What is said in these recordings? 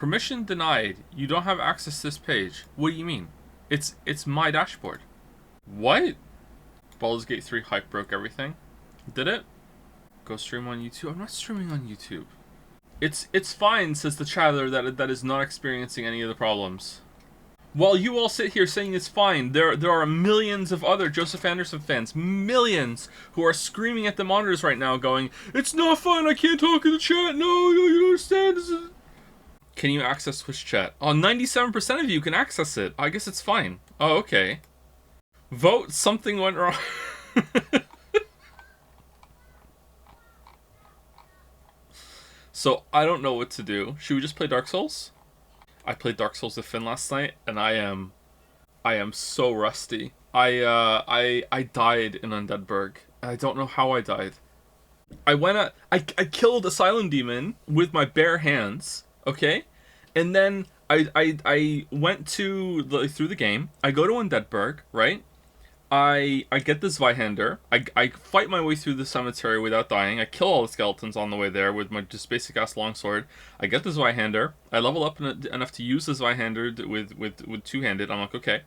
Permission denied. You don't have access to this page. What do you mean? It's my dashboard. What? Baldur's Gate 3 hype broke everything. Did it? Go stream on YouTube. I'm not streaming on YouTube. It's fine, says the chatter that is not experiencing any of the problems. While you all sit here saying it's fine, there are millions of other Joseph Anderson fans, millions, who are screaming at the monitors right now going, "It's not fine, I can't talk in the chat, no, you don't understand, this is..." Can you access Twitch chat? Oh, 97% of you can access it. I guess it's fine. Oh, okay. Vote something went wrong. So, I don't know what to do. Should we just play Dark Souls? I played Dark Souls with Finn last night, and I am so rusty. I died in Undeadburg. I don't know how I died. I killed a Silent Demon with my bare hands, okay? And then I went through the game. I go to Undeadburg, right? I get the Zweihander. I fight my way through the cemetery without dying. I kill all the skeletons on the way there with my just basic ass longsword. I get the Zweihander. I level up enough to use the Zweihander with two-handed. I'm like, okay.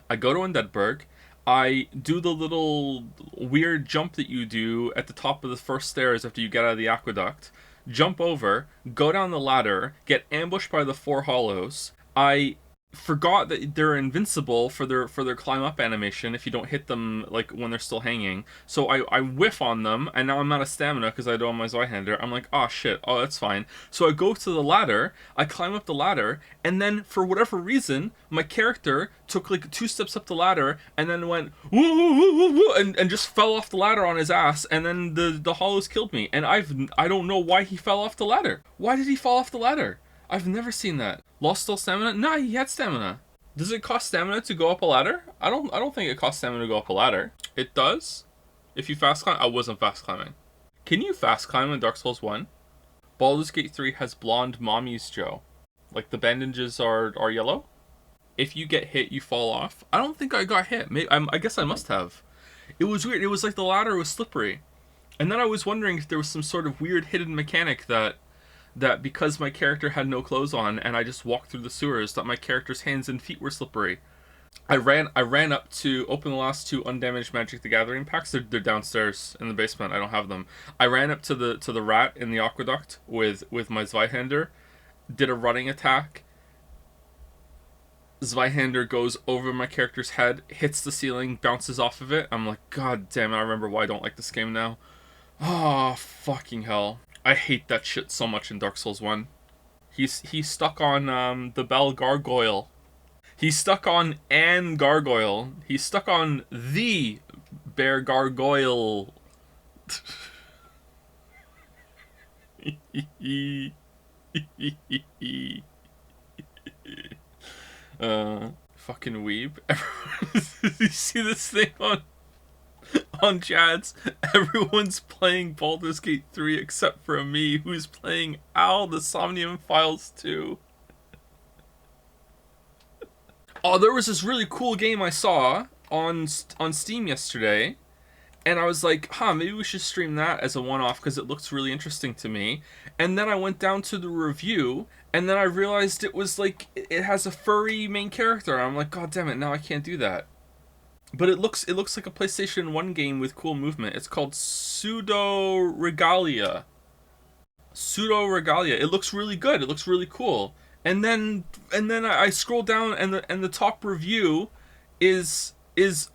I go to Undeadburg. I do the little weird jump that you do at the top of the first stairs after you get out of the aqueduct. Jump over, go down the ladder, get ambushed by the Four Hollows. I forgot that they're invincible for their climb up animation if you don't hit them like when they're still hanging. So I whiff on them, and now I'm out of stamina because I don't have my Zweihander. I'm like, oh shit, oh that's fine. So I go to the ladder, I climb up the ladder, and then for whatever reason, my character took like 2 steps up the ladder and then went woo, woo, woo, woo, woo, and just fell off the ladder on his ass, and then the hollows killed me. And I don't know why he fell off the ladder. Why did he fall off the ladder? I've never seen that. Lost all stamina? Nah, he had stamina. Does it cost stamina to go up a ladder? I don't think it costs stamina to go up a ladder. It does? If you fast climb? I wasn't fast climbing. Can you fast climb in Dark Souls 1? Baldur's Gate 3 has blonde mommies, Joe. Like the bandages are yellow? If you get hit, you fall off. I don't think I got hit. Maybe, I guess I must have. It was weird. It was like the ladder was slippery. And then I was wondering if there was some sort of weird hidden mechanic that because my character had no clothes on and I just walked through the sewers, that my character's hands and feet were slippery. I ran up to open the last 2 undamaged Magic the Gathering packs. They're downstairs in the basement. I don't have them. I ran up to the rat in the aqueduct with my Zweihander, did a running attack. Zweihander goes over my character's head, hits the ceiling, bounces off of it. I'm like, god damn it, I remember why I don't like this game now. Oh, fucking hell. I hate that shit so much in Dark Souls 1. He's stuck on the Bell Gargoyle. He's stuck on an gargoyle. He's stuck on the bear gargoyle. Fucking weeb. You see this thing on chats? Everyone's playing Baldur's Gate 3 except for me, who's playing Al the Somnium Files 2. Oh, there was this really cool game I saw on Steam yesterday, and I was like, maybe we should stream that as a one-off because it looks really interesting to me. And then I went down to the review, and then I realized it was like, it has a furry main character. I'm like, god damn it, now I can't do that. But it looks like a PlayStation 1 game with cool movement. It's called Pseudo Regalia. Pseudo Regalia. It looks really good. It looks really cool. And then I scroll down, and the top review is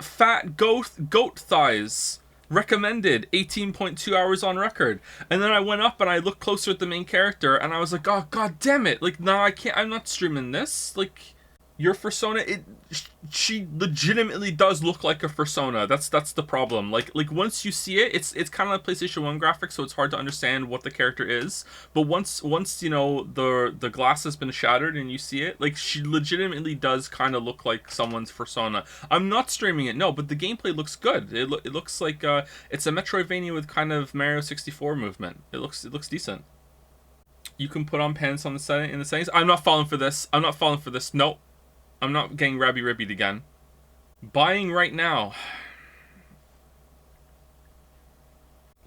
fat goat thighs. Recommended 18.2 hours on record. And then I went up and I looked closer at the main character, and I was like, oh god damn it. Like, no, I can't, I'm not streaming this. Like, your persona, she legitimately does look like a persona. That's the problem. Like once you see it, it's kind of like PlayStation 1 graphics, so it's hard to understand what the character is. But once you know the glass has been shattered and you see it, like, she legitimately does kind of look like someone's persona. I'm not streaming it, no, but the gameplay looks good. It looks like it's a Metroidvania with kind of Mario 64 movement. It looks decent. You can put on pants in the settings. I'm not falling for this. Nope. I'm not getting rabby-ribbied again. Buying right now.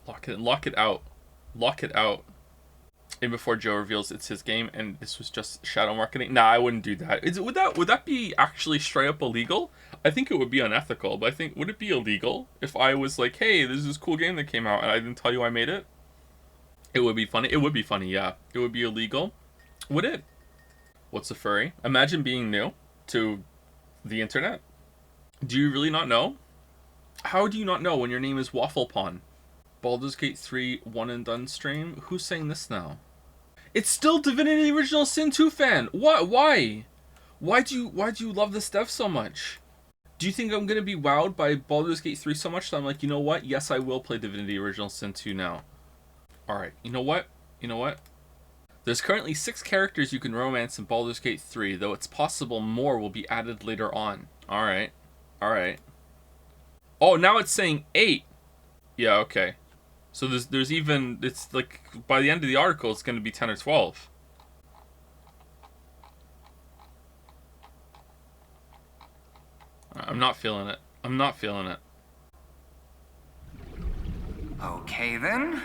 Lock it out. And before Joe reveals it's his game and this was just shadow marketing. Nah, I wouldn't do that. Would that be actually straight up illegal? I think it would be unethical, but I think would it be illegal if I was like, hey, this is this cool game that came out and I didn't tell you I made it? It would be funny. It would be funny, yeah. It would be illegal. Would it? What's a furry? Imagine being new to the internet. Do you really not know? How do you not know when your name is Waffle Pawn? Baldur's Gate 3 one and done stream? Who's saying this now? It's still Divinity Original Sin 2 fan. What? Why? Why do you love this dev so much? Do you think I'm gonna be wowed by Baldur's Gate 3 so much that I'm like, you know what? Yes, I will play Divinity Original Sin 2 now. Alright, you know what? You know what? There's currently 6 characters you can romance in Baldur's Gate 3, though it's possible more will be added later on. Alright. Alright. Oh, now it's saying 8. Yeah, okay. So there's even, it's like, by the end of the article, it's going to be 10 or 12. I'm not feeling it. I'm not feeling it. Okay then,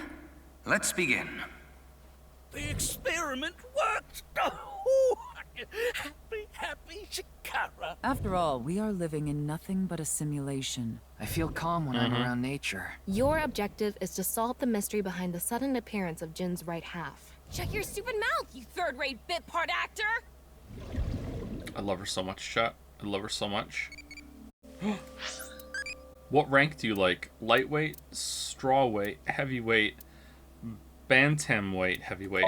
let's begin. The experiment worked! Oh, happy Shikara. After all, we are living in nothing but a simulation. I feel calm when I'm around nature. Your objective is to solve the mystery behind the sudden appearance of Jin's right half. Shut your stupid mouth, you third-rate bit part actor! I love her so much, chat. I love her so much. What rank do you like? Lightweight, strawweight, heavyweight, bantamweight, heavyweight.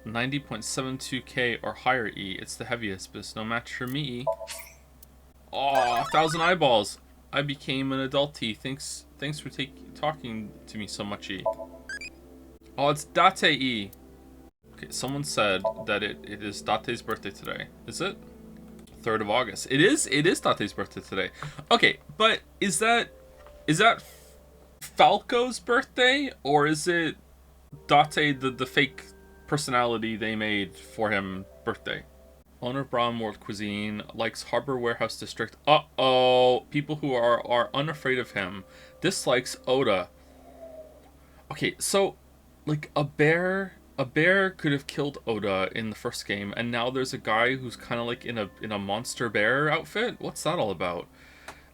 90.72k or higher E. It's the heaviest, but it's no match for me, E. Oh, 1,000 eyeballs. I became an adulty. Thanks for talking to me so much, E. Oh, it's Date E. Okay, someone said that it is Date's birthday today. Is it? 3rd of August. It is Date's birthday today. Okay, but is that Falco's birthday, or is it Date the fake personality they made for him birthday? Owner of Brown World Cuisine likes Harbor Warehouse District. Uh-oh. People who are unafraid of him. Dislikes Oda. Okay, so like a bear could have killed Oda in the first game, and now there's a guy who's kind of like in a monster bear outfit. What's that all about?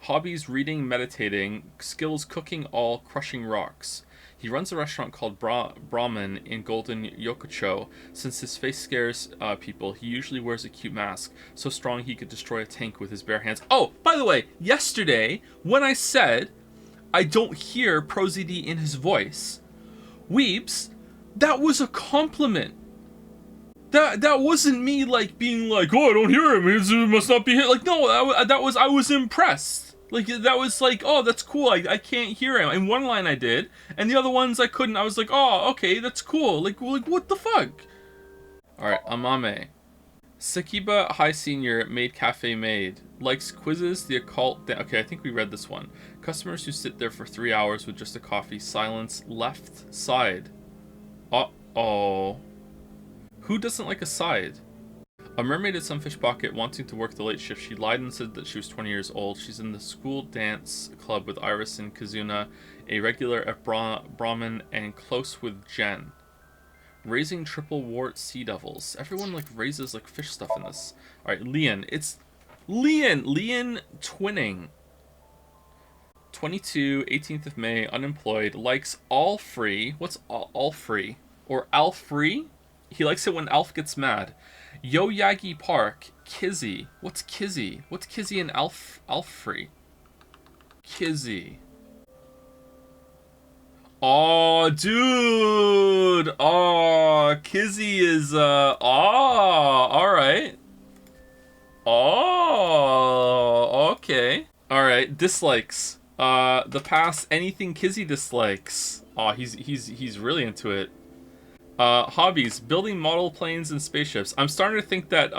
Hobbies: reading, meditating. Skills: cooking, all, crushing rocks. He runs a restaurant called Brahmin in Golden Yokocho. Since his face scares people, he usually wears a cute mask, so strong he could destroy a tank with his bare hands. Oh, by the way, yesterday, when I said I don't hear ProZD in his voice, Weebs, that was a compliment. That wasn't me like being like, oh, I don't hear him, it must not be here. Like, no, I was impressed. Like, that was like, oh, that's cool, I can't hear him. In one line I did, and the other ones I couldn't. I was like, oh, okay, that's cool. Like what the fuck? Alright, Amame. Sakiba High Senior Maid Cafe Maid. Likes quizzes, the occult. Okay, I think we read this one. Customers who sit there for 3 hours with just a coffee. Silence. Left side. Uh-oh. Who doesn't like a side? A mermaid at Sunfish Pocket wanting to work the late shift. She lied and said that she was 20 years old. She's in the school dance club with Iris and Kazuna, a regular at Brahmin, and close with Jen. Raising triple wart sea devils. Everyone like raises like fish stuff in this. Alright, Leon. It's Leon! Leon twinning. 22, 18th of May, unemployed. Likes all free. What's all free? Or Alf free? He likes it when Alf gets mad. Yoyagi Park, Kizzy. What's Kizzy? What's Kizzy and Alf free? Kizzy. Oh, dude. Oh, Kizzy is alright. Oh, okay. Alright, dislikes. The past, anything Kizzy dislikes. Oh, he's really into it. Hobbies: building model planes and spaceships. I'm starting to think that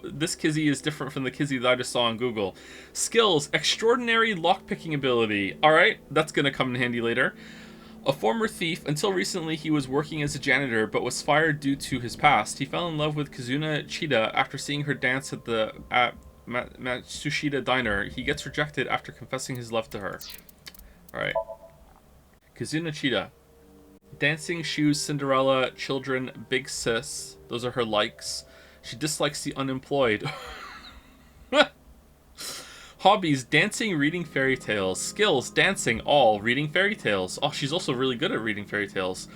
this Kizzy is different from the Kizzy that I just saw on Google. Skills: extraordinary lockpicking ability. Alright, that's gonna come in handy later. A former thief. Until recently he was working as a janitor, but was fired due to his past. He fell in love with Kazuna Chida after seeing her dance at the Matsushita Diner. He gets rejected after confessing his love to her. Alright. Kazuna Chida. Dancing, shoes, Cinderella, children, big sis. Those are her likes. She dislikes the unemployed. Hobbies, dancing, reading fairy tales. Skills, dancing, all, reading fairy tales. Oh, she's also really good at reading fairy tales.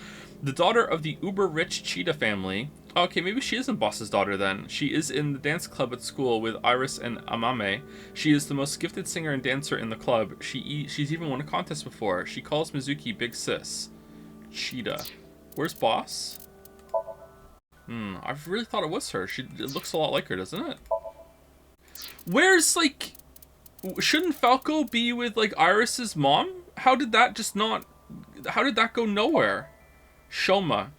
The daughter of the uber-rich cheetah family. Okay, maybe she isn't Boss's daughter then. She is in the dance club at school with Iris and Amame. She is the most gifted singer and dancer in the club. She's even won a contest before. She calls Mizuki Big Sis. Cheetah. Where's Boss? I really thought it was her. It looks a lot like her, doesn't it? Where's, like... Shouldn't Falco be with, like, Iris's mom? How did that just not... How did that go nowhere? Shoma.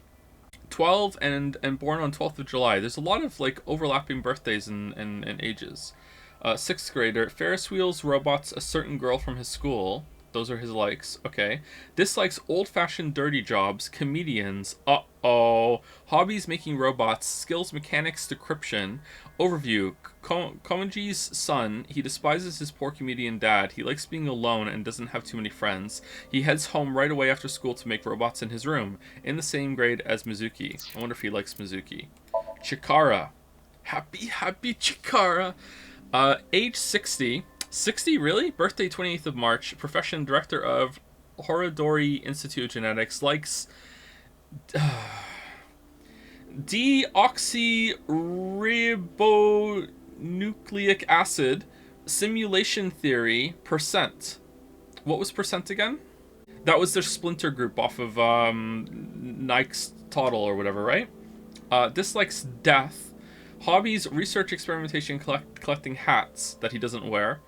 12 and born on 12th of July. There's a lot of, like, overlapping birthdays and ages. 6th grader. Ferris wheels, robots, a certain girl from his school. Those are his likes. Okay. Dislikes old-fashioned dirty jobs. Comedians. Uh-oh. Hobbies, making robots. Skills, mechanics, decryption. Overview. Komiji's son. He despises his poor comedian dad. He likes being alone and doesn't have too many friends. He heads home right away after school to make robots in his room. In the same grade as Mizuki. I wonder if he likes Mizuki. Chikara. Happy Chikara. Age 60. 60, really? Birthday 28th of March. Profession, director of Horodori Institute of Genetics. Likes deoxyribonucleic acid. Simulation theory. Percent. What was Percent again? That was their splinter group off of Nike's Toddle or whatever, right? Dislikes death. Hobbies, research, experimentation, collecting hats that he doesn't wear.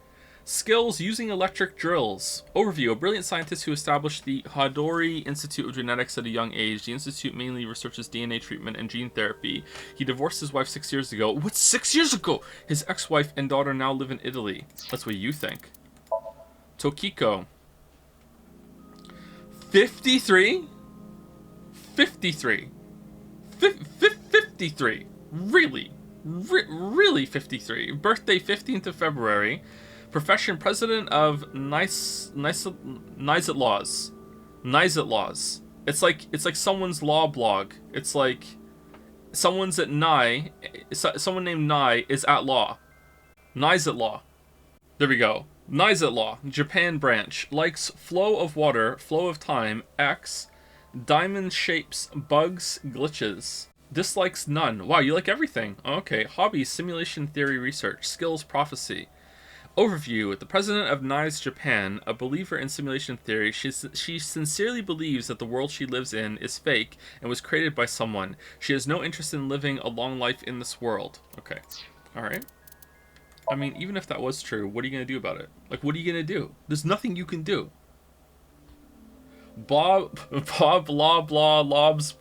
Skills, using electric drills. Overview, a brilliant scientist who established the Hodori Institute of Genetics at a young age. The institute mainly researches DNA treatment and gene therapy. He divorced his wife 6 years ago. What, 6 years ago? His ex-wife and daughter now live in Italy. That's what you think. Tokiko. 53? 53. 53. Really? Really 53. Birthday 15th of February. Profession, president of Nizet Laws. Nizet Laws. It's like someone's law blog. It's like someone's at Nye. Someone named Nye is at law. Nizet Law. There we go. Nizet Law. Japan branch. Likes flow of water, flow of time, X, diamond shapes, bugs, glitches. Dislikes none. Wow, you like everything. Okay. Hobbies, simulation theory research. Skills, prophecy. Overview. The president of NICE Japan, a believer in simulation theory, she sincerely believes that the world she lives in is fake and was created by someone. She has no interest in living a long life in this world. Okay. Alright. I mean, even if that was true, what are you going to do about it? Like, what are you going to do? There's nothing you can do. Bob, blah, blah, lobs,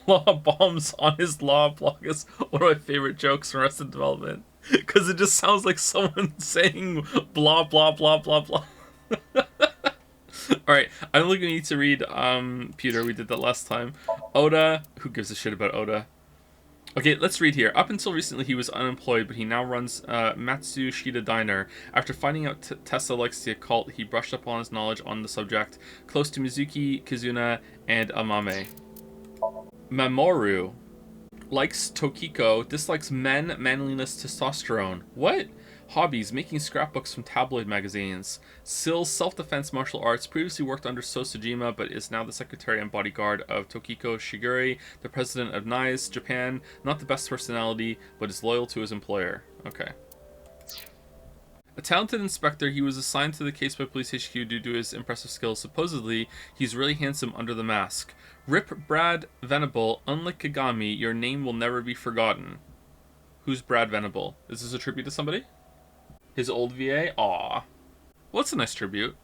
law bombs on his law blog is one of my favorite jokes from Arrested Development. Because it just sounds like someone saying blah, blah, blah, blah, blah. Alright, I don't think we need to read Peter. We did that last time. Oda. Who gives a shit about Oda? Okay, let's read here. Up until recently, he was unemployed, but he now runs Matsushita Diner. After finding out Tessa likes the occult, he brushed up on his knowledge on the subject, close to Mizuki, Kizuna, and Amame. Mamoru. Likes Tokiko, dislikes men, manliness, testosterone. What? Hobbies, making scrapbooks from tabloid magazines. Sills, self-defense martial arts, previously worked under Sosajima, but is now the secretary and bodyguard of Tokiko Shigure, the president of NICE Japan. Not the best personality, but is loyal to his employer. Okay. A talented inspector, he was assigned to the case by Police HQ due to his impressive skills. Supposedly, he's really handsome under the mask. Rip Brad Venable, unlike Kagami, your name will never be forgotten. Who's Brad Venable? Is this a tribute to somebody? His old VA? Aw. Well, that's a nice tribute.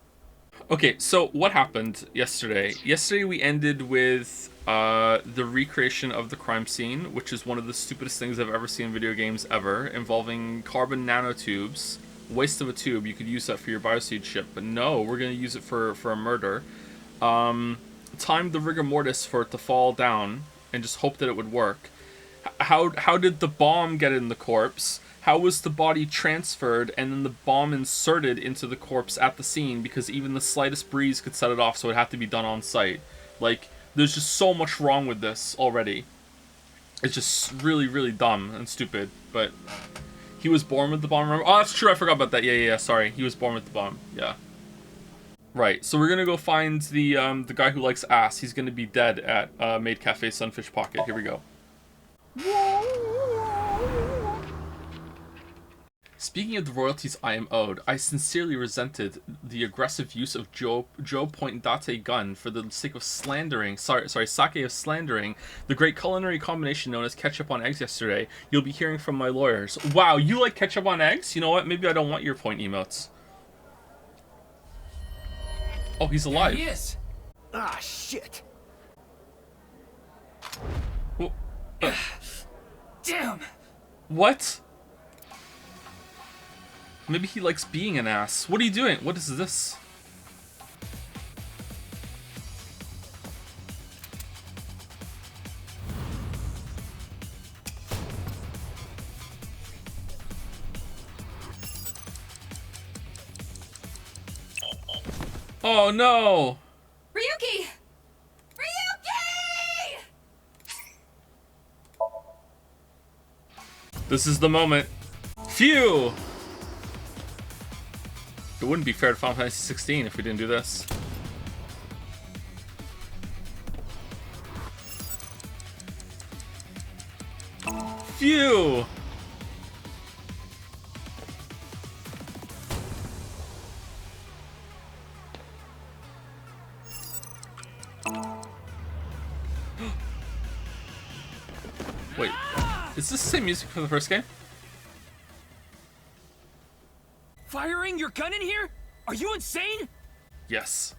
Okay, so what happened yesterday? Yesterday we ended with the recreation of the crime scene, which is one of the stupidest things I've ever seen in video games ever, involving carbon nanotubes. Waste of a tube. You could use that for your bioseed ship, but no, we're going to use it for a murder. Timed the rigor mortis for it to fall down and just hope that it would work. How did the bomb get in the corpse? How was the body transferred and then the bomb inserted into the corpse at the scene, because even the slightest breeze could set it off, so it had to be done on site? Like, There's just so much wrong with this already. It's just really, really dumb and stupid. But he was born with the bomb. Remember? Oh, that's true. I forgot about that. Yeah. Sorry, he was born with the bomb. Yeah. Right. So we're gonna go find the guy who likes ass. He's gonna be dead at Maid Cafe Sunfish Pocket. Here we go. Speaking of the royalties I am owed, I sincerely resented the aggressive use of Joe Point Date gun for the sake of slandering, sake of slandering, the great culinary combination known as ketchup on eggs yesterday. You'll be hearing from my lawyers. Wow, you like ketchup on eggs? You know what? Maybe I don't want your point emotes. Oh, he's alive. There he is. Ah, shit. Well, Damn. what? Maybe he likes being an ass. What are you doing? What is this? Oh no! Ryuki! Ryuki! This is the moment. Phew! It wouldn't be fair to Final Fantasy 16 if we didn't do this. Phew! Wait, is this the same music from the first game? Firing your gun in here? Are you insane? Yes.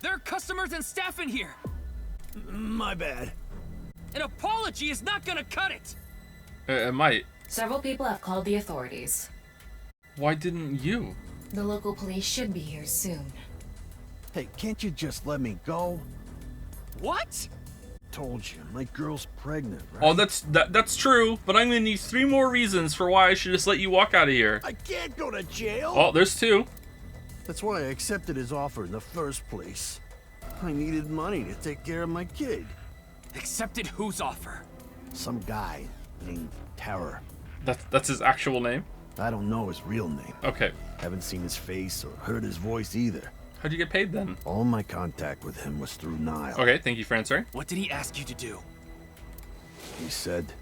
There are customers and staff in here. My bad. An apology is not gonna cut it. It might. Several people have called the authorities. Why didn't you? The local police should be here soon. Hey, can't you just let me go? What? Told you, my girl's pregnant, right? Oh, that's true, but I'm gonna need 3 more reasons for why I should just let you walk out of here. I can't go to jail! Oh, there's 2. That's why I accepted his offer in the first place. I needed money to take care of my kid. Accepted whose offer? Some guy named Terror. That's his actual name? I don't know his real name. Okay. Haven't seen his face or heard his voice either. How'd you get paid then? All my contact with him was through Nile. Okay, thank you for answering. What did he ask you to do? He said,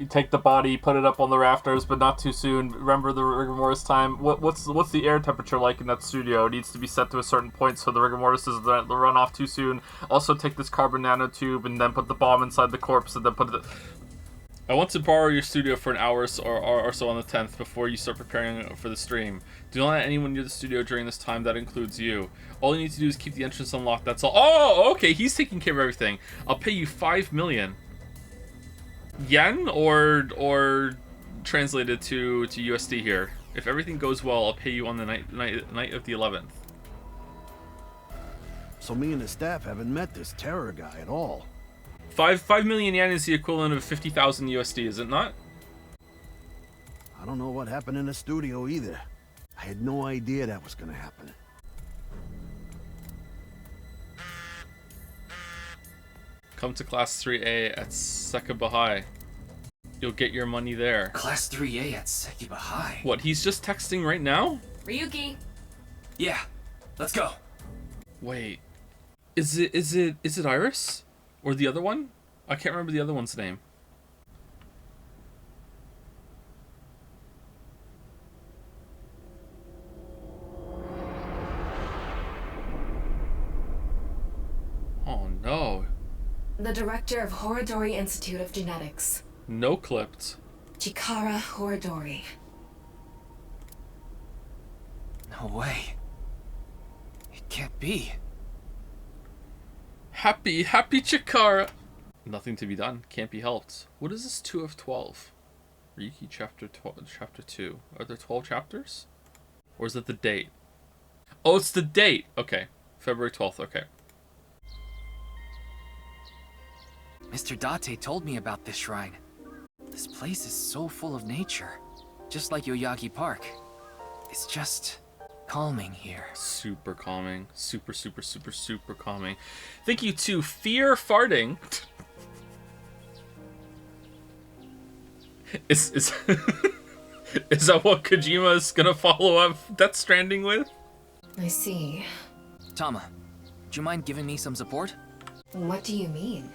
Take the body, put it up on the rafters, but not too soon. Remember the rigor mortis time. What's the air temperature like in that studio? It needs to be set to a certain point so the rigor mortis doesn't run off too soon. Also, take this carbon nanotube and then put the bomb inside the corpse and then put it. I want to borrow your studio for an hour or so on the 10th before you start preparing for the stream. Do not let anyone near the studio during this time. That includes you. All you need to do is keep the entrance unlocked. That's all. Oh, okay. He's taking care of everything. I'll pay you 5 million. Yen or translated to USD here. If everything goes well, I'll pay you on the night of the 11th. so me and the staff haven't met this Terror guy at all. 5 million yen is the equivalent of 50,000 USD, is it not? I don't know what happened in the studio either. I had no idea that was gonna happen. Come to Class 3A at Sekaba High. You'll get your money there. Class 3A at Sekiba High. What, he's just texting right now? Ryuki! Yeah, let's go. Wait. Is it Iris? Or the other one? I can't remember the other one's name. Oh no. The director of Horodori Institute of Genetics. No clipped. Chikara Horodori. No way. It can't be. Happy Chikara! Nothing to be done. Can't be helped. What is this 2 of 12? Ryuki chapter 2. Are there 12 chapters? Or is it the date? Oh, it's the date! Okay. February 12th, okay. Mr. Date told me about this shrine. This place is so full of nature. Just like Yoyagi Park. It's just calming here. Super calming. Super, super, super, super calming. Thank you to Fear Farting. Is is that what Kojima is gonna follow up Death Stranding with? I see. Tama, do you mind giving me some support? What do you mean?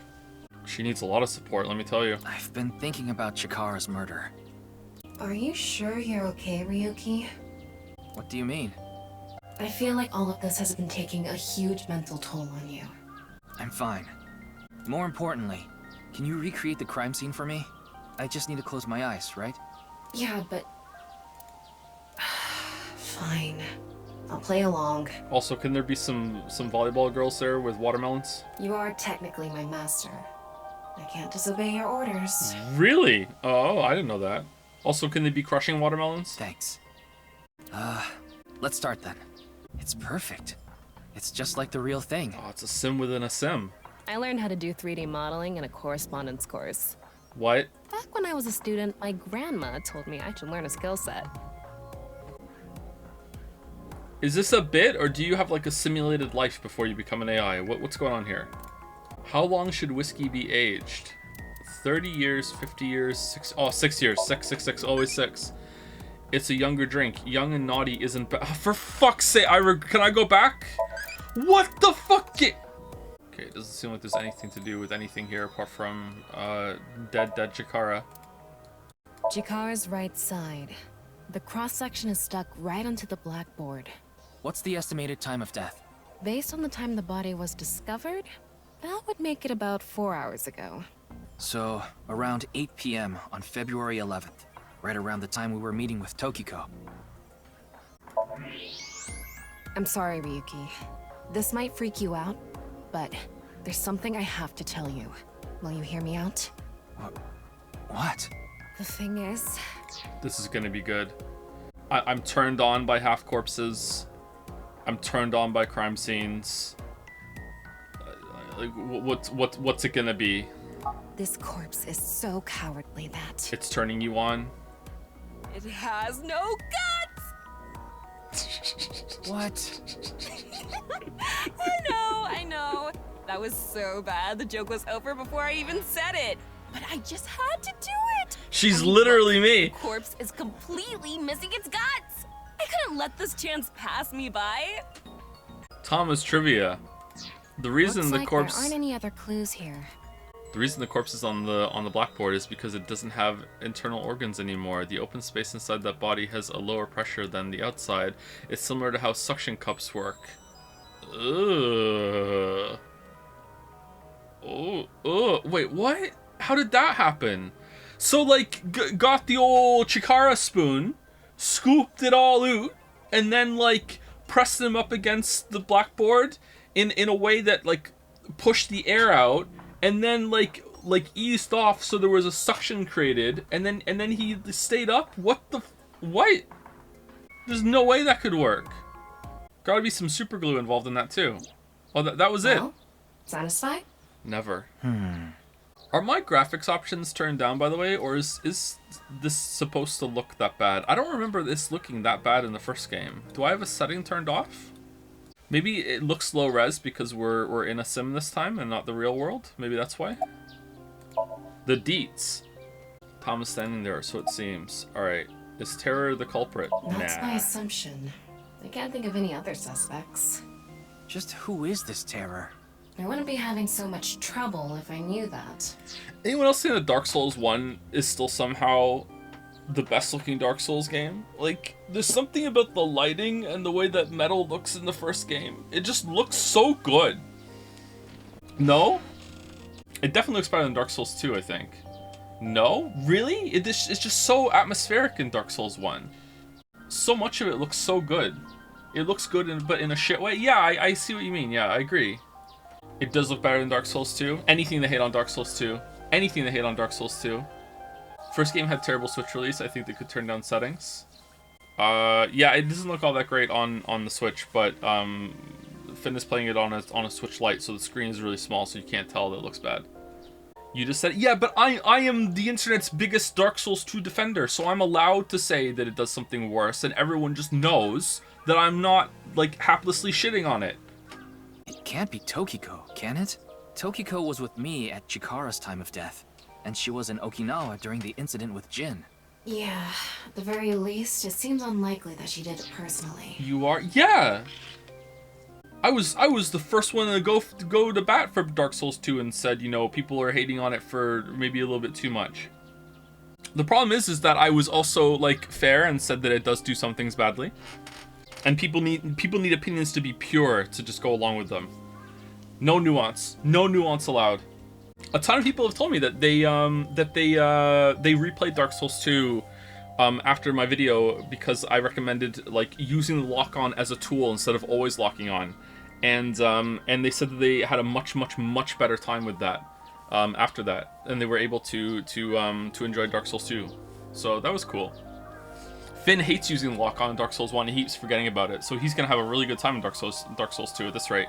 She needs a lot of support, let me tell you. I've been thinking about Chikara's murder. Are you sure you're okay, Ryuki? What do you mean? I feel like all of this has been taking a huge mental toll on you. I'm fine. More importantly, can you recreate the crime scene for me? I just need to close my eyes, right? Yeah, but... Fine. I'll play along. Also, can there be some volleyball girls there with watermelons? You are technically my master. I can't disobey your orders. Really? Oh, I didn't know that. Also, can they be crushing watermelons? Thanks. Let's start then. It's perfect. It's just like the real thing. Oh, it's a sim within a sim. I learned how to do 3D modeling in a correspondence course. What? Back when I was a student, my grandma told me I should learn a skill set. Is this a bit, or do you have like a simulated life before you become an AI? What's going on here? How long should whiskey be aged? 30 years, 50 years, 6 years. 6, always 6. It's a younger drink. Young and naughty isn't bad. For fuck's sake, can I go back? What the fuck? Okay, it doesn't seem like there's anything to do with anything here apart from dead Chikara. Chikara's right side. The cross-section is stuck right onto the blackboard. What's the estimated time of death? Based on the time the body was discovered, that would make it about 4 hours ago. So, around 8 p.m. on February 11th, right around the time we were meeting with Tokiko. I'm sorry, Ryuki. This might freak you out, but there's something I have to tell you. Will you hear me out? What? The thing is... This is gonna be good. I'm turned on by half corpses. I'm turned on by crime scenes. Like, what's it gonna be? This corpse is so cowardly that... It's turning you on? It has no guts! What? I know. That was so bad. The joke was over before I even said it. But I just had to do it. She's I mean, literally me. The corpse is completely missing its guts. I couldn't let this chance pass me by. Thomas trivia. The reason Looks the like corpse there aren't any other clues here. The reason the corpse is on the blackboard is because it doesn't have internal organs anymore. The open space inside that body has a lower pressure than the outside. It's similar to how suction cups work. Ugh. Oh, wait, what? How did that happen? So, like, got the old Chikara spoon, scooped it all out, and then, like, pressed them up against the blackboard in a way that, like, pushed the air out, and then, like eased off so there was a suction created, and then he stayed up? What? There's no way that could work. Gotta be some super glue involved in that, too. Oh, that was it. Satisfied? Never. Are my graphics options turned down, by the way, or is this supposed to look that bad? I don't remember this looking that bad in the first game. Do I have a setting turned off? Maybe it looks low res because we're in a sim this time and not the real world. Maybe that's why. The deets. Tom is standing there, so it seems. Alright. Is Terror the culprit? That's Nah. my assumption. I can't think of any other suspects. Just who is this terror? I wouldn't be having so much trouble if I knew that. Anyone else think that Dark Souls 1 is still somehow the best looking Dark Souls game? Like, there's something about the lighting and the way that metal looks in the first game. It just looks so good. No? It definitely looks better than Dark Souls 2, I think. No? Really? It's just so atmospheric in Dark Souls 1. So much of it looks so good. It looks good, but in a shit way. Yeah, I see what you mean. Yeah, I agree. It does look better than Dark Souls 2. Anything they hate on Dark Souls 2. Anything they hate on Dark Souls 2. First game had terrible Switch release. I think they could turn down settings. Yeah, it doesn't look all that great on the Switch, but Finn is playing it on a Switch Lite, so the screen is really small, so you can't tell that it looks bad. You just said, yeah, but I am the internet's biggest Dark Souls 2 defender, so I'm allowed to say that it does something worse, and everyone just knows that I'm not, like, haplessly shitting on it. It can't be Tokiko, can it? Tokiko was with me at Chikara's time of death, and she was in Okinawa during the incident with Jin. Yeah, at the very least, it seems unlikely that she did it personally. You are? Yeah! I was the first one to go to bat for Dark Souls 2 and said, you know, people are hating on it for maybe a little bit too much. The problem is that I was also, like, fair and said that it does do some things badly. And people need opinions to be pure to just go along with them. No nuance allowed. A ton of people have told me that they replayed Dark Souls 2 after my video because I recommended, like, using the lock on as a tool instead of always locking on, and they said that they had a much better time with that after that, and they were able to enjoy Dark Souls 2. So that was cool. Finn hates using the lock on in Dark Souls 1. He keeps forgetting about it, so he's gonna have a really good time in Dark Souls 2 at this rate.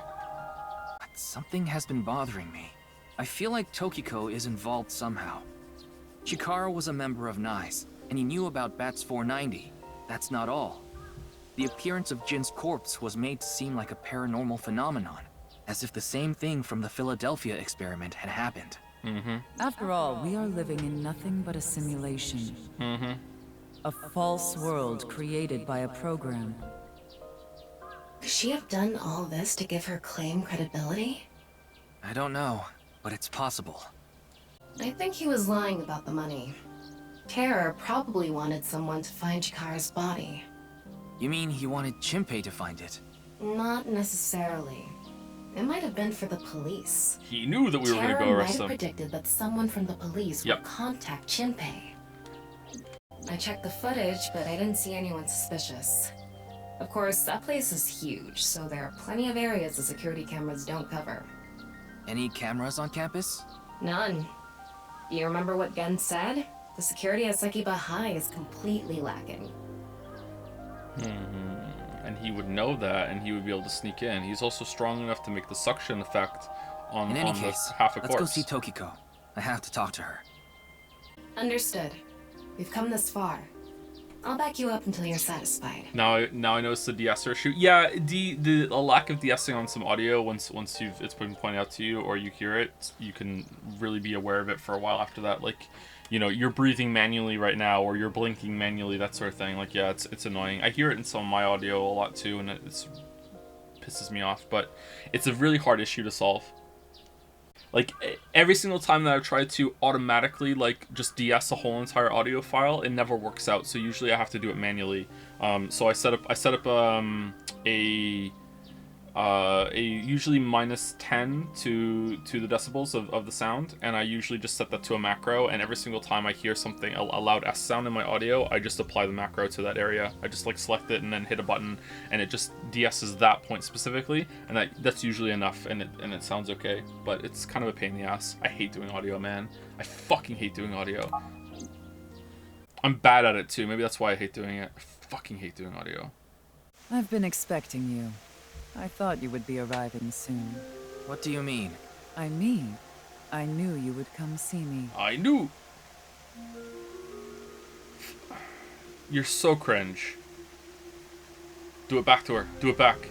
But something has been bothering me. I feel like Tokiko is involved somehow. Chikara was a member of NICE, and he knew about Bats 490. That's not all. The appearance of Jin's corpse was made to seem like a paranormal phenomenon, as if the same thing from the Philadelphia experiment had happened. After all, we are living in nothing but a simulation. A false world created by a program. Could she have done all this to give her claim credibility? I don't know, but it's possible. I think he was lying about the money. Terror probably wanted someone to find Chikara's body. You mean he wanted Chimpei to find it? Not necessarily. It might have been for the police. He knew that we were gonna go arrest might him. have predicted that someone from the police would contact Chimpei. I checked the footage, but I didn't see anyone suspicious. Of course, that place is huge, so there are plenty of areas the security cameras don't cover. Any cameras on campus? None. You remember what Gen said? The security at Sekiba High is completely lacking. And he would know that, and he would be able to sneak in. He's also strong enough to make the suction effect on, In any on case, the half a let's corpse. go see Tokiko. I have to talk to her. Understood. We've come this far. I'll back you up until you're satisfied. Now I noticed the de-esser issue. Yeah, the lack of de-essing on some audio once it's been pointed out to you or you hear it, you can really be aware of it for a while after that. Like, you know, you're breathing manually right now, or you're blinking manually, that sort of thing. Like, yeah, it's annoying. I hear it in some of my audio a lot too, and it pisses me off. But it's a really hard issue to solve. Like, every single time that I've tried to automatically, like, just de-ess a whole entire audio file, it never works out. So usually I have to do it manually. So I set up a usually -10 to the decibels of the sound, and I usually just set that to a macro, and every single time I hear something, a loud S sound in my audio, I just apply the macro to that area. I just, like, select it and then hit a button, and it just de-esses that point specifically, and that's usually enough, and it sounds okay. But it's kind of a pain in the ass. I hate doing audio, man. I fucking hate doing audio. I'm bad at it too. Maybe that's why I hate doing it. I fucking hate doing audio. I've been expecting you. I thought you would be arriving soon. What do you mean? I mean, I knew you would come see me. I knew. You're so cringe. Do it back to her. Do it back.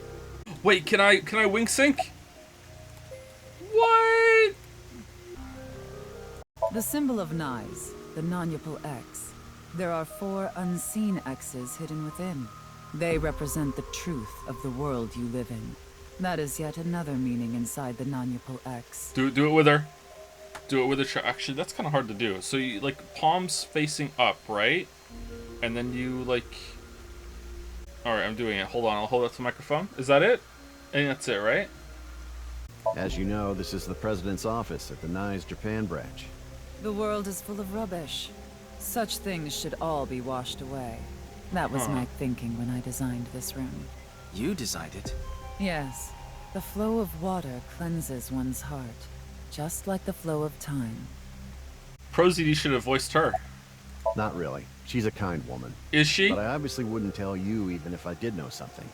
Wait, can I wing sync? What? The symbol of Nyes, the non-Yupal X. There are 4 unseen X's hidden within. They represent the truth of the world you live in. That is yet another meaning inside the non-Yupal X. Do it with her. Do it with her. Actually, that's kind of hard to do. So you, like, palms facing up, right? And then you, like... Alright, I'm doing it. Hold on, I'll hold up the microphone. Is that it? I think that's it, right? As you know, this is the president's office at the NICE Japan branch. The world is full of rubbish. Such things should all be washed away. That was my thinking when I designed this room. You designed it? Yes. The flow of water cleanses one's heart, just like the flow of time. ProZD should have voiced her. Not really. She's a kind woman. Is she? But I obviously wouldn't tell you even if I did know something.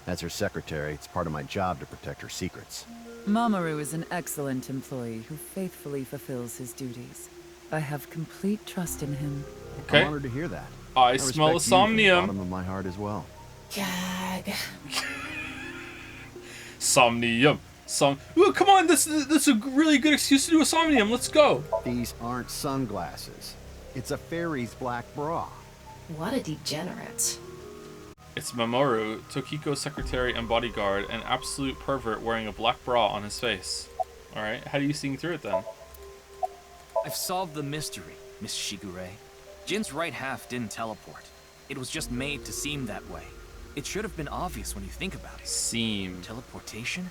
As her secretary, it's part of my job to protect her secrets. Mamoru is an excellent employee who faithfully fulfills his duties. I have complete trust in him. Okay. I'm honored to hear that. I smell a respect you from the somnium. bottom of my heart as well. Gag. Somnium. Ooh, come on, this is a really good excuse to do a somnium. Let's go. These aren't sunglasses. It's a fairy's black bra. What a degenerate. It's Mamoru, Tokiko's secretary and bodyguard, an absolute pervert wearing a black bra on his face. Alright, how are you seeing through it then? I've solved the mystery, Miss Shigure. Jin's right half didn't teleport. It was just made to seem that way. It should have been obvious when you think about it. Seem. Teleportation?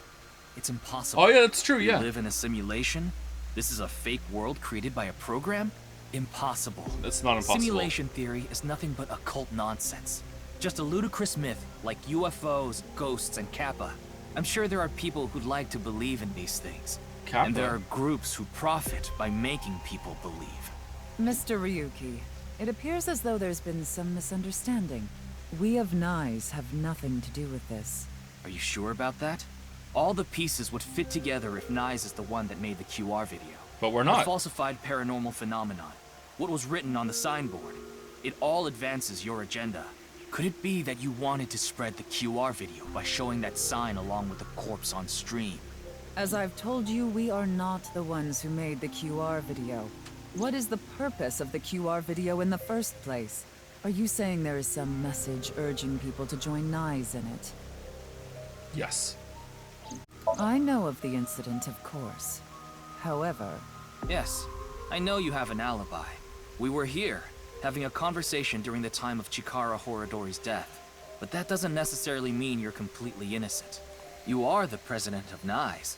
It's impossible. Oh yeah, that's true, yeah. You live in a simulation? This is a fake world created by a program? Impossible. It's not impossible. Simulation theory is nothing but occult nonsense. Just a ludicrous myth like UFOs, ghosts, and Kappa. I'm sure there are people who'd like to believe in these things. Kappa? And there are groups who profit by making people believe. Mr. Ryuki, it appears as though there's been some misunderstanding. We of Nyes have nothing to do with this. Are you sure about that? All the pieces would fit together if Nyes is the one that made the QR video. But we're A not. falsified paranormal phenomenon. What was written on the signboard. It all advances your agenda. Could it be that you wanted to spread the QR video by showing that sign along with the corpse on stream? As I've told you, we are not the ones who made the QR video. What is the purpose of the QR video in the first place? Are you saying there is some message urging people to join Nyes in it? Yes. I know of the incident, of course. However... Yes, I know you have an alibi. We were here, having a conversation during the time of Chikara Horadori's death. But that doesn't necessarily mean you're completely innocent. You are the president of Nyes.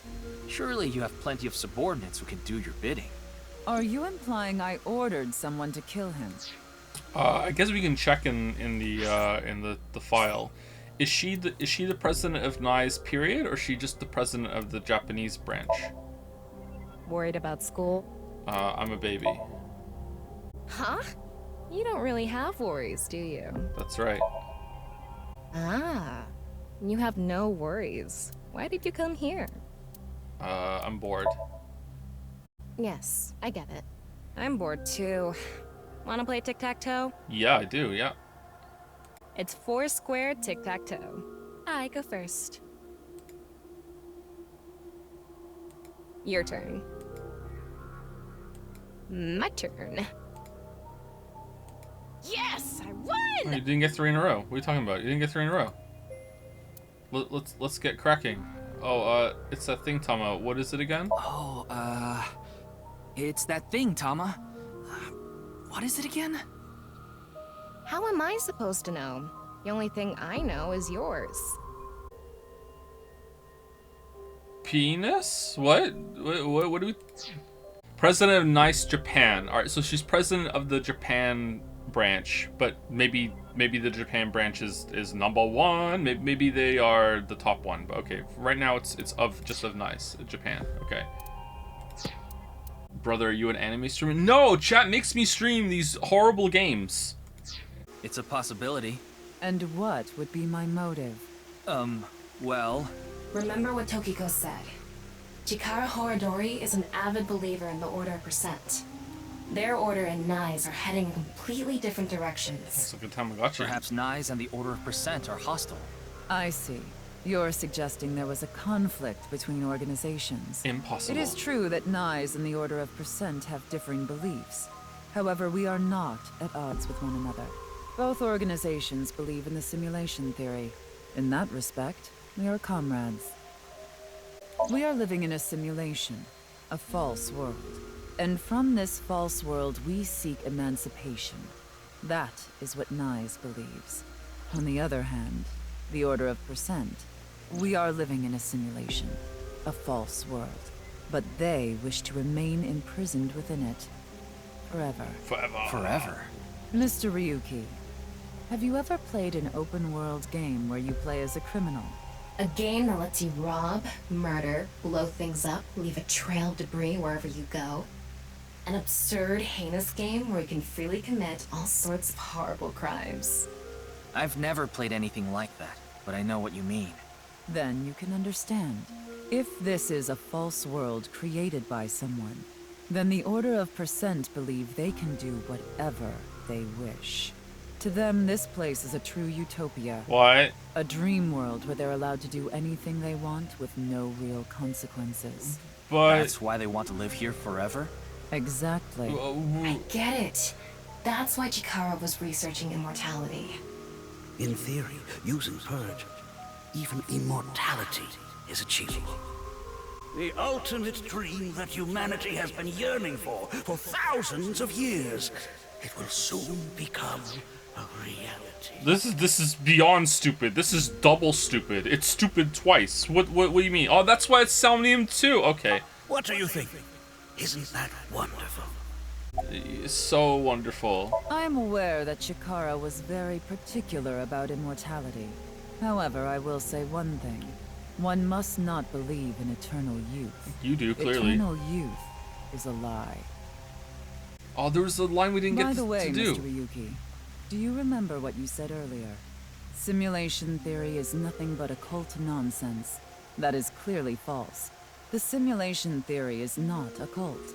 Surely you have plenty of subordinates who can do your bidding. Are you implying I ordered someone to kill him? I guess we can check in the file. Is she the president of Nyes period, or is she just the president of the Japanese branch? Worried about school? I'm a baby. Huh? You don't really have worries, do you? That's right. Ah, you have no worries. Why did you come here? I'm bored. Yes, I get it. I'm bored too. Wanna play tic-tac-toe? Yeah, I do, yeah. It's 4 square tic-tac-toe. I go first. Your turn. My turn. Yes, I won! Oh, you didn't get 3 in a row. What are you talking about? You didn't get 3 in a row. Let's get cracking. Oh, it's that thing, Tama. What is it again? Oh, it's that thing, Tama. What is it again? How am I supposed to know? The only thing I know is yours. Penis? What do we... President of Nice Japan. Alright, so she's president of the Japan branch, but maybe the Japan branch is number 1. Maybe they are the top one. But okay, right now it's just of Nice Japan. Okay. Brother, are you an anime streamer? No, chat makes me stream these horrible games. It's a possibility. And what would be my motive? Well... Remember what Tokiko said. Chikara Horadori is an avid believer in the Order of Percent. Their order and Nyes are heading in completely different directions. That's a good Tamagotchi. Perhaps Nyes and the Order of Percent are hostile. I see. You're suggesting there was a conflict between organizations. Impossible. It is true that Nyes and the Order of Percent have differing beliefs. However, we are not at odds with one another. Both organizations believe in the simulation theory. In that respect, we are comrades. We are living in a simulation, a false world. And from this false world, we seek emancipation. That is what Nyes believes. On the other hand, the Order of Percent, we are living in a simulation, a false world. But they wish to remain imprisoned within it. Forever. Forever? Mr. Ryuki, have you ever played an open-world game where you play as a criminal? A game that lets you rob, murder, blow things up, leave a trail of debris wherever you go. An absurd, heinous game where you can freely commit all sorts of horrible crimes. I've never played anything like that, but I know what you mean. Then you can understand. If this is a false world created by someone, then the Order of Percent believe they can do whatever they wish. To them, this place is a true utopia. What? A dream world where they're allowed to do anything they want with no real consequences. But That's why they want to live here forever? Exactly. I get it. That's why Chikara was researching immortality. In theory, using Purge, even immortality is achievable. The ultimate dream that humanity has been yearning for thousands of years. It will soon become a reality. This is beyond stupid. This is double stupid. It's stupid twice. What do you mean? Oh, that's why it's Salmonium 2. Okay. What do you think? Isn't that wonderful? So wonderful. I am aware that Chikara was very particular about immortality. However, I will say one thing. One must not believe in eternal youth. You do, clearly. Eternal youth is a lie. Oh, there was a line we didn't By get the way, to do. Mr. Ryuki, do you remember what you said earlier? Simulation theory is nothing but occult nonsense. That is clearly false. The simulation theory is not occult.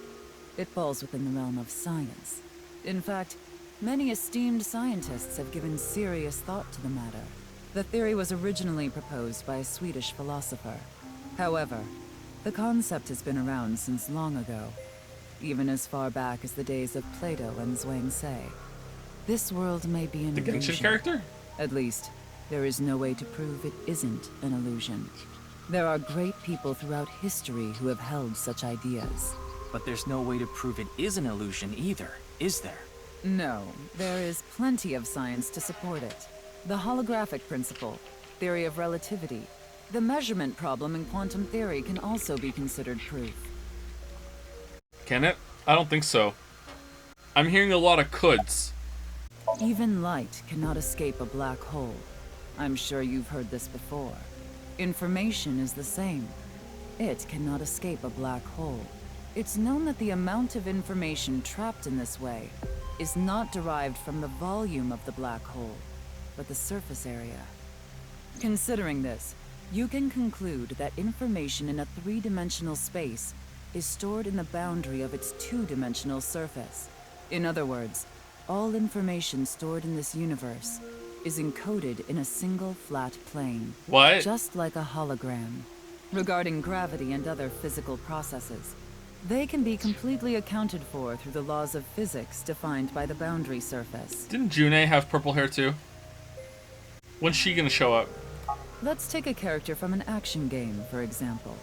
It falls within the realm of science. In fact, many esteemed scientists have given serious thought to the matter. The theory was originally proposed by a Swedish philosopher. However, the concept has been around since long ago, even as far back as the days of Plato and Zhuangzi. This world may be an The illusion. Genshin character? At least, there is no way to prove it isn't an illusion. There are great people throughout history who have held such ideas. But there's no way to prove it is an illusion either, is there? No, there is plenty of science to support it. The holographic principle, theory of relativity, the measurement problem in quantum theory can also be considered proof. Can it? I don't think so. I'm hearing a lot of coulds. Even light cannot escape a black hole. I'm sure you've heard this before. Information is the same. It cannot escape a black hole. It's known that the amount of information trapped in this way is not derived from the volume of the black hole, but the surface area. Considering this, you can conclude that information in a three-dimensional space is stored in the boundary of its two-dimensional surface. In other words, all information stored in this universe is encoded in a single flat plane. What? Just like a hologram. Regarding gravity and other physical processes, they can be completely accounted for through the laws of physics defined by the boundary surface. Didn't June have purple hair too? When's she gonna show up? Let's take a character from an action game, for example.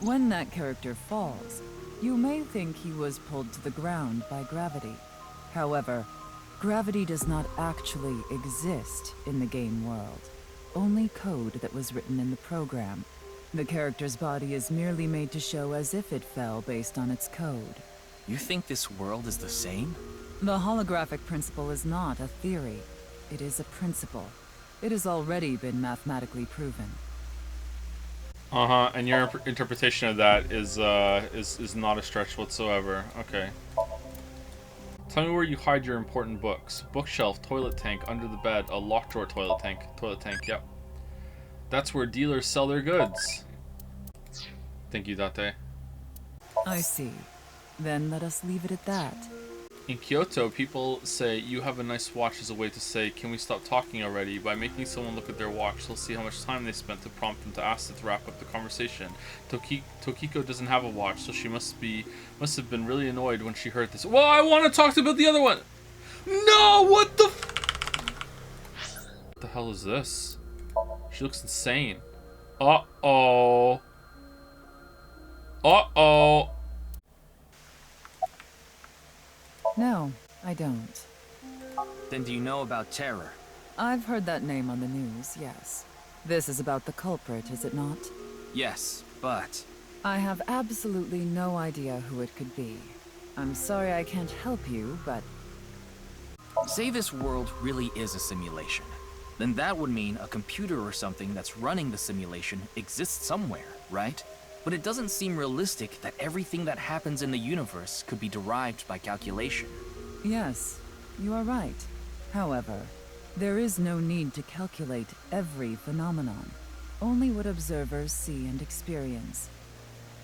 When that character falls, you may think he was pulled to the ground by gravity. However, gravity does not actually exist in the game world. Only code that was written in the program. The character's body is merely made to show as if it fell based on its code. You think this world is the same? The holographic principle is not a theory. It is a principle. It has already been mathematically proven. Uh-huh, and your interpretation of that is not a stretch whatsoever. Okay. Tell me where you hide your important books. Bookshelf, toilet tank, under the bed, a locked drawer, toilet tank. Toilet tank, yep. That's where dealers sell their goods. Thank you, Date. I see. Then let us leave it at that. In Kyoto, people say, you have a nice watch as a way to say, can we stop talking already? By making someone look at their watch, they'll see how much time they spent to prompt them to ask to wrap up the conversation. Tokiko doesn't have a watch, so she must have been really annoyed when she heard this. Well, I want to talk about the other one! No, what the What the hell is this? She looks insane. Uh-oh. Uh-oh. No, I don't. Then do you know about Terror? I've heard that name on the news, yes. This is about the culprit, is it not? Yes, but... I have absolutely no idea who it could be. I'm sorry I can't help you, but... Say this world really is a simulation. Then that would mean a computer or something that's running the simulation exists somewhere, right? But it doesn't seem realistic that everything that happens in the universe could be derived by calculation. Yes, you are right. However, there is no need to calculate every phenomenon, only what observers see and experience.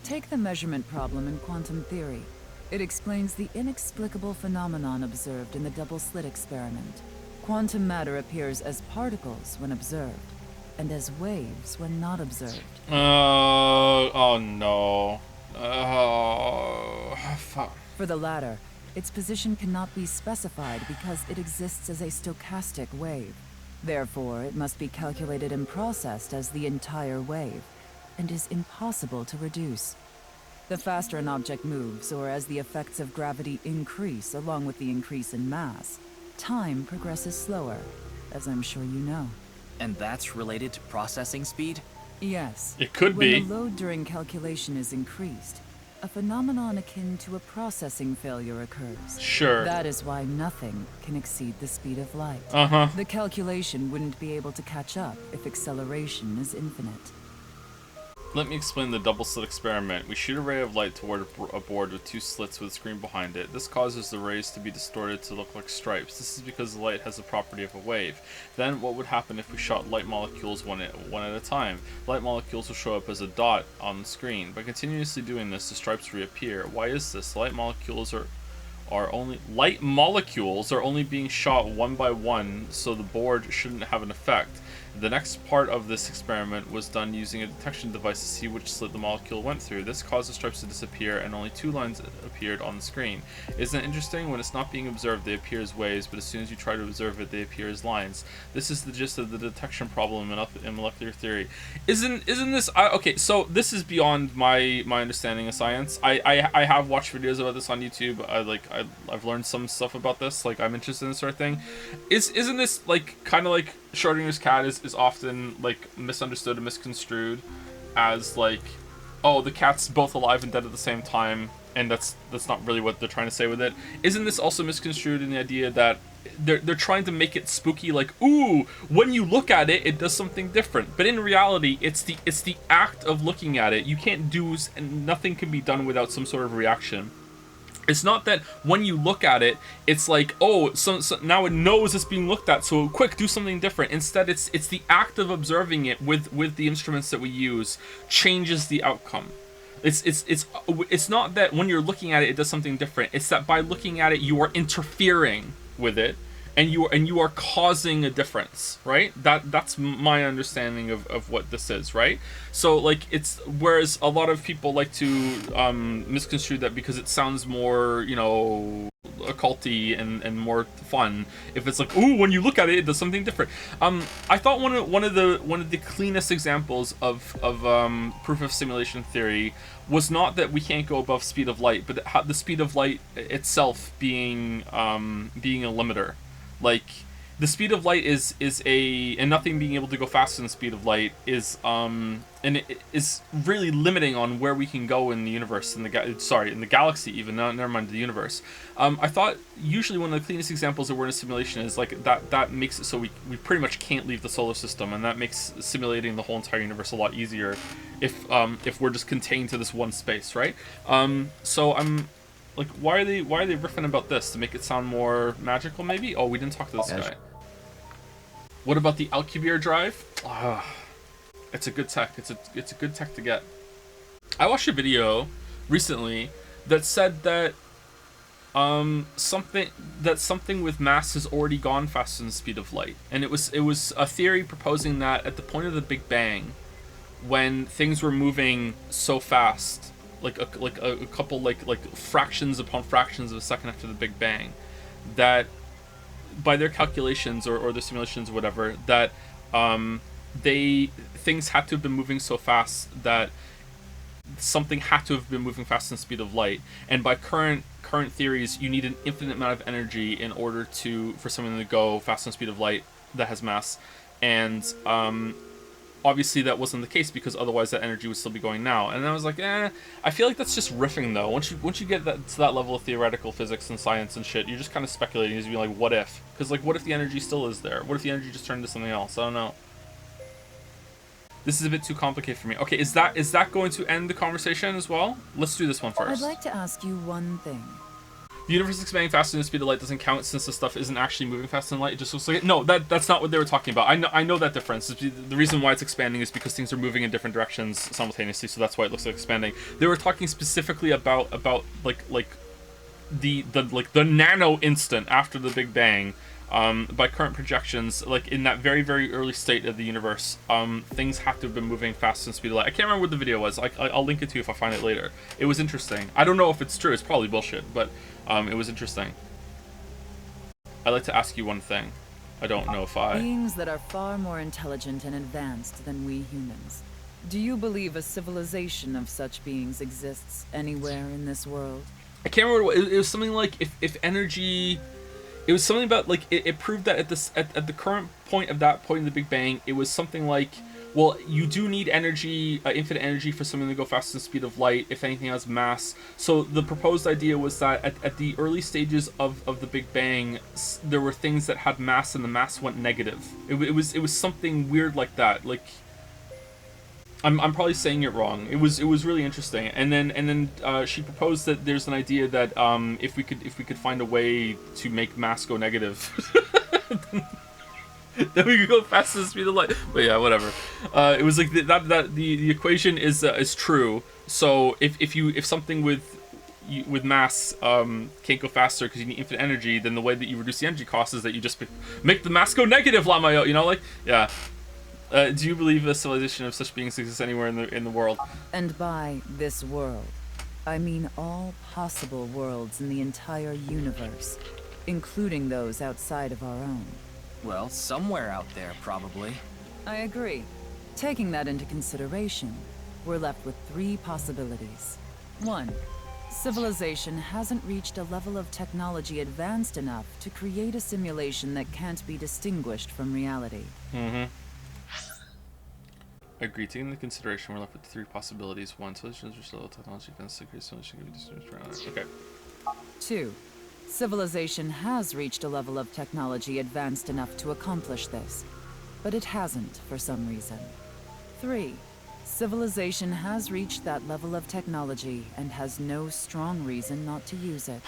Take the measurement problem in quantum theory. It explains the inexplicable phenomenon observed in the double-slit experiment. Quantum matter appears as particles when observed, and as waves when not observed. Oh no. Oh, fuck. For the latter, its position cannot be specified because it exists as a stochastic wave. Therefore, it must be calculated and processed as the entire wave, and is impossible to reduce. The faster an object moves, or as the effects of gravity increase along with the increase in mass, time progresses slower, as I'm sure you know. And that's related to processing speed? Yes. It could be. When the load during calculation is increased, a phenomenon akin to a processing failure occurs. Sure. That is why nothing can exceed the speed of light. Uh-huh. The calculation wouldn't be able to catch up if acceleration is infinite. Let me explain the double slit experiment. We shoot a ray of light toward a board with two slits with a screen behind it. This causes the rays to be distorted to look like stripes. This is because the light has the property of a wave. Then what would happen if we shot light molecules one at a time? Light molecules will show up as a dot on the screen. By continuously doing this, the stripes reappear. Why is this? Light molecules are only being shot one by one, so the board shouldn't have an effect. The next part of this experiment was done using a detection device to see which slit the molecule went through. This caused the stripes to disappear and only two lines appeared on the screen. Isn't it interesting? When it's not being observed, they appear as waves, but as soon as you try to observe it, they appear as lines. This is the gist of the detection problem in molecular theory. Isn't this... okay, so this is beyond my understanding of science. I have watched videos about this on YouTube. I've learned some stuff about this. Like, I'm interested in this sort of thing. Isn't this like kind of like Schrodinger's cat is often like misunderstood and misconstrued as like, oh, the cat's both alive and dead at the same time, and that's not really what they're trying to say with it. Isn't this also misconstrued in the idea that they're trying to make it spooky, like, ooh, when you look at it, it does something different. But in reality, it's the act of looking at it. You can't do, and nothing can be done without some sort of reaction. It's not that when you look at it, it's like, oh, so now it knows it's being looked at, so quick, do something different. Instead, it's the act of observing it with the instruments that we use changes the outcome. It's not that when you're looking at it, it does something different. It's that by looking at it, you are interfering with it, and you are causing a difference, right? That's my understanding of what this is, right? So like, it's, whereas a lot of people like to misconstrue that because it sounds more, you know, occulty and more fun. If it's like, ooh, when you look at it, it does something different. I thought one of the cleanest examples of proof of simulation theory was not that we can't go above speed of light, but the speed of light itself being a limiter. Like, the speed of light is and nothing being able to go faster than the speed of light is and it is really limiting on where we can go in the universe, in the galaxy even, never mind the universe. I thought usually one of the cleanest examples that we're in a simulation is like that makes it so we pretty much can't leave the solar system, and that makes simulating the whole entire universe a lot easier if we're just contained to this one space, right? So I'm like, why are they riffing about this to make it sound more magical? Maybe. Oh, we didn't talk to this guy. What about the Alcubierre drive? It's a good tech. It's a good tech to get. I watched a video recently that said that something with mass has already gone faster than the speed of light, and it was a theory proposing that at the point of the Big Bang, when things were moving so fast, like a couple like fractions upon fractions of a second after the Big Bang, that by their calculations or their simulations or whatever, that things had to have been moving so fast that something had to have been moving faster than the speed of light. And by current theories, you need an infinite amount of energy in order for something to go faster than the speed of light that has mass. And obviously that wasn't the case, because otherwise that energy would still be going now. And I was like, I feel like that's just riffing though. Once you get to that level of theoretical physics and science and shit, you're just kind of speculating, as being like, what if? Because like, what if the energy still is there? What if the energy just turned into something else? I don't know. This is a bit too complicated for me. Okay, is that going to end the conversation as well? Let's do this one first. I'd like to ask you one thing. The universe is expanding faster than the speed of light doesn't count, since the stuff isn't actually moving faster than light. It just looks like it. No, that's not what they were talking about. I know that difference. The reason why it's expanding is because things are moving in different directions simultaneously, so that's why it looks like expanding. They were talking specifically about like the nano instant after the Big Bang, by current projections, like in that very, very early state of the universe, things have to have been moving faster than the speed of light. I can't remember what the video was. I'll link it to you if I find it later. It was interesting. I don't know if it's true. It's probably bullshit, but it was interesting. I'd like to ask you one thing. I don't know if I... Beings that are far more intelligent and advanced than we humans. Do you believe a civilization of such beings exists anywhere in this world? I can't remember what it was. Something like if energy... It was something about, like, it proved that at the current point of that point in the Big Bang, it was something like, well, you do need energy, infinite energy for something to go faster than the speed of light, if anything has mass. So the proposed idea was that at the early stages of the Big Bang, there were things that had mass and the mass went negative. It was something weird like that. Like, I'm probably saying it wrong. It was really interesting. And then she proposed that there's an idea that if we could find a way to make mass go negative, then we could go faster than the speed of light. But yeah, whatever. It was like the equation is true. So if something with mass can't go faster because you need infinite energy, then the way that you reduce the energy cost is that you just make the mass go negative, Lamayo. You know, like, yeah. Do you believe a civilization of such beings exists anywhere in the world? And by this world, I mean all possible worlds in the entire universe, including those outside of our own. Well, somewhere out there, probably. I agree. Taking that into consideration, we're left with 3 possibilities. 1. Civilization hasn't reached a level of technology advanced enough to create a simulation that can't be distinguished from reality. Mm-hmm. Agreed. Taking into consideration, we're left with 3 possibilities. 1. Solutions which level technology advanced to create solution can be distinguished from reality. Okay. 2. Civilization has reached a level of technology advanced enough to accomplish this, but it hasn't for some reason. 3. Civilization has reached that level of technology and has no strong reason not to use it.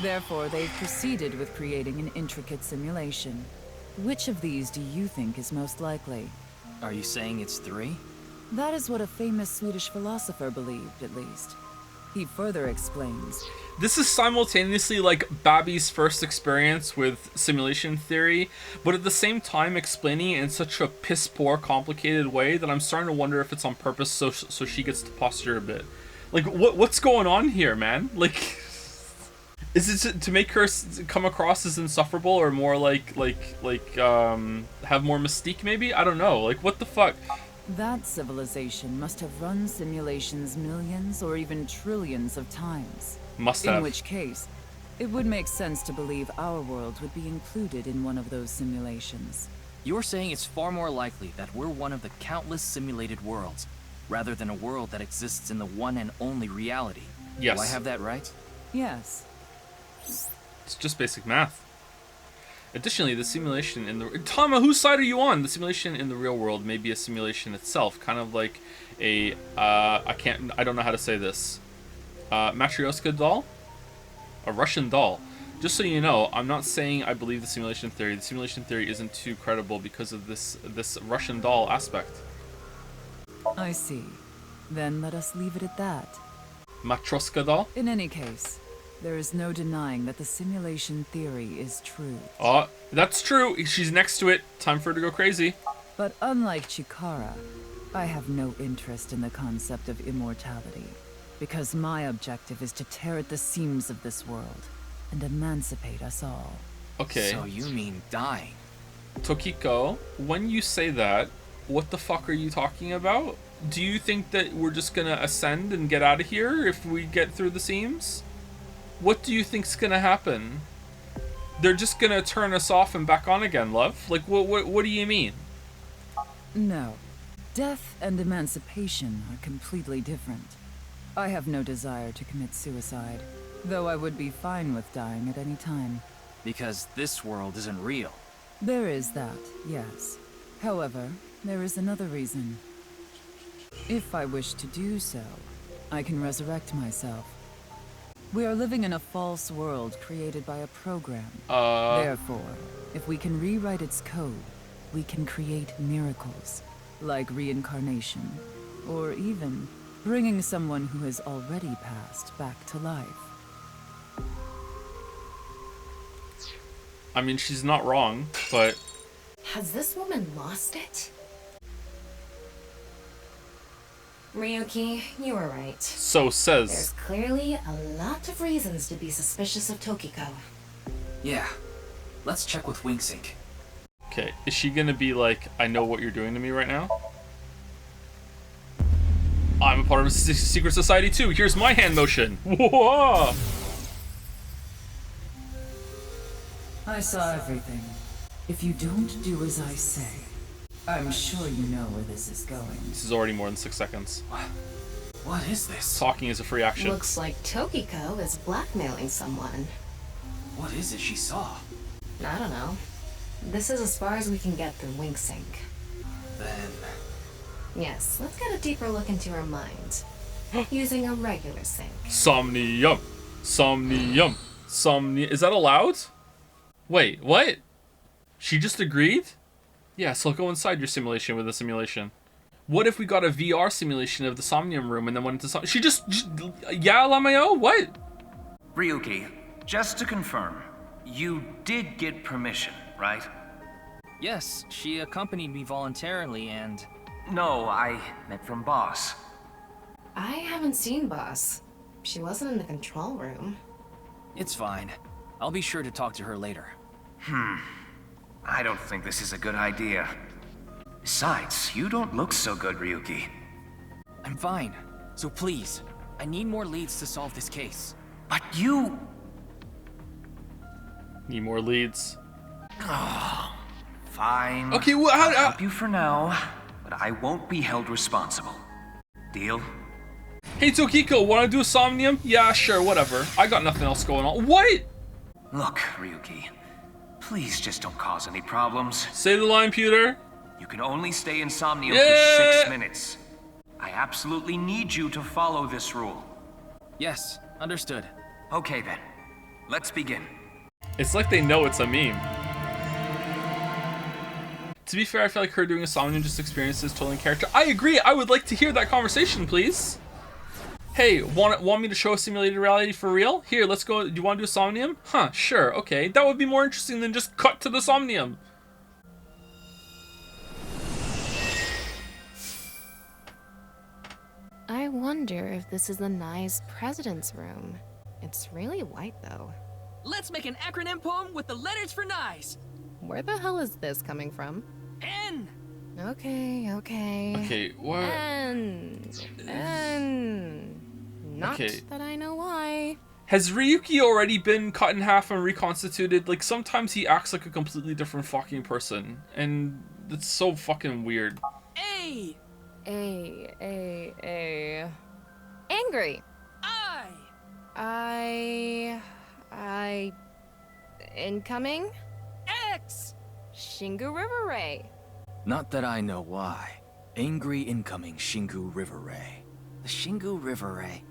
Therefore, they've proceeded with creating an intricate simulation. Which of these do you think is most likely? Are you saying it's 3? That is what a famous Swedish philosopher believed, at least. He further explains. This is simultaneously like Babby's first experience with simulation theory, but at the same time explaining it in such a piss-poor, complicated way that I'm starting to wonder if it's on purpose so she gets to posture a bit. Like, what's going on here, man? Like, is it to make her come across as insufferable or more like have more mystique maybe? I don't know. Like, what the fuck? That civilization must have run simulations millions or even trillions of times. Must have. In which case, it would make sense to believe our world would be included in one of those simulations. You're saying it's far more likely that we're one of the countless simulated worlds, rather than a world that exists in the one and only reality. Yes. Do I have that right? Yes. It's just basic math. Additionally, the simulation in the... Tama, whose side are you on? The simulation in the real world may be a simulation itself, kind of like a... I don't know how to say this. Matryoshka doll? A Russian doll. Just so you know, I'm not saying I believe the simulation theory. The simulation theory isn't too credible because of this Russian doll aspect. I see. Then let us leave it at that. Matryoshka doll? In any case, there is no denying that the simulation theory is true. Oh, that's true. She's next to it. Time for her to go crazy. But unlike Chikara, I have no interest in the concept of immortality, because my objective is to tear at the seams of this world and emancipate us all. Okay. So you mean dying? Tokiko, when you say that, what the fuck are you talking about? Do you think that we're just gonna ascend and get out of here if we get through the seams? What do you think's gonna happen? They're just gonna turn us off and back on again, love? Like, what do you mean? No. Death and emancipation are completely different. I have no desire to commit suicide, though I would be fine with dying at any time. Because this world isn't real. There is that, yes. However, there is another reason. If I wish to do so, I can resurrect myself. We are living in a false world created by a program. Therefore, if we can rewrite its code, we can create miracles, like reincarnation, or even bringing someone who has already passed back to life. I mean, she's not wrong, but... Has this woman lost it? Ryuki, you were right. So says. There's clearly a lot of reasons to be suspicious of Tokiko. Yeah. Let's check with Wingsync. Okay, is she gonna be like, I know what you're doing to me right now? I'm a part of a secret society too. Here's my hand motion. Whoa! I saw everything. If you don't do as I say, I'm sure you know where this is going. This is already more than 6 seconds. What is this? Talking is a free action. Looks like Tokiko is blackmailing someone. What is it she saw? I don't know. This is as far as we can get through Wingsync. Then... Yes, let's get a deeper look into her mind. Using a regular sync. Somnium. Somnium. Is that allowed? Wait, what? She just agreed? Yeah, so go inside your simulation with a simulation. What if we got a VR simulation of the Somnium room and then went into she just yeah, Lameo? What? Ryuki, just to confirm, you did get permission, right? Yes, she accompanied me voluntarily and... No, I meant from Boss. I haven't seen Boss. She wasn't in the control room. It's fine. I'll be sure to talk to her later. I don't think this is a good idea. Besides, you don't look so good, Ryuki. I'm fine. So please, I need more leads to solve this case. But you... Need more leads. Fine. Okay, well, I'll help you for now, but I won't be held responsible. Deal? Hey Tokiko, wanna do a Somnium? Yeah, sure, whatever. I got nothing else going on. What? Look, Ryuki, please just don't cause any problems. Say the line, Pewter. You can only stay in Somnium Yeah. for 6 minutes. I absolutely need you to follow this rule. Yes, understood. Okay then, let's begin. It's like they know it's a meme. To be fair, I feel like her doing a Somnium just experiences totally in character. I agree, I would like to hear that conversation, please. Hey, want me to show a simulated reality for real? Here, let's go. Do you want to do a Somnium? Huh, sure, okay. That would be more interesting than just cut to the Somnium. I wonder if this is the Nye's president's room. It's really white, though. Let's make an acronym poem with the letters for Nyes. Where the hell is this coming from? N. Okay. Okay, what? Not Okay. that I know why. Has Ryuki already been cut in half and reconstituted? Like, sometimes he acts like a completely different fucking person. And it's so fucking weird. A. Angry. I. Incoming? X. Shingu River Ray. Not that I know why. Angry incoming Shingu River Ray. The Shingu River Ray.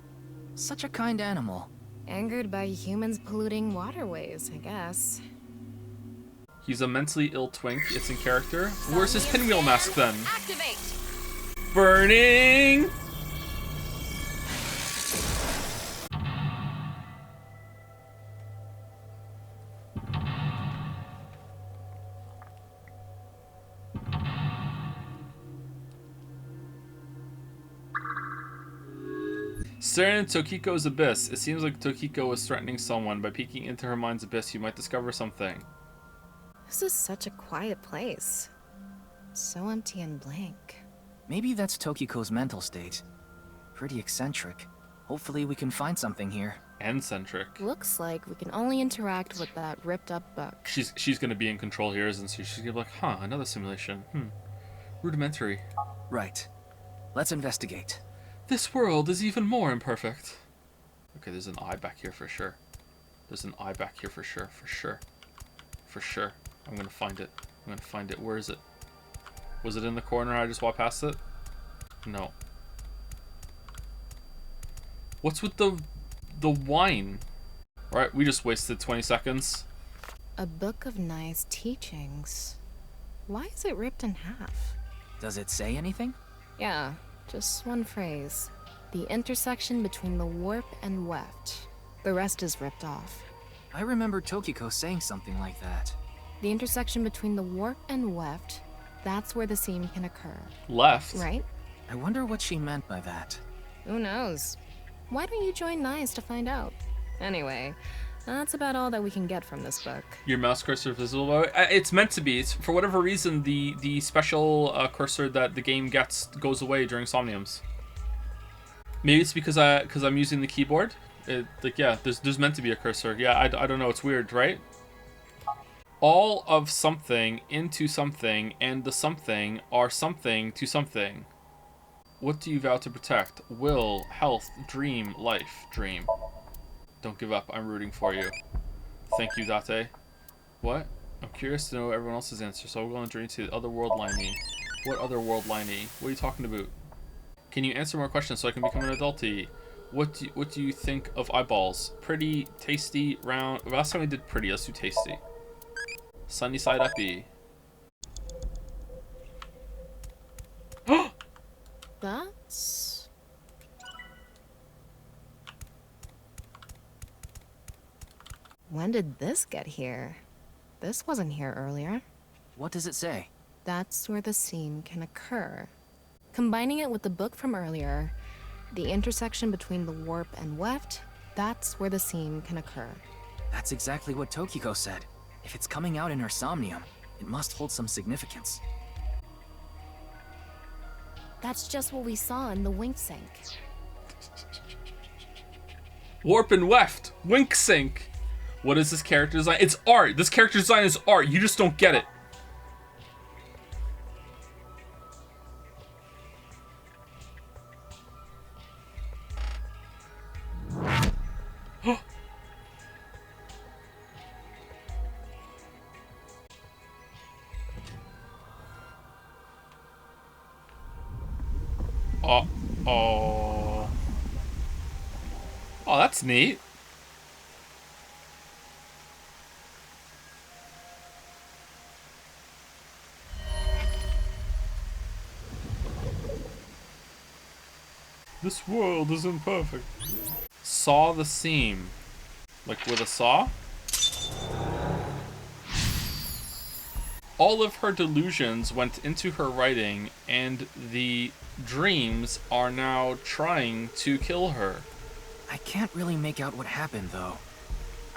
Such a kind animal. Angered by humans polluting waterways, I guess. He's a mentally ill twink. It's in character. Where's his pinwheel mask then? Activate. Burning! Staring into Tokiko's abyss, it seems like Tokiko was threatening someone. By peeking into her mind's abyss, you might discover something. This is such a quiet place. So empty and blank. Maybe that's Tokiko's mental state. Pretty eccentric. Hopefully we can find something here. Eccentric. Looks like we can only interact with that ripped up book. She's gonna be in control here, isn't she? She's gonna be like, huh, another simulation. Rudimentary. Right. Let's investigate. This world is even more imperfect. Okay, there's an eye back here for sure. There's an eye back here for sure. For sure. I'm gonna find it. Where is it? Was it in the corner? I just walked past it? No. What's with the wine? Right, we just wasted 20 seconds. A book of Nye's teachings. Why is it ripped in half? Does it say anything? Yeah, just one phrase. The intersection between the warp and weft. The rest is ripped off. I remember Tokiko saying something like that. The intersection between the warp and weft, that's where the seam can occur. Left? Right? I wonder what she meant by that. Who knows? Why don't you join NICE to find out? Anyway, that's about all that we can get from this book. Your mouse cursor is visible. It's meant to be. It's, for whatever reason, the special cursor that the game gets goes away during Somniums. Maybe it's because I'm using the keyboard. Yeah, there's meant to be a cursor. Yeah, I don't know. It's weird, right? All of something into something, and the something are something to something. What do you vow to protect? Will, health, dream, life, dream. Don't give up. I'm rooting for you. Thank you, Date. What? I'm curious to know everyone else's answer, so I'll go on a journey to the other world, Liney. What other world, Liney? What are you talking about? Can you answer more questions so I can become an adulty? What do you think of eyeballs? Pretty, tasty, round. Last time we did pretty. Let's do tasty. Sunny side uppy. That's... When did this get here? This wasn't here earlier. What does it say? That's where the seam can occur. Combining it with the book from earlier, the intersection between the warp and weft, that's where the seam can occur. That's exactly what Tokiko said. If it's coming out in her somnium, it must hold some significance. That's just what we saw in the wink sink. Warp and weft. Wink sink. What is this character design? It's art. This character design is art. You just don't get it. Oh, that's neat. This world isn't perfect. Saw the seam. Like with a saw? All of her delusions went into her writing, and the dreams are now trying to kill her. I can't really make out what happened, though.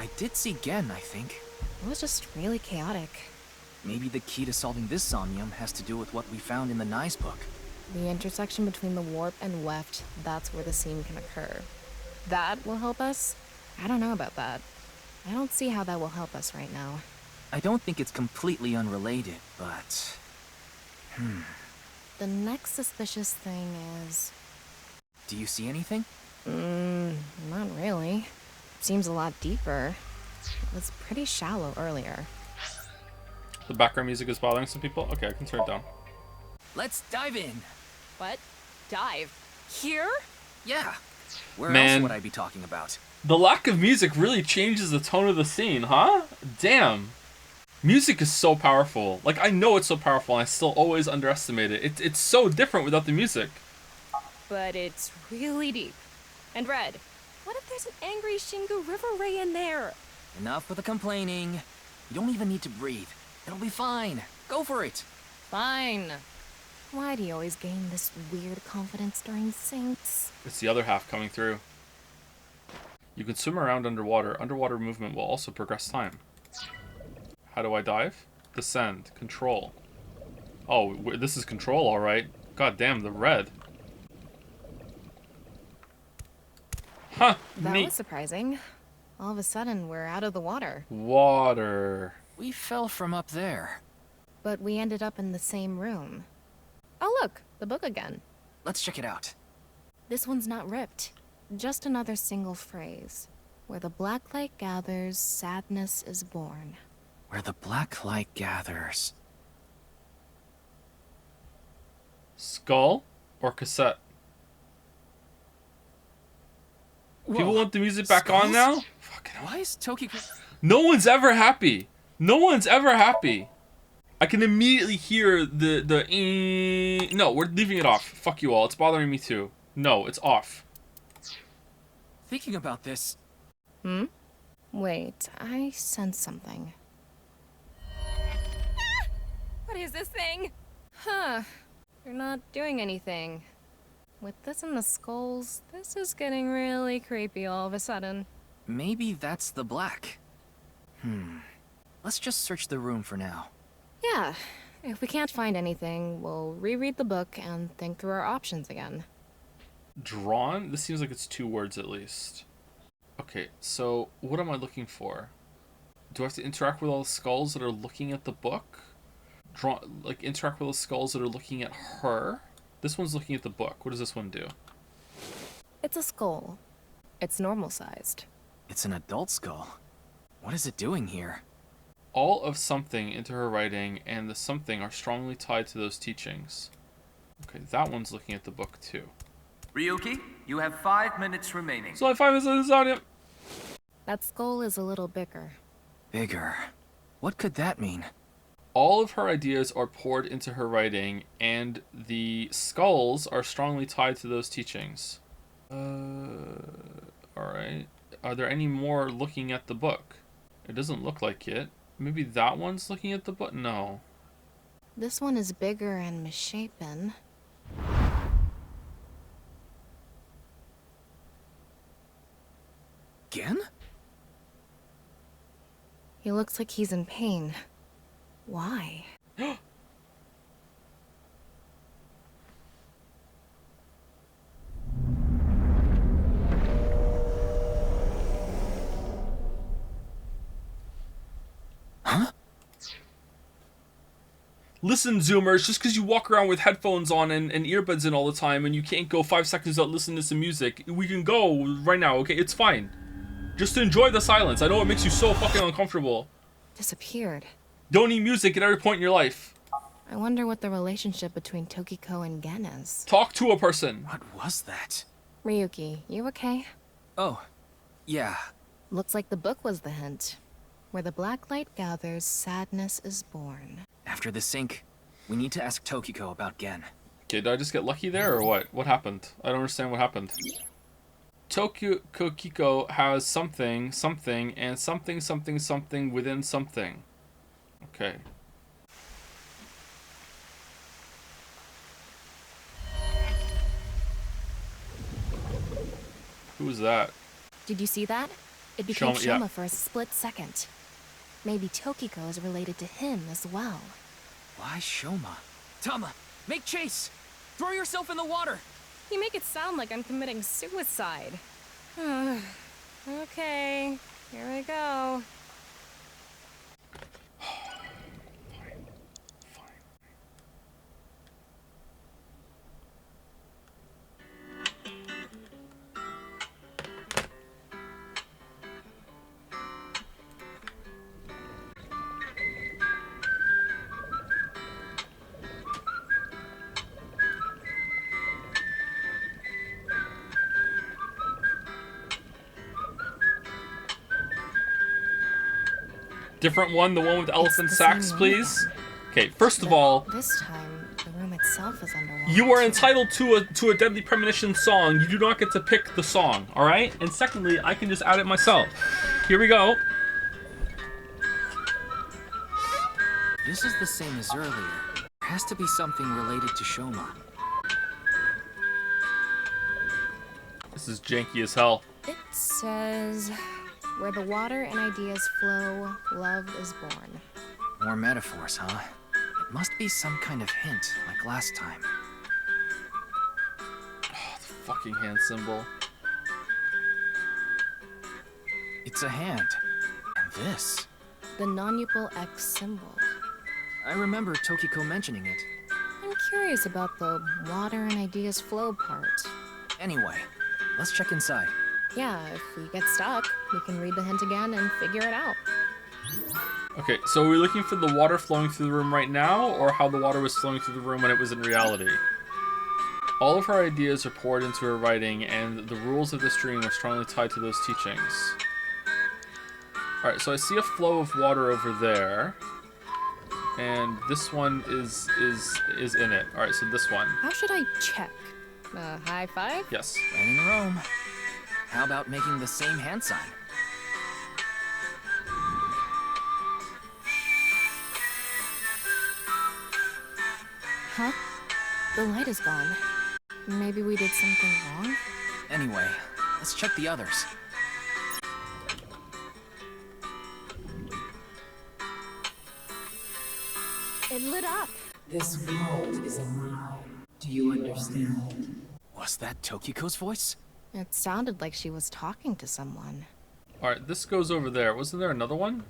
I did see Gen, I think. It was just really chaotic. Maybe the key to solving this somnium has to do with what we found in the NICE book. The intersection between the warp and weft, that's where the seam can occur. That will help us? I don't know about that. I don't see how that will help us right now. I don't think it's completely unrelated, but... The next suspicious thing is... Do you see anything? Not really. Seems a lot deeper. It was pretty shallow earlier. The background music is bothering some people? Okay, I can turn it down. Let's dive in! What? Dive? Here? Yeah. Where Man. else would I be talking about? The lack of music really changes the tone of the scene, huh? Damn. Music is so powerful. Like, I know it's so powerful, and I still always underestimate it. It's so different without the music. But it's really deep. And Red, what if there's an angry Shingu River Ray in there? Enough with the complaining. You don't even need to breathe. It'll be fine. Go for it. Fine. Why do you always gain this weird confidence during syncs? It's the other half coming through. You can swim around underwater. Underwater movement will also progress time. How do I dive? Descend. Control. Oh, this is control, alright. God damn, the red. Huh, That neat. was surprising. All of a sudden, we're out of the water. Water. We fell from up there. But we ended up in the same room. Oh look, the book again. Let's check it out. This one's not ripped. Just another single phrase. Where the black light gathers, sadness is born. Where the black light gathers. Skull or cassette? People want the music back on now? Fucking hell. Why is Tokiko... No one's ever happy. No one's ever happy. I can immediately hear the No, we're leaving it off. Fuck you all. It's bothering me too. No, it's off. Thinking about this... Wait, I sense something. What is this thing? Huh. You're not doing anything. With this and the skulls, this is getting really creepy all of a sudden. Maybe that's the black. Let's just search the room for now. Yeah. If we can't find anything, we'll reread the book and think through our options again. Drawn? This seems like it's 2 words at least. Okay, so what am I looking for? Do I have to interact with all the skulls that are looking at the book? Interact with the skulls that are looking at her? This one's looking at the book. What does this one do? It's a skull. It's normal-sized. It's an adult skull. What is it doing here? All of something into her writing and the something are strongly tied to those teachings. Okay, that one's looking at the book too. Ryuki, you have 5 minutes remaining. So I have 5 minutes on him. That skull is a little bigger. Bigger. What could that mean? All of her ideas are poured into her writing, and the skulls are strongly tied to those teachings. Alright. Are there any more looking at the book? It doesn't look like it. Maybe that one's looking at the book? No. This one is bigger and misshapen. Again? He looks like he's in pain. Why? Huh? Listen, Zoomers, just because you walk around with headphones on and earbuds in all the time and you can't go 5 seconds without listening to some music, we can go right now, okay? It's fine. Just enjoy the silence. I know it makes you so fucking uncomfortable. Disappeared. Don't need music at every point in your life. I wonder what the relationship between Tokiko and Gen is. Talk to a person. What was that? Ryuki, you okay? Oh, yeah. Looks like the book was the hint. Where the black light gathers, sadness is born. After the sync, we need to ask Tokiko about Gen. Okay, did I just get lucky there or what? What happened? I don't understand what happened. Tokiko has something, and something within something. Okay. Who was that? Did you see that? It became Shoma, yeah. Shoma for a split second. Maybe Tokiko is related to him as well. Why Shoma? Tama, make chase! Throw yourself in the water! You make it sound like I'm committing suicide. Okay, here we go. Different one, the one with elephant the sacks, same please. Okay, first of all, This time, the room itself is underwater. you are entitled to a Deadly Premonition song. You do not get to pick the song, alright? And secondly, I can just add it myself. Here we go. This is the same as earlier. There has to be something related to Shoma. This is janky as hell. It says, where the water and ideas flow, love is born. More metaphors, huh? It must be some kind of hint, like last time. Oh, the fucking hand symbol. It's a hand. And this. The non-upal X symbol. I remember Tokiko mentioning it. I'm curious about the water and ideas flow part. Anyway, let's check inside. Yeah, if we get stuck, we can read the hint again and figure it out. Okay, so are we looking for the water flowing through the room right now, or how the water was flowing through the room when it was in reality? All of her ideas are poured into her writing, and the rules of this dream are strongly tied to those teachings. Alright, so I see a flow of water over there. And this one is in it. Alright, so this one. How should I check? High five? Yes. When in Rome. How about making the same hand sign? Huh? The light is gone. Maybe we did something wrong? Anyway, let's check the others. It lit up. This world is a lie. Do you understand? Was that Tokiko's voice? It sounded like she was talking to someone. Alright, this goes over there. Wasn't there another one?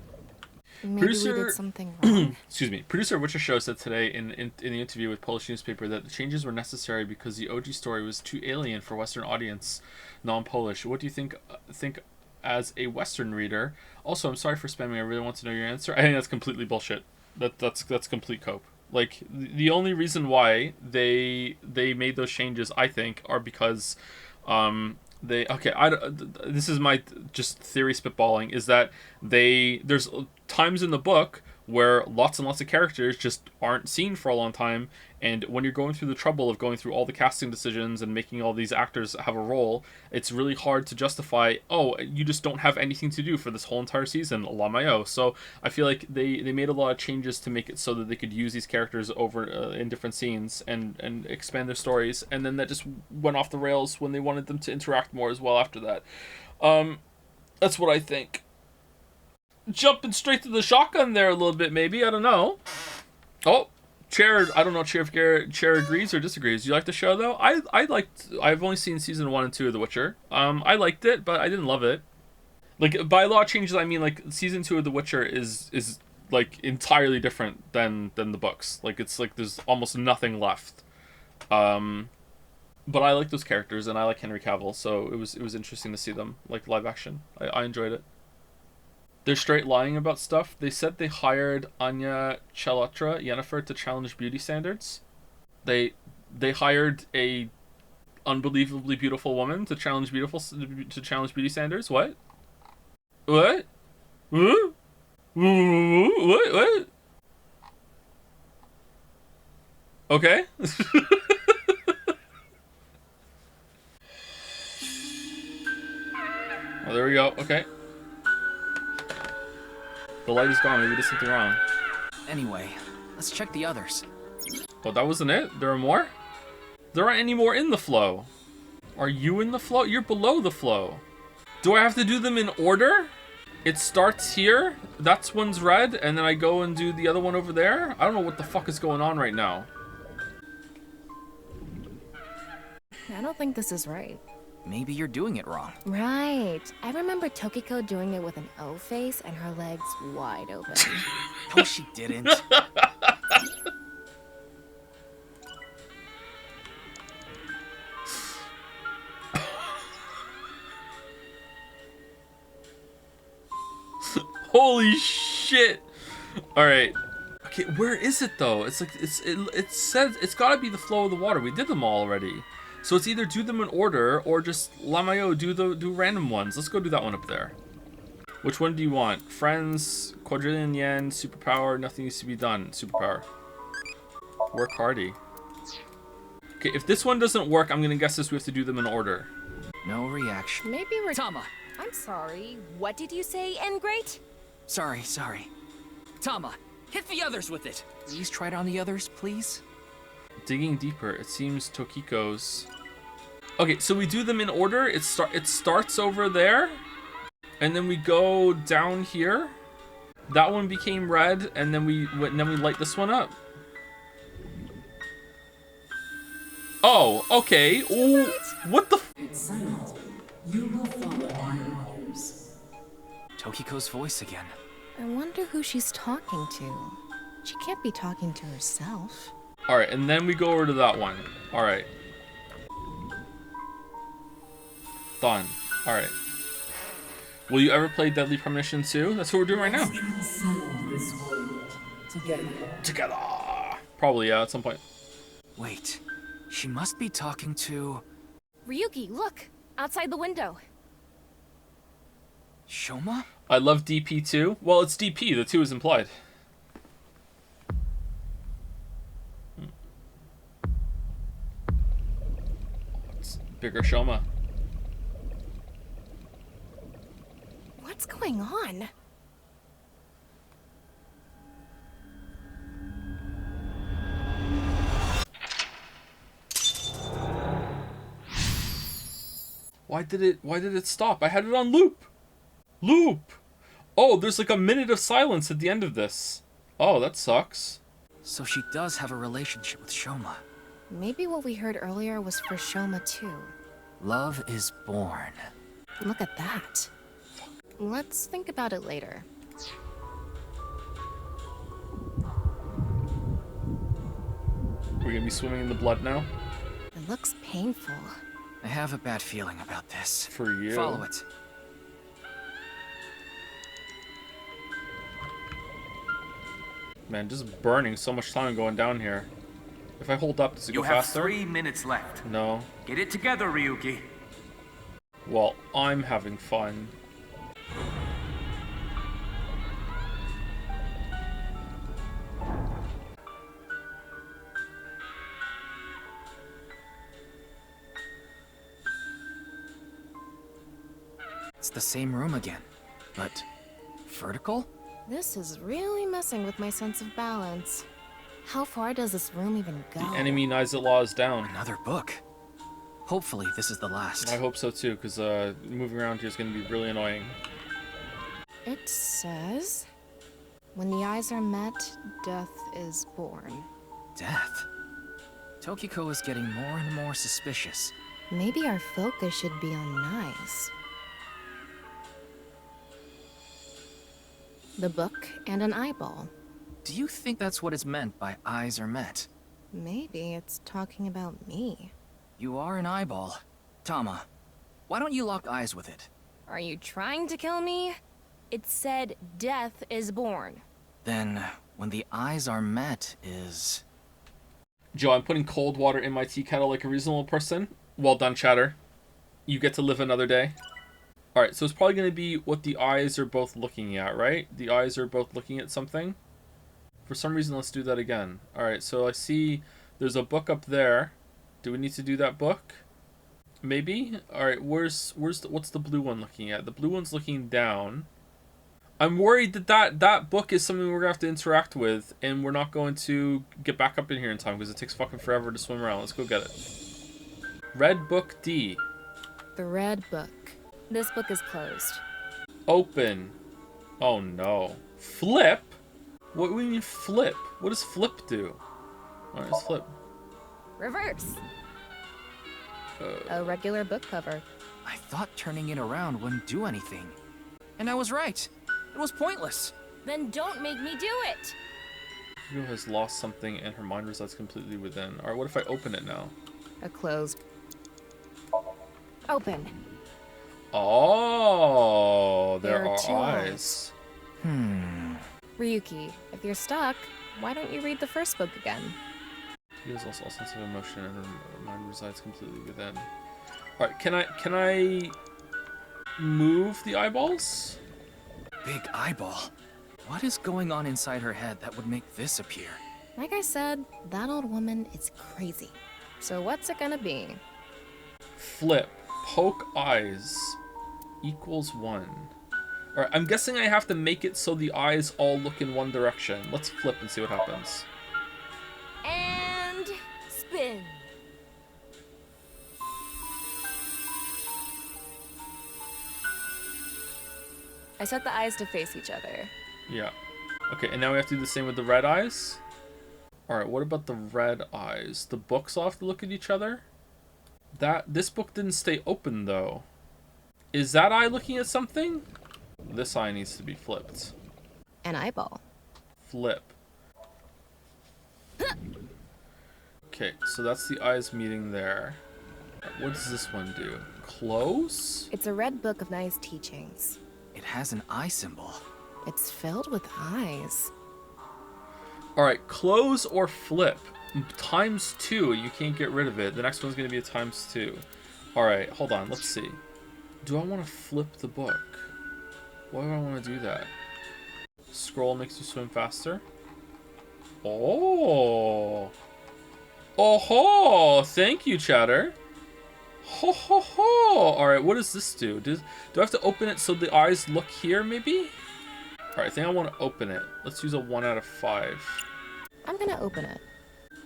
Maybe we did something wrong. Excuse me. Producer Witcher Show said today in the interview with Polish newspaper that the changes were necessary because the OG story was too alien for Western audience, non-Polish. What do you think as a Western reader? Also, I'm sorry for spamming. I really want to know your answer. I think that's completely bullshit. That's complete cope. Like, the only reason why they made those changes, I think, are because this is my just theory spitballing, is that there's times in the book where lots and lots of characters just aren't seen for a long time, and when you're going through the trouble of going through all the casting decisions and making all these actors have a role, it's really hard to justify, oh, you just don't have anything to do for this whole entire season, Lamayo. So I feel like they made a lot of changes to make it so that they could use these characters over in different scenes and expand their stories, and then that just went off the rails when they wanted them to interact more as well after that. That's what I think. Jumping straight to the shotgun there a little bit, maybe. I don't know. Oh, Chair. I don't know, Chair, if Chair agrees or disagrees. You like the show, though? I've only seen season 1 and 2 of The Witcher. I liked it, but I didn't love it. Like, by a lot of changes, I mean, like, season 2 of The Witcher is like, entirely different than the books. Like, it's like there's almost nothing left. But I like those characters, and I like Henry Cavill, so it was interesting to see them, like, live action. I enjoyed it. They're straight lying about stuff. They said they hired Anya Chalotra Yennefer to challenge beauty standards. They hired a unbelievably beautiful woman to challenge beauty standards. What? What? What? What? Okay. Oh, there we go. Okay. The light is gone. Maybe there's something wrong. Anyway, let's check the others. Oh, that wasn't it? There are more? There aren't any more in the flow. Are you in the flow? You're below the flow. Do I have to do them in order? It starts here. That's one's red. And then I go and do the other one over there. I don't know what the fuck is going on right now. I don't think this is right. Maybe you're doing it wrong. Right. I remember Tokiko doing it with an O face and her legs wide open. No, she didn't. Holy shit. All right. Okay, where is it though? It's like it says it's got to be the flow of the water. We did them all already. So it's either do them in order or just Lamayo do random ones. Let's go do that one up there. Which one do you want? Friends, quadrillion yen, superpower, nothing needs to be done. Superpower. Work hardy. Okay, if this one doesn't work, I'm gonna guess we have to do them in order. No reaction. Maybe we're... Tama. I'm sorry. What did you say, N-Great? Sorry. Tama, hit the others with it. Please try it on the others, please. Digging deeper, it seems Tokiko's... Okay, so we do them in order. It starts over there, and then we go down here. That one became red, and then we light this one up. Oh, okay. Ooh, what the? It's silent. You will follow my orders. Tokiko's voice again. I wonder who she's talking to. She can't be talking to herself. All right, and then we go over to that one. All right. Done. All right. Will you ever play Deadly Premonition 2? That's what we're doing right now. Transcend this world together. Together. Probably, yeah, at some point. Wait, she must be talking to... Ryuki, look! Outside the window. Shoma? I love DP 2. Well, it's DP. The 2 is implied. It's bigger Shoma. What's going on? Why did it stop? I had it on loop. Loop. Oh, there's like a minute of silence at the end of this. Oh, that sucks. So she does have a relationship with Shoma. Maybe what we heard earlier was for Shoma too. Love is born. Look at that. Let's think about it later. We're gonna be swimming in the blood now? It looks painful. I have a bad feeling about this. For you. Follow it. Man, just burning so much time going down here. If I hold up, does it go faster? You have 3 minutes left. No. Get it together, Ryuki. Well, I'm having fun. It's the same room again, but vertical? This is really messing with my sense of balance. How far does this room even go? The enemy Nizet Law is down. Another book. Hopefully this is the last. I hope so too, because moving around here is going to be really annoying. It says, when the eyes are met, death is born. Death? Tokiko is getting more and more suspicious. Maybe our focus should be on Nice. The book and an eyeball. Do you think that's what is meant by eyes are met? Maybe it's talking about me. You are an eyeball. Tama, why don't you lock eyes with it? Are you trying to kill me? It said death is born. Then, when the eyes are met is... Joe, I'm putting cold water in my tea kettle like a reasonable person. Well done, Chatter. You get to live another day. Alright, so it's probably going to be what the eyes are both looking at, right? The eyes are both looking at something. For some reason, let's do that again. Alright, so I see there's a book up there. Do we need to do that book? Maybe? Alright, what's the blue one looking at? The blue one's looking down. I'm worried that book is something we're going to have to interact with, and we're not going to get back up in here in time, because it takes fucking forever to swim around. Let's go get it. Red Book D. The red book. This book is closed. Open. Oh no. Flip? What do we mean flip? What does flip do? Alright, let's flip. Reverse. A regular book cover. I thought turning it around wouldn't do anything. And I was right. It was pointless. Then don't make me do it. Hugo has lost something and her mind resides completely within. Alright, what if I open it now? A closed. Open. Oh, there are two eyes. Ryuki, if you're stuck, why don't you read the first book again? He has lost all sense of emotion and her mind resides completely within. Alright, can I move the eyeballs? Big eyeball. What is going on inside her head that would make this appear? Like I said, that old woman is crazy. So what's it gonna be? Flip. Poke eyes. Equals 1. Alright, I'm guessing I have to make it so the eyes all look in one direction. Let's flip and see what happens. And spin. I set the eyes to face each other. Yeah. Okay, and now we have to do the same with the red eyes? Alright, what about the red eyes? The books all have to look at each other? This book didn't stay open, though. Is that eye looking at something? This eye needs to be flipped. An eyeball. Flip. Okay, so that's the eyes meeting there. What does this one do? Close? It's a red book of nice teachings. It has an eye symbol. It's filled with eyes. Alright, close or flip. Times 2, you can't get rid of it. The next one's going to be a times 2. Alright, hold on, let's see. Do I want to flip the book? Why do I want to do that? Scroll makes you swim faster. Oh. Oh ho! Thank you, Chatter. Ho ho ho! Alright, what does this do? Do I have to open it so the eyes look here, maybe? Alright, I think I want to open it. Let's use a 1 out of 5. I'm gonna open it.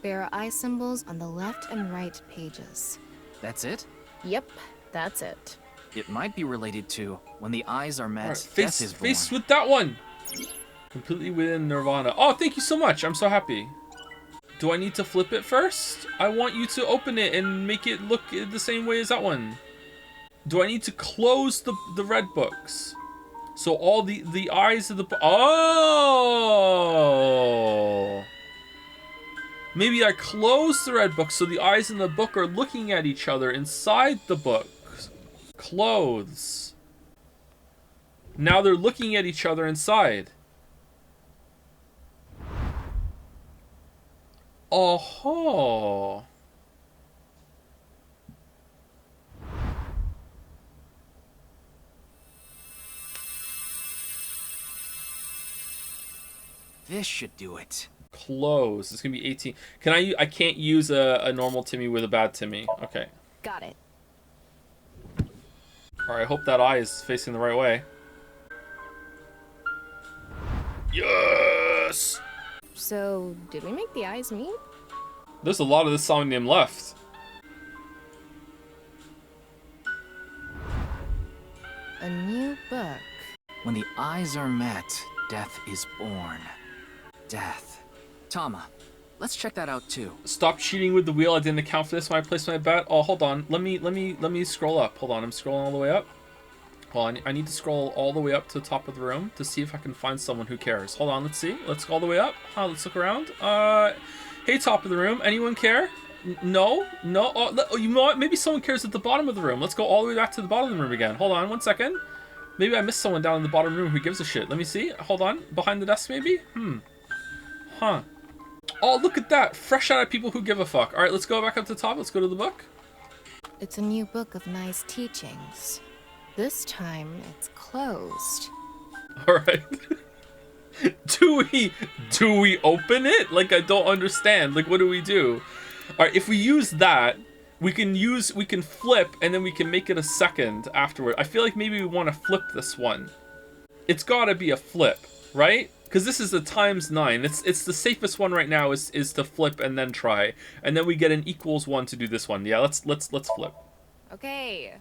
There are eye symbols on the left and right pages. That's it? Yep, That's it. It might be related to when the eyes are met, Right, death is born. face with that one. Completely within nirvana. Oh, thank you so much. I'm so happy. Do I need to flip it first? I want you to open it and make it look the same way as that one. Do I need to close the red books? So all the eyes of the... Oh! Maybe I close the red book so the eyes in the book are looking at each other inside the book. Clothes. Now they're looking at each other inside. Oh-ho. This should do it. Close. It's gonna be 18. Can I can't use a normal Timmy with a bad Timmy. Okay. Got it. Alright, I hope that eye is facing the right way. Yes! So, did we make the eyes meet? There's a lot of this song name left. A new book. When the eyes are met, death is born. Death. Tama, let's check that out too. Stop cheating with the wheel. I didn't account for this when I placed my bet. Oh, hold on. Let me scroll up. Hold on. I'm scrolling all the way up. Hold on. I need to scroll all the way up to the top of the room to see if I can find someone who cares. Hold on. Let's see. Let's go all the way up. Let's look around. Hey, top of the room. Anyone care? No? No? Oh, you know what? Maybe someone cares at the bottom of the room. Let's go all the way back to the bottom of the room again. Hold on 1 second. Maybe I missed someone down in the bottom room who gives a shit. Let me see. Hold on. Behind the desk, maybe? Huh. Oh, look at that. Fresh out of people who give a fuck. All right, let's go back up to the top. Let's go to the book. It's a new book of nice teachings. This time, it's closed. All right. Do we open it? Like, I don't understand. Like, what do we do? All right, if we use that, we can flip, and then we can make it a second afterward. I feel like maybe we want to flip this one. It's got to be a flip, right? Because this is the ×9. It's the safest one right now is to flip and then try, and then we get an =1 to do this one. Yeah, let's flip. Okay.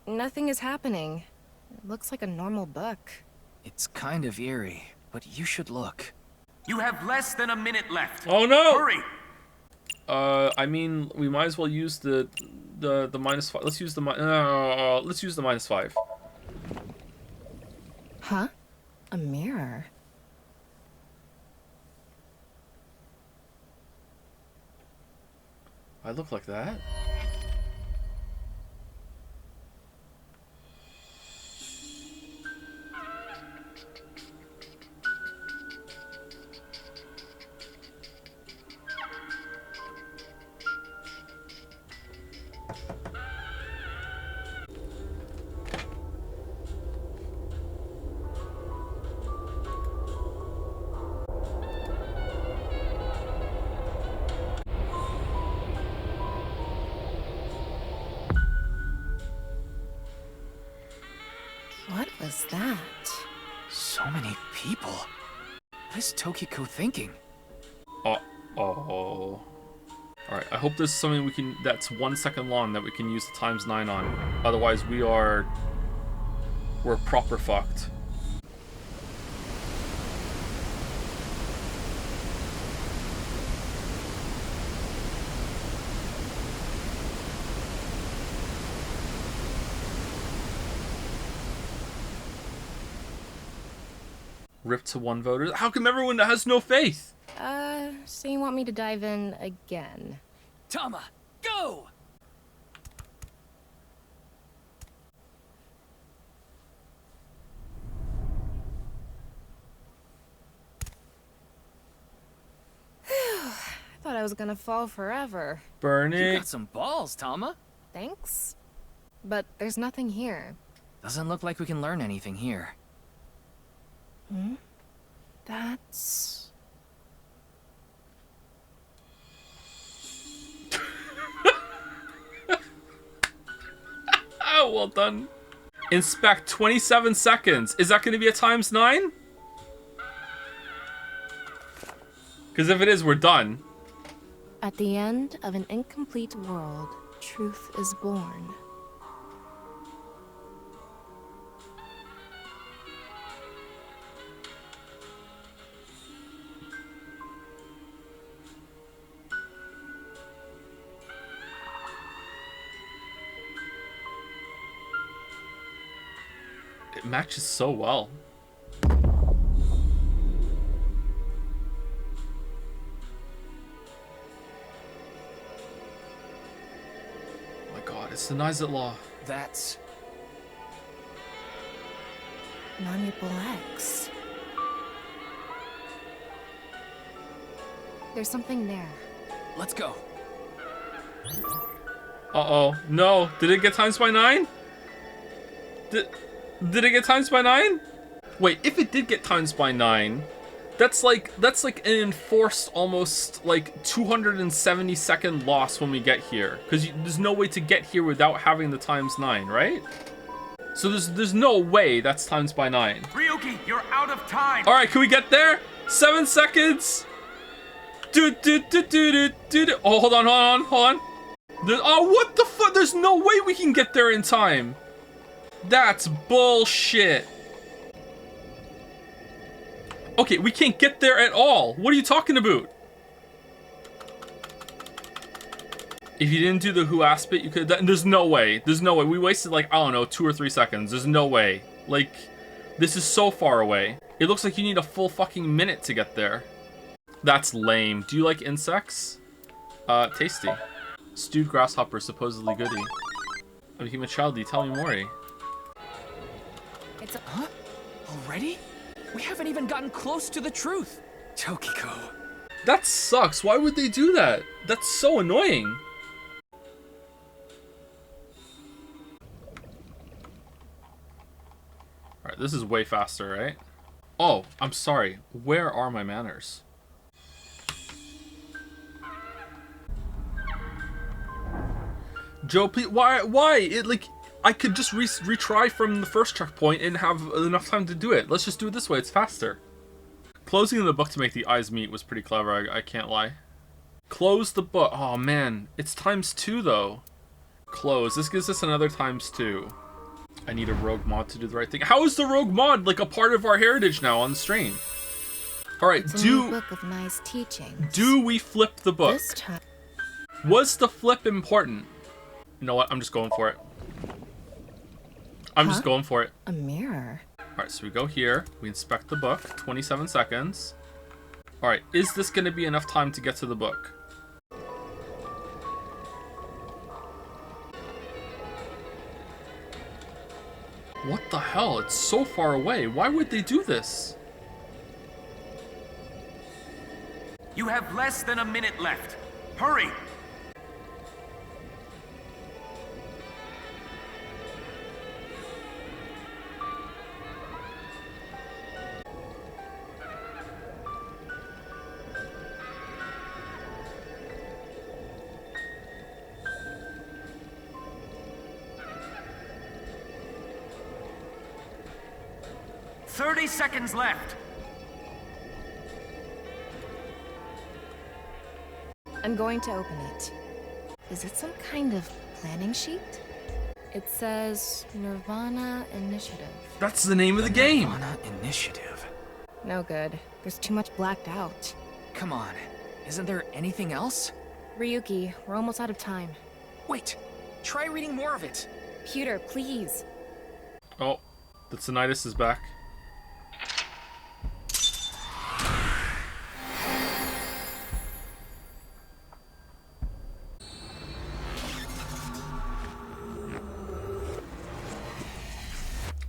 Nothing is happening. It looks like a normal book. It's kind of eerie, but you should look. You have less than a minute left. Oh no! Hurry! I mean, we might as well use the -5. Let's use the -5. Huh? A mirror? I look like that? What was that? So many people. What is Tokiko thinking? Oh. Alright, I hope there's something that's 1 second long that we can use the ×9 on. Otherwise we're proper fucked. Ripped to 1 voter. How come everyone has no faith? So you want me to dive in again? Tama, go! I thought I was gonna fall forever. Burn You it. got some balls, Tama. Thanks. But there's nothing here. Doesn't look like we can learn anything here. That's... Oh, well done. Inspect 27 seconds. Is that going to be a ×9? Because if it is, we're done. At the end of an incomplete world, truth is born. It matches so well. It's the Nizet Law. That's... Non-Nipple X. There's something there. Let's go. Uh-oh. No. Did it get times by 9? Did it get times by 9? Wait, if it did get times by 9, that's like an enforced almost like 270-second loss when we get here, because there's no way to get here without having the times 9, right? So there's no way that's times by 9. Ryuki, you're out of time. All right, can we get there? 7 seconds. Oh, hold on. Oh, what the fuck? There's no way we can get there in time. That's bullshit. Okay, we can't get there at all. What are you talking about? If you didn't do the who asked bit, you could. There's no way. There's no way. We wasted like, I don't know, 2 or 3 seconds. There's no way. Like, this is so far away. It looks like you need a full fucking minute to get there. That's lame. Do you like insects? Tasty. Stewed grasshopper, supposedly goody. I'm a human childy. Tell me more. It's a... Huh? Already? We haven't even gotten close to the truth. Tokiko. That sucks. Why would they do that? That's so annoying. Alright, this is way faster, right? Oh, I'm sorry. Where are my manners? Joe, please, why? It, like, I could just retry from the first checkpoint and have enough time to do it. Let's just do it this way, it's faster. Closing the book to make the eyes meet was pretty clever, I can't lie. Close the book. Oh man, it's ×2 though. Close, this gives us another ×2. I need a rogue mod to do the right thing. How is the rogue mod like a part of our heritage now on the stream? Alright, New book of nice teachings. Do we flip the book? This time. Was the flip important? You know what, I'm just going for it. I'm just going for it. A mirror. Alright, so we go here, we inspect the book, 27 seconds. Alright, is this going to be enough time to get to the book? What the hell? It's so far away. Why would they do this? You have less than a minute left. Hurry! "30 seconds left. I'm going to open it. Is it some kind of planning sheet? It says nirvanA Initiative. That's the name of the game. nirvanA Initiative. No good. There's too much blacked out. Come on. Isn't there anything else? Ryuki, we're almost out of time. Wait. Try reading more of it. Pewter, please. Oh, the tinnitus is back.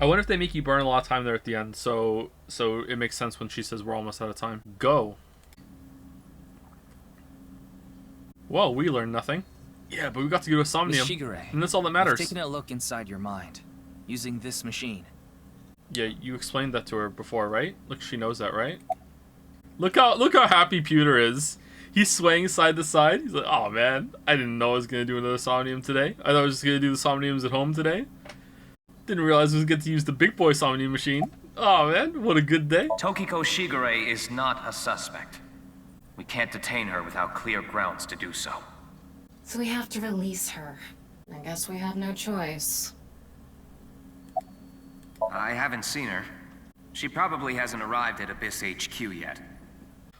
I wonder if they make you burn a lot of time there at the end, so it makes sense when she says we're almost out of time. Go. Well, we learned nothing. Yeah, but we got to go to Somnium, and that's all that matters. I've taken a look inside your mind, using this machine. Yeah, you explained that to her before, right? Look, she knows that, right? Look how happy Pewter is. He's swaying side to side. He's like, oh man, I didn't know I was gonna do another Somnium today. I thought I was just gonna do the Somniums at home today. Didn't realize I was going to use the big boy Somnium machine. Oh man, what a good day. Tokiko Shigure is not a suspect. We can't detain her without clear grounds to do so. So we have to release her. I guess we have no choice. I haven't seen her. She probably hasn't arrived at Abyss HQ yet.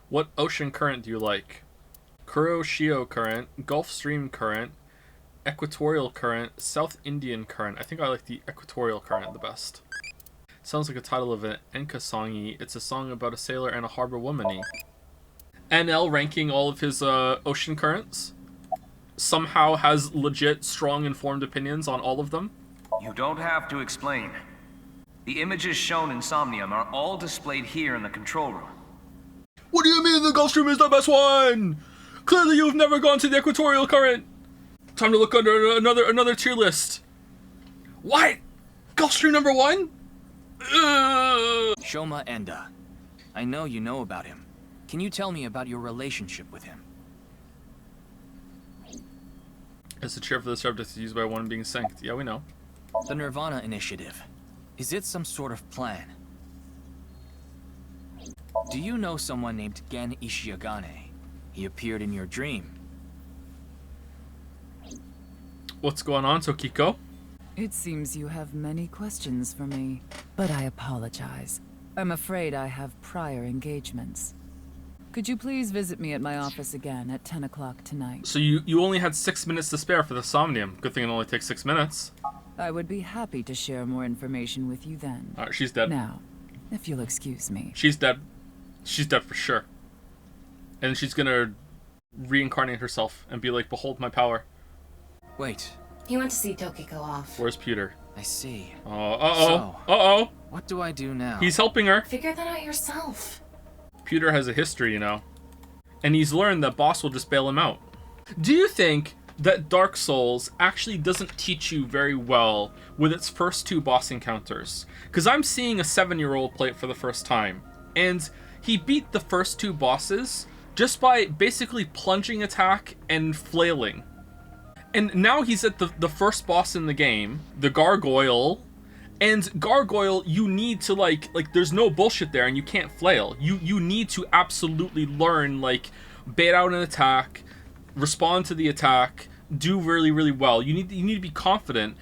What ocean current do you like? Kuroshio current, Gulf Stream current, equatorial current, South Indian current. I think I like the equatorial current the best. Sounds like a title of an enka songy. It's a song about a sailor and a harbor womany. NL ranking all of his ocean currents. Somehow has legit, strong, informed opinions on all of them. You don't have to explain. The images shown in Somnium are all displayed here in the control room. What do you mean the Gulf Stream is the best one? Clearly you've never gone to the equatorial current. Time to look under another tier list. What? Gulf Stream number 1? Shoma Enda. I know you know about him. Can you tell me about your relationship with him? As the chair for the subject is used by one being synced. Yeah, we know. The nirvanA initiative. Is it some sort of plan? Do you know someone named Gen Ishiagane? He appeared in your dream. What's going on, Tokiko? It seems you have many questions for me, but I apologize. I'm afraid I have prior engagements. Could you please visit me at my office again at 10 o'clock tonight? So you only had 6 minutes to spare for the Somnium. Good thing it only takes 6 minutes. I would be happy to share more information with you then. Alright, she's dead. Now, if you'll excuse me. She's dead. She's dead for sure. And she's gonna reincarnate herself and be like, behold my power. Wait. He went to see Tokiko off. Where's Pewter? I see. Uh-oh. What do I do now? He's helping her. Figure that out yourself. Pewter has a history, you know. And he's learned that boss will just bail him out. Do you think that Dark Souls actually doesn't teach you very well with its first 2 boss encounters? Because I'm seeing a 7-year-old play it for the first time. And he beat the first 2 bosses just by basically plunging attack and flailing. And now he's at the first boss in the game, the Gargoyle. And Gargoyle, you need to like there's no bullshit there and you can't flail. You need to absolutely learn, like, bait out an attack, respond to the attack, do really, really well. You need to be confident.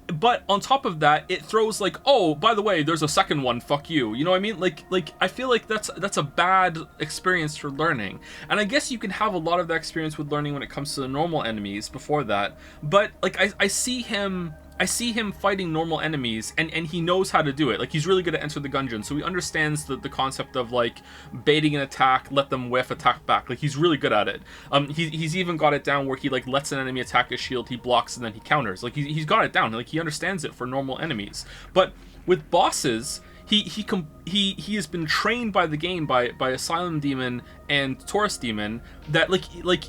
But on top of that, it throws like, oh, by the way, there's a second one, fuck you. You know what I mean? Like I feel like that's a bad experience for learning. And I guess you can have a lot of that experience with learning when it comes to the normal enemies before that. But like I see him fighting normal enemies, and he knows how to do it. Like, he's really good at Enter the Gungeon, so he understands the concept of, like, baiting an attack, let them whiff, attack back. Like, he's really good at it. He's even got it down where he, like, lets an enemy attack his shield, he blocks, and then he counters. Like, he's got it down. Like, he understands it for normal enemies. But with bosses, he has been trained by the game by Asylum Demon and Taurus Demon that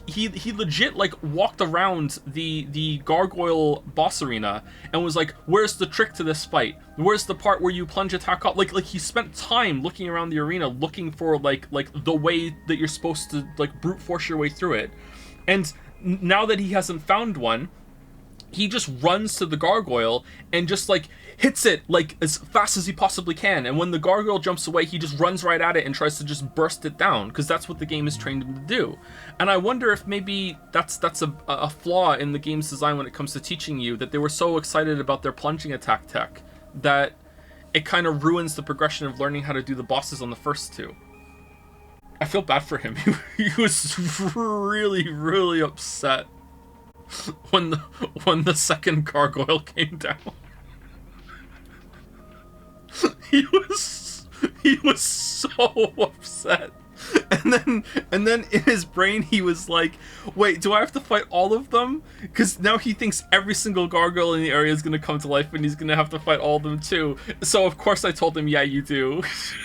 he legit like walked around the Gargoyle boss arena and was like, where's the trick to this fight? Where's the part where you plunge attack up? Like he spent time looking around the arena looking for like the way that you're supposed to like brute force your way through it. And now that he hasn't found one, he just runs to the Gargoyle and just like hits it like as fast as he possibly can, and when the Gargoyle jumps away, he just runs right at it and tries to just burst it down, because that's what the game has trained him to do. And I wonder if maybe that's a flaw in the game's design when it comes to teaching you, that they were so excited about their plunging attack tech that it kind of ruins the progression of learning how to do the bosses on the first 2. I feel bad for him. He was really, really upset when the second Gargoyle came down. He was so upset. And then in his brain he was like, wait, do I have to fight all of them? Because now he thinks every single Gargoyle in the area is going to come to life and he's going to have to fight all of them too. So of course I told him, yeah, you do.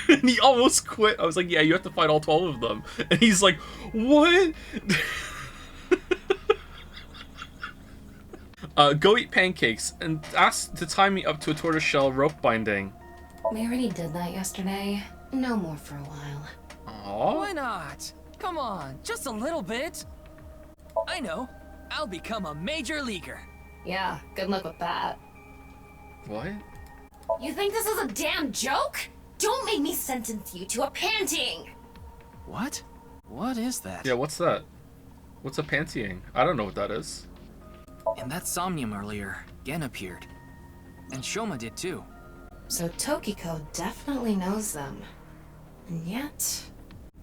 And he almost quit. I was like, yeah, you have to fight all 12 of them. And he's like, what? Go eat pancakes and ask to tie me up to a tortoiseshell rope binding. We already did that yesterday. No more for a while. Aww. Why not? Come on, just a little bit. I know. I'll become a major leaguer. Yeah, good luck with that. What? You think this is a damn joke? Don't make me sentence you to a panting! What? What is that? Yeah, what's that? What's a pantying? I don't know what that is. In that somnium earlier, Gen appeared. And Shoma did too. So Tokiko definitely knows them. And yet...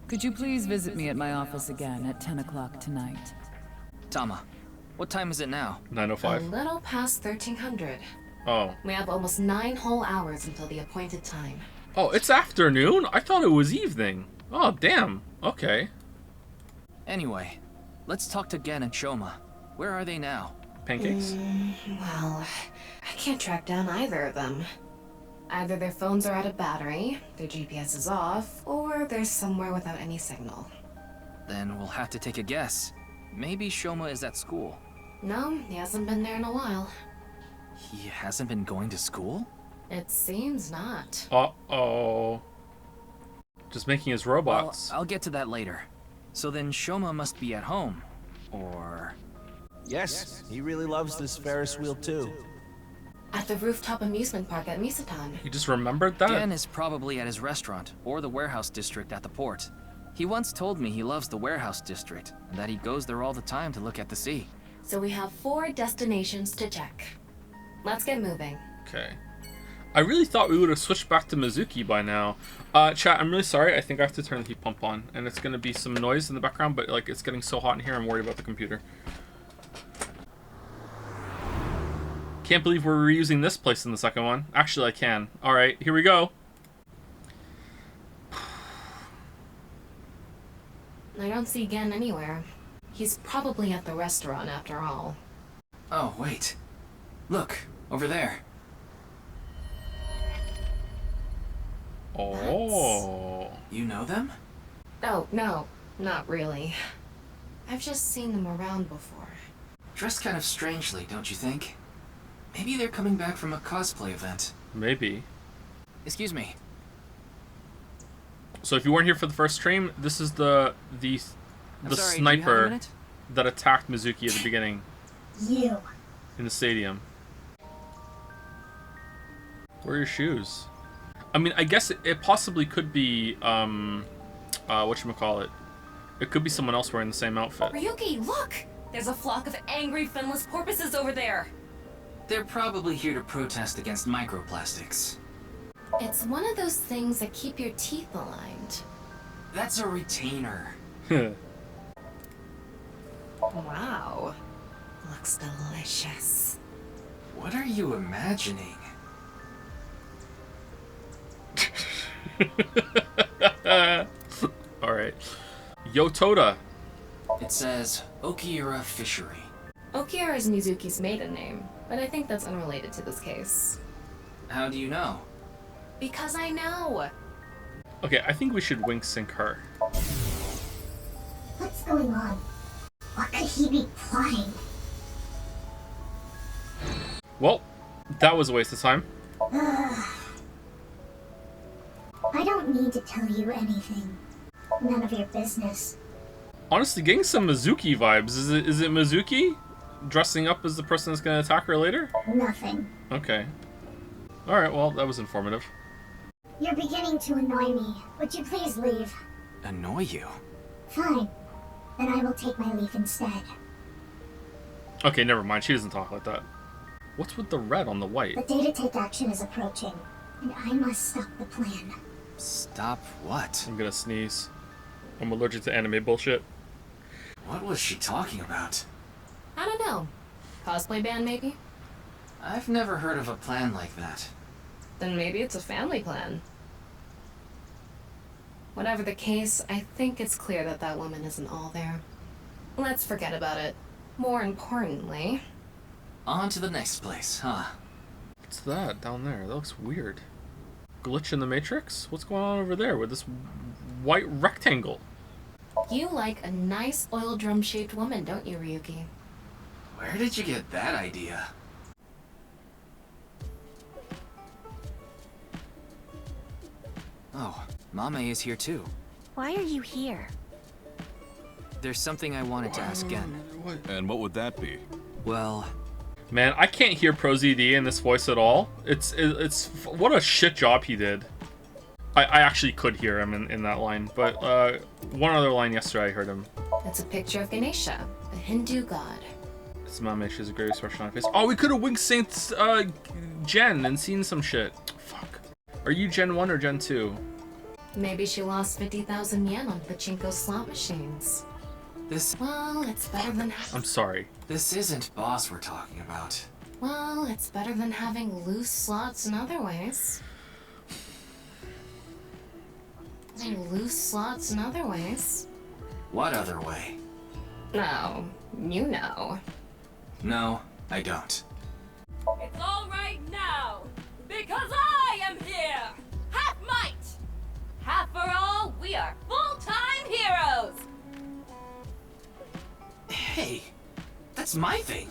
Could you please visit me at my office again at 10 o'clock tonight? Tama, what time is it now? 9:05. A little past 1300. Oh. We have almost 9 whole hours until the appointed time. Oh, it's afternoon? I thought it was evening. Oh, damn. Okay. Anyway, let's talk to Gen and Shoma. Where are they now? Pancakes? Well, I can't track down either of them. Either their phones are out of battery, their GPS is off, or they're somewhere without any signal. Then we'll have to take a guess. Maybe Shoma is at school. No, he hasn't been there in a while. He hasn't been going to school? It seems not. Uh-oh. Just making his robots. Well, I'll get to that later. So then Shoma must be at home. Or... Yes, he really loves this Ferris wheel too. At the rooftop amusement park at Misatan. You just remembered that? Gen is probably at his restaurant, or the warehouse district at the port. He once told me he loves the warehouse district, and that he goes there all the time to look at the sea. So we have 4 destinations to check. Let's get moving. Okay. I really thought we would have switched back to Mizuki by now. Chat, I'm really sorry. I think I have to turn the heat pump on. And it's going to be some noise in the background, but like it's getting so hot in here, I'm worried about the computer. Can't believe we're reusing this place in the second one. Actually, I can. Alright, here we go. I don't see Gen anywhere. He's probably at the restaurant after all. Oh, wait. Look, over there. Oh. You know them? Oh, no, not really. I've just seen them around before. Dressed kind of strangely, don't you think? Maybe they're coming back from a cosplay event. Maybe. Excuse me. So if you weren't here for the first stream, this is the sorry, sniper that attacked Mizuki at the beginning. You. In the stadium. Where are your shoes? I mean, I guess it possibly could be, whatchamacallit. It could be someone else wearing the same outfit. Ryuki, look! There's a flock of angry finless porpoises over there! They're probably here to protest against microplastics. It's one of those things that keep your teeth aligned. That's a retainer. Wow. Looks delicious. What are you imagining? Alright. Yotoda. It says Okiura Fishery. Okiura is Mizuki's maiden name, but I think that's unrelated to this case. How do you know? Because I know! Okay, I think we should wink sync her. What's going on? What could he be plotting? Well, that was a waste of time. I don't need to tell you anything. None of your business. Honestly, getting some Mizuki vibes. Is it Mizuki? Dressing up as the person that's going to attack her later? Nothing. Okay. Alright, well, that was informative. You're beginning to annoy me. Would you please leave? Annoy you? Fine. Then I will take my leave instead. Okay, never mind. She doesn't talk like that. What's with the red on the white? The day to take action is approaching, and I must stop the plan. Stop what? I'm gonna sneeze. I'm allergic to anime bullshit. What was she talking about? I don't know. Cosplay band, maybe? I've never heard of a plan like that. Then maybe it's a family plan. Whatever the case, I think it's clear that that woman isn't all there. Let's forget about it. More importantly... On to the next place, huh? What's that down there? That looks weird. Glitch in the Matrix? What's going on over there with this white rectangle? You like a nice oil drum-shaped woman, don't you, Ryuki? Where did you get that idea? Oh, Mame is here too. Why are you here? There's something I wanted to ask Gen. And what would that be? Well... Man, I can't hear ProZD in this voice at all. It's what a shit job he did. I actually could hear him in that line, but one other line yesterday I heard him. That's a picture of Ganesha, the Hindu god. His mom makes a great expression on her face. Oh, we could have winked Saint Jen and seen some shit. Fuck. Are you Gen 1 or Gen 2? Maybe she lost 50,000 yen on pachinko slot machines. Well, it's better than... I'm sorry. This isn't boss we're talking about. Well, it's better than having loose slots in other ways. What other way? No, you know. No, I don't. It's all right now, because I am here! Half might! Half for all, we are full-time heroes! Hey, that's my thing.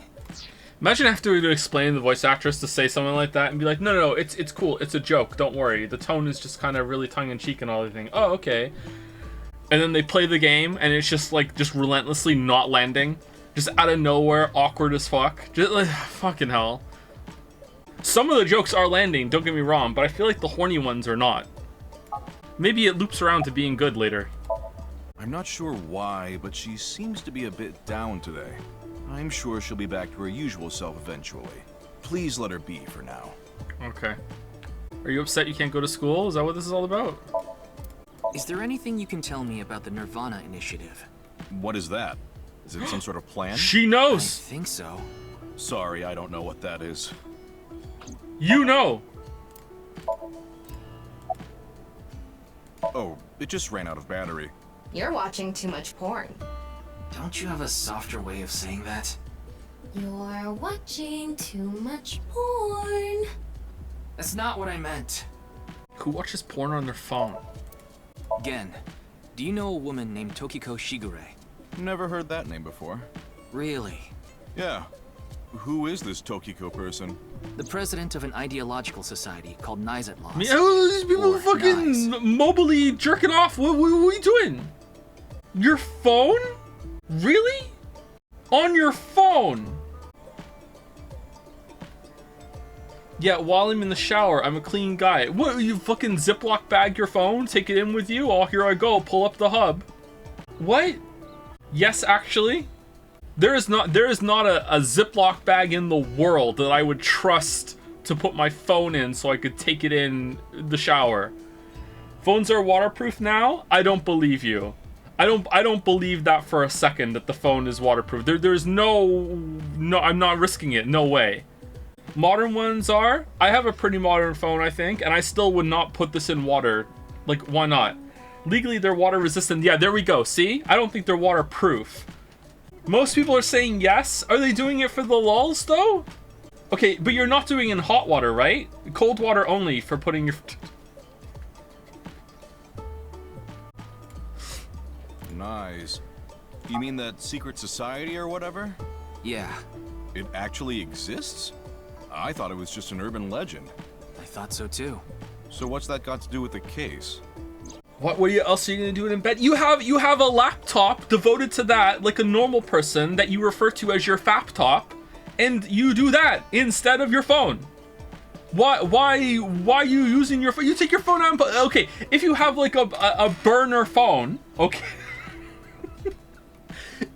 Imagine having to explain the voice actress to say something like that and be like, no, it's cool, it's a joke, don't worry. The tone is just kind of really tongue-in-cheek and all everything. Oh, okay. And then they play the game and it's just like, just relentlessly not landing. Just out of nowhere, awkward as fuck. Just like, fucking hell. Some of the jokes are landing, don't get me wrong, but I feel like the horny ones are not. Maybe it loops around to being good later. I'm not sure why, but she seems to be a bit down today. I'm sure she'll be back to her usual self eventually. Please let her be for now. Okay. Are you upset you can't go to school? Is that what this is all about? Is there anything you can tell me about the nirvanA initiative? What is that? Is it some sort of plan? She knows! I think so. Sorry, I don't know what that is. You know! Oh, it just ran out of battery. You're watching too much porn. Don't you have a softer way of saying that? You're watching too much porn. That's not what I meant. Who watches porn on their phone? Gen, do you know a woman named Tokiko Shigure? Never heard that name before. Really? Yeah. Who is this Tokiko person? The president of an ideological society called Nizet Laws. These people fucking mobily jerking off. What are you doing? Your phone? Really? On your phone? Yeah, while I'm in the shower, I'm a clean guy. What, you fucking Ziploc bag your phone? Take it in with you? Oh, here I go. Pull up the hub. What? Yes, actually. There is not a Ziploc bag in the world that I would trust to put my phone in so I could take it in the shower. Phones are waterproof now? I don't believe you. I don't believe that for a second that the phone is waterproof. There's no, I'm not risking it. No way. Modern ones are. I have a pretty modern phone, I think, and I still would not put this in water. Like, why not? Legally, they're water resistant. Yeah, there we go. See? I don't think they're waterproof. Most people are saying yes. Are they doing it for the lulz, though? Okay, but you're not doing it in hot water, right? Cold water only for putting your... Nice. You mean that secret society or whatever? Yeah. It actually exists? I thought it was just an urban legend. I thought so too. So what's that got to do with the case? What else are you gonna do it in bed? You have a laptop devoted to that, like a normal person that you refer to as your faptop, and you do that instead of your phone. Why are you using your phone? You take your phone out and okay, if you have like a burner phone, okay.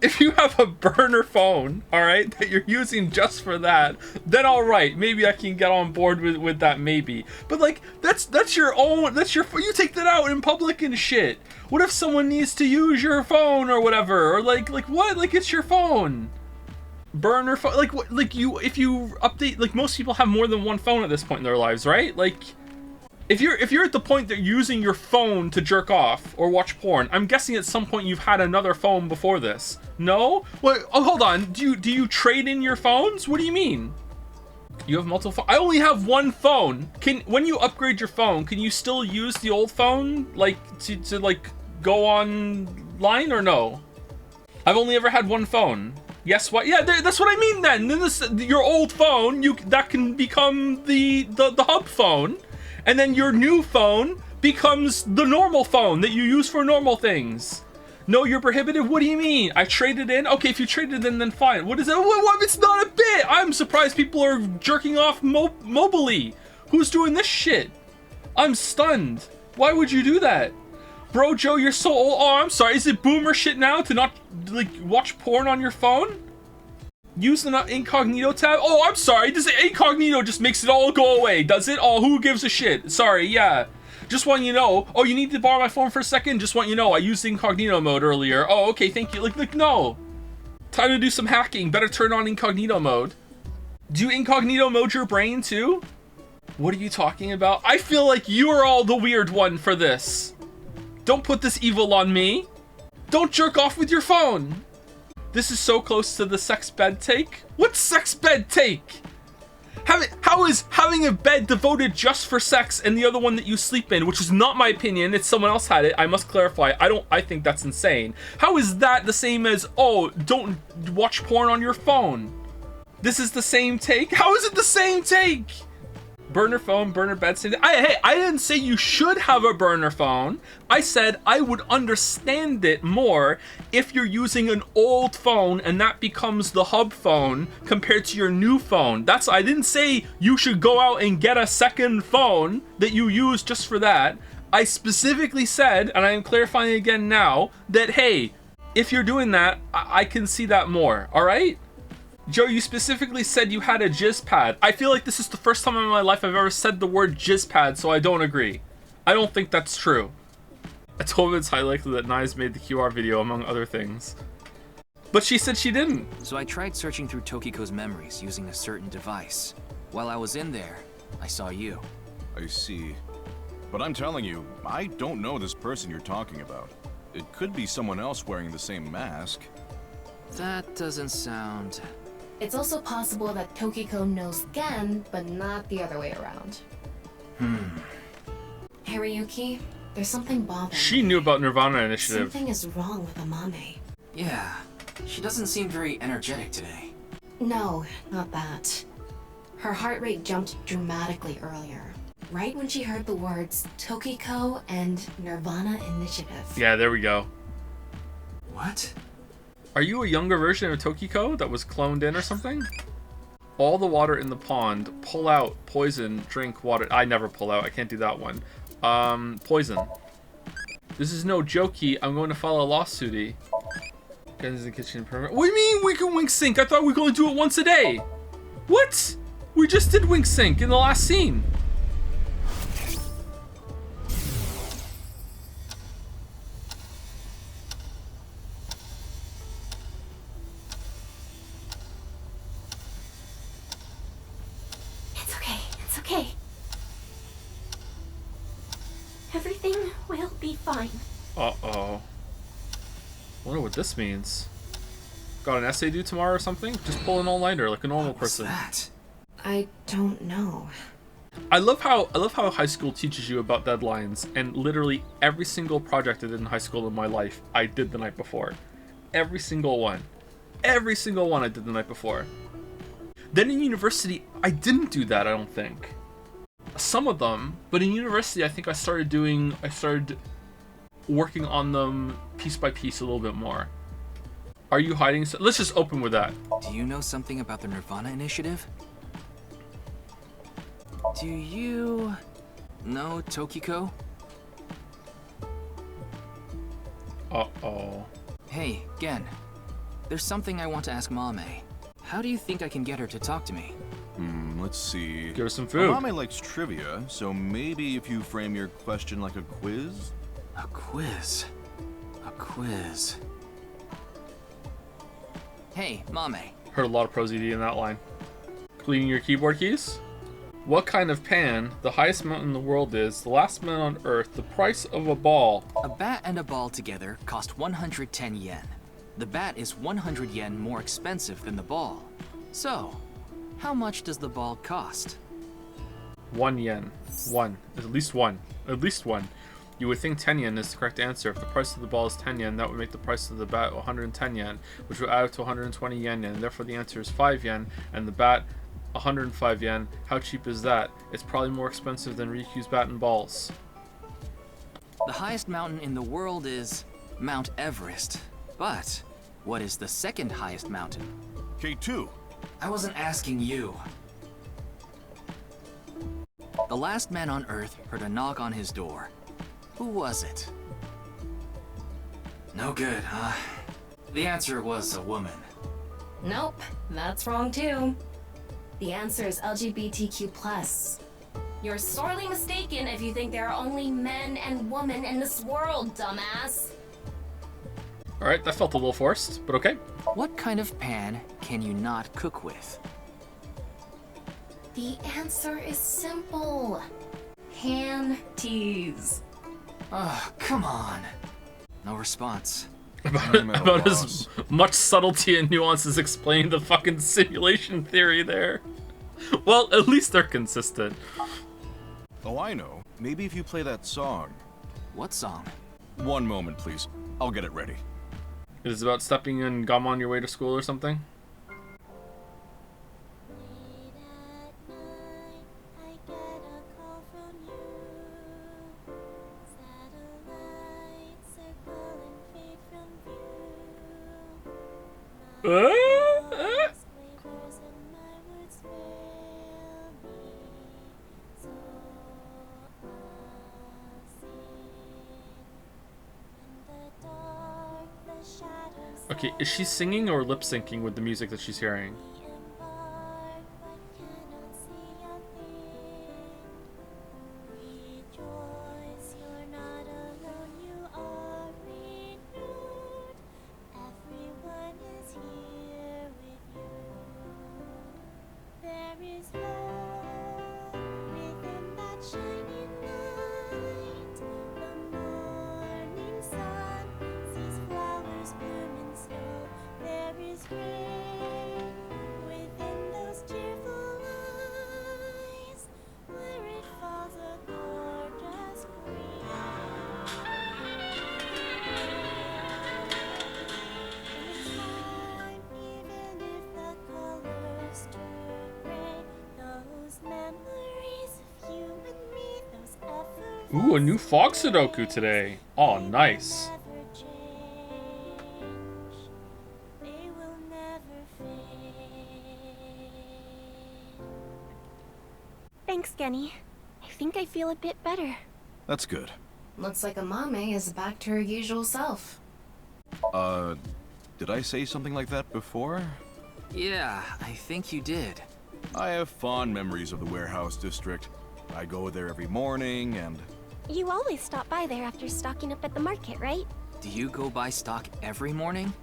If you have a burner phone, all right, that you're using just for that, then all right, maybe I can get on board with that, maybe. But like, that's your own, you take that out in public and shit. What if someone needs to use your phone or whatever, or like what? Like, it's your phone. Burner phone, like what? Like if you update, like most people have more than one phone at this point in their lives, right? Like. If you're at the point that you're using your phone to jerk off or watch porn, I'm guessing at some point you've had another phone before this. No? Wait, oh, hold on. Do you trade in your phones? What do you mean? You have multiple phones? I only have one phone. When you upgrade your phone, can you still use the old phone, like to like go online or no? I've only ever had one phone. Yes, what? Yeah, that's what I mean then. Then your old phone, that can become the hub phone. And then your new phone becomes the normal phone that you use for normal things. No, you're prohibited? What do you mean? I traded in? Okay, if you traded in, then fine. What is it? What? It's not a bit. I'm surprised people are jerking off mobily. Who's doing this shit? I'm stunned. Why would you do that? Bro, Joe, you're so old. Oh, I'm sorry. Is it boomer shit now to not, like, watch porn on your phone? Use the incognito tab? Oh, I'm sorry. This incognito just makes it all go away, does it? Oh, who gives a shit? Sorry, yeah. Just want you know. Oh, you need to borrow my phone for a second? Just want you know. I used incognito mode earlier. Oh, okay, thank you. Like, no. Time to do some hacking. Better turn on incognito mode. Do you incognito mode your brain, too? What are you talking about? I feel like you're all the weird one for this. Don't put this evil on me. Don't jerk off with your phone. This is so close to the sex bed take. What's sex bed take? How is having a bed devoted just for sex and the other one that you sleep in, which is not my opinion, it's someone else had it, I must clarify, I think that's insane. How is that the same as, oh, don't watch porn on your phone? This is the same take? How is it the same take? Burner phone, burner bed. Hey, I didn't say you should have a burner phone. I said I would understand it more if you're using an old phone and that becomes the hub phone compared to your new phone. I didn't say you should go out and get a second phone that you use just for that. I specifically said, and I am clarifying again now, that hey, if you're doing that, I can see that more, all right? Joe, you specifically said you had a jizz pad. I feel like this is the first time in my life I've ever said the word jizz pad, so I don't agree. I don't think that's true. I told him it's highly likely that Nai's made the QR video, among other things. But she said she didn't. So I tried searching through Tokiko's memories using a certain device. While I was in there, I saw you. I see. But I'm telling you, I don't know this person you're talking about. It could be someone else wearing the same mask. That doesn't sound... It's also possible that Tokiko knows Gen, but not the other way around. Hariyuki, there's something bothering She knew about nirvanA initiative. Something is wrong with Amame. Yeah, she doesn't seem very energetic today. No, not that. Her heart rate jumped dramatically earlier. Right when she heard the words Tokiko and nirvanA initiative. Yeah, there we go. What? Are you a younger version of Tokiko that was cloned in or something? All the water in the pond. Pull out. Poison. Drink water. I never pull out. I can't do that one. Poison. This is no jokey. I'm going to file a lawsuity. Guys in the kitchen permit. What do you mean we can wink sync? I thought we could only do it once a day. What? We just did wink sync in the last scene. Okay. Everything will be fine. Uh-oh. Wonder what this means. Got an essay due tomorrow or something? Just pull an all-nighter like a normal person. What's that? I don't know. I love how high school teaches you about deadlines, and literally every single project I did in high school in my life, I did the night before. Every single one. Every single one I did the night before. Then in university, I didn't do that, I don't think. Some of them, but in university, I think I started working on them piece by piece a little bit more. Are you hiding? Let's just open with that. Do you know something about the nirvanA initiative? Do you know Tokiko? Uh-oh. Hey, Gen. There's something I want to ask Mame. How do you think I can get her to talk to me? Let's see. Give her some food. Mame likes trivia, so maybe if you frame your question like a quiz? A quiz? A quiz. Hey, Mame. Heard a lot of pros ED in that line. Cleaning your keyboard keys? What kind of pan? The highest mountain in the world is. The last man on Earth. The price of a ball. A bat and a ball together cost 110 yen. The bat is 100 yen more expensive than the ball. So, how much does the ball cost? 1 yen. One. At least one. At least one. You would think 10 yen is the correct answer. If the price of the ball is 10 yen, that would make the price of the bat 110 yen, which would add up to 120 yen, and therefore the answer is 5 yen, and the bat 105 yen. How cheap is that? It's probably more expensive than Riku's bat and balls. The highest mountain in the world is Mount Everest. But what is the second highest mountain? K2. I wasn't asking you. The last man on Earth heard a knock on his door. Who was it? No good, huh? The answer was a woman. Nope, that's wrong too. The answer is LGBTQ+. You're sorely mistaken if you think there are only men and women in this world, dumbass. Alright, that felt a little forced, but okay. What kind of pan can you not cook with? The answer is simple. Panties. Oh, come on. No response. About as much subtlety and nuance as explaining the fucking simulation theory there. Well, at least they're consistent. Oh, I know. Maybe if you play that song. What song? One moment, please. I'll get it ready. It is about stepping in gum on your way to school or something? Okay, is she singing or lip syncing with the music that she's hearing? Ooh, a new fog Sudoku today. Oh, nice. Thanks, Genny. I think I feel a bit better. That's good. Looks like Amame is back to her usual self. Did I say something like that before? Yeah, I think you did. I have fond memories of the warehouse district. I go there every morning and... You always stop by there after stocking up at the market, right? Do you go buy stock every morning?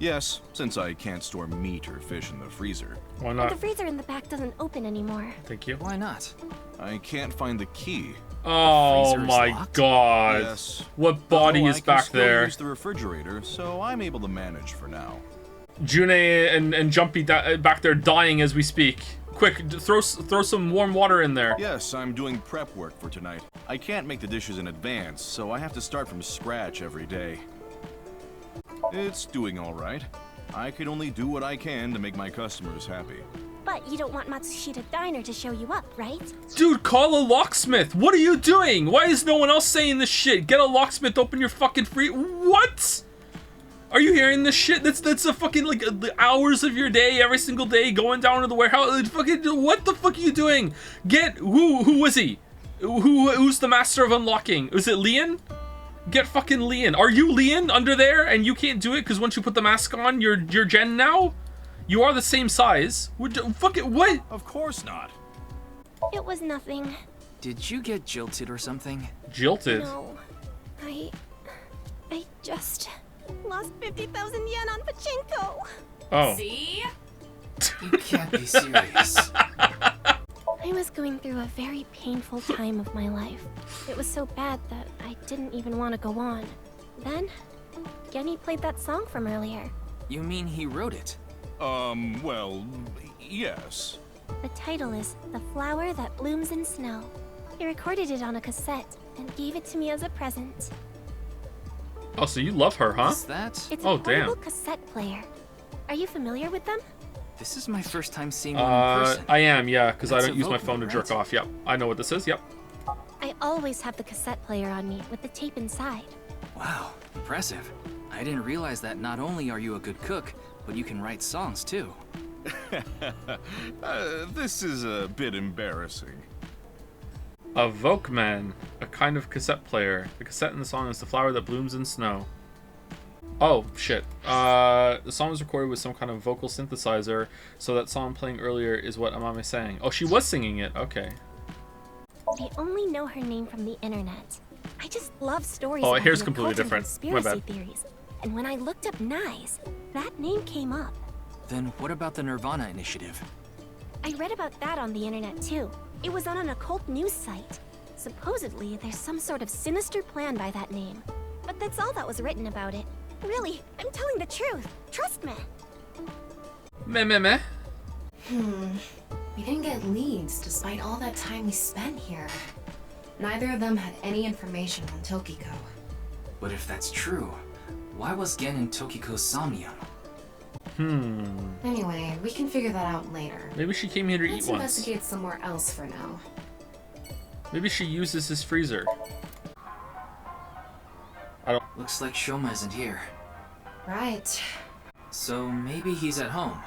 Yes, since I can't store meat or fish in the freezer. Why not? The freezer in the back doesn't open anymore. Thank you. Why not? I can't find the key. Oh my locked? god. Yes. What body is back I can still there? use the refrigerator, so I'm able to manage for now. June and Jumpy back there dying as we speak. Quick, throw some warm water in there. Yes, I'm doing prep work for tonight. I can't make the dishes in advance, so I have to start from scratch every day. It's doing all right. I can only do what I can to make my customers happy. But you don't want Matsushita Diner to show you up, right? Dude, call a locksmith. What are you doing? Why is no one else saying this shit? Get a locksmith, open your fucking What? Are you hearing this shit? That's a fucking, like, the hours of your day, every single day, going down to the warehouse. Fucking, what the fuck are you doing? Get, who was he? Who's the master of unlocking? Was it Leon? Get fucking Leon. Are you Leon under there and you can't do it because once you put the mask on, you're Jen now? You are the same size. Fucking, what? Of course not. It was nothing. Did you get jilted or something? Jilted? No. I just lost 50,000 yen on pachinko. Oh. See? You can't be serious. I was going through a very painful time of my life. It was so bad that I didn't even want to go on. Then, Genny played that song from earlier. You mean he wrote it? Well, yes. The title is The Flower That Blooms in Snow. He recorded it on a cassette and gave it to me as a present. Oh, so you love her, huh? Is that? It's a portable cassette player. Are you familiar with them? This is my first time seeing one in person. I am, yeah, because I That's don't a use my Vocal, phone to jerk right? off. Yep, I know what this is. Yep. I always have the cassette player on me with the tape inside. Wow, impressive. I didn't realize that not only are you a good cook, but you can write songs too. This is a bit embarrassing. A Volkman, a kind of cassette player. The cassette in the song is the flower that blooms in snow. Oh, shit. The song was recorded with some kind of vocal synthesizer, so that song playing earlier is what Amame sang. Oh, she was singing it. Okay. I only know her name from the internet. I just love stories Oh, about here's the completely occult and different. My conspiracy bad. theories. And when I looked up Nyes, that name came up. Then what about the nirvanA initiative? I read about that on the internet too. It was on an occult news site. Supposedly, there's some sort of sinister plan by that name. But that's all that was written about it. Really, I'm telling the truth. Trust me. Meh. We didn't get leads despite all that time we spent here. Neither of them had any information on Tokiko. But if that's true, why was Gen in Tokiko's somnium? Anyway, we can figure that out later. Maybe she came here to Let's eat once. investigate somewhere else for now. Maybe she uses his freezer. I don't... Looks like Shoma isn't here. Right. So maybe he's at home.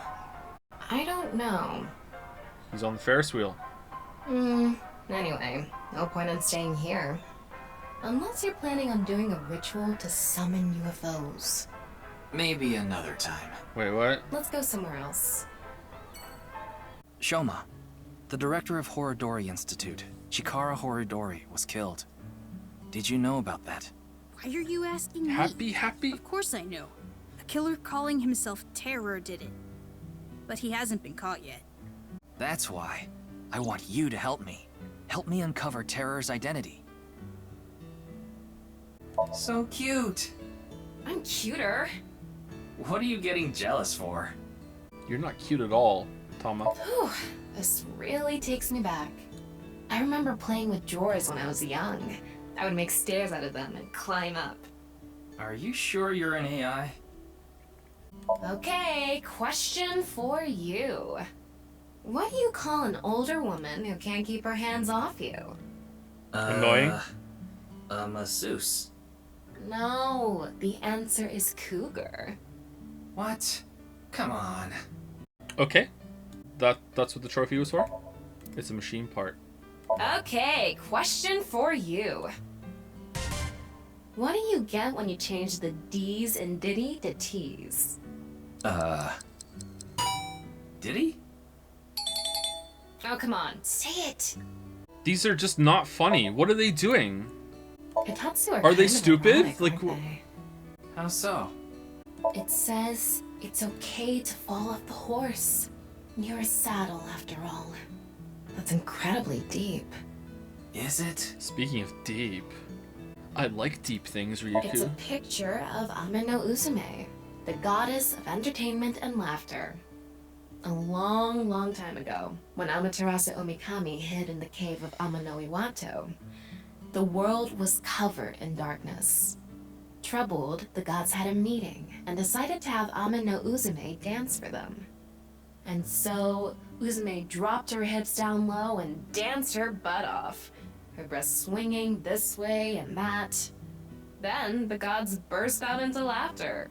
I don't know. He's on the Ferris wheel. Anyway, no point in staying here. Unless you're planning on doing a ritual to summon UFOs. Maybe another time. Wait, what? Let's go somewhere else. Shoma, the director of Horodori Institute, Chikara Horodori, was killed. Did you know about that? Why are you asking me? Happy? Of course I know. A killer calling himself Terror did it. But he hasn't been caught yet. That's why. I want you to help me. Help me uncover Terror's identity. So cute. I'm cuter. What are you getting jealous for? You're not cute at all, Tama. Whew, this really takes me back. I remember playing with drawers when I was young. I would make stairs out of them and climb up. Are you sure you're an AI? Okay, question for you. What do you call an older woman who can't keep her hands off you? Annoying? A masseuse. No, the answer is cougar. What? Come on. Okay. That's what the trophy was for? It's a machine part. Okay, question for you. What do you get when you change the D's in Diddy to T's? Diddy? Oh, come on, say it. These are just not funny. What are they doing? Hitatsu Are kind they of stupid? ironic, Like, aren't they? How so? It says it's okay to fall off the horse. You're a saddle, after all. That's incredibly deep. Is it? Speaking of deep, I like deep things, It's a Ryuku. picture of Ameno Uzume, the goddess of entertainment and laughter. A long, long time ago, when Amaterasu Omikami hid in the cave of Amano Iwato, the world was covered in darkness. Troubled, the gods had a meeting and decided to have Ameno Uzume dance for them. And so, Uzume dropped her hips down low and danced her butt off, her breasts swinging this way and that. Then, the gods burst out into laughter.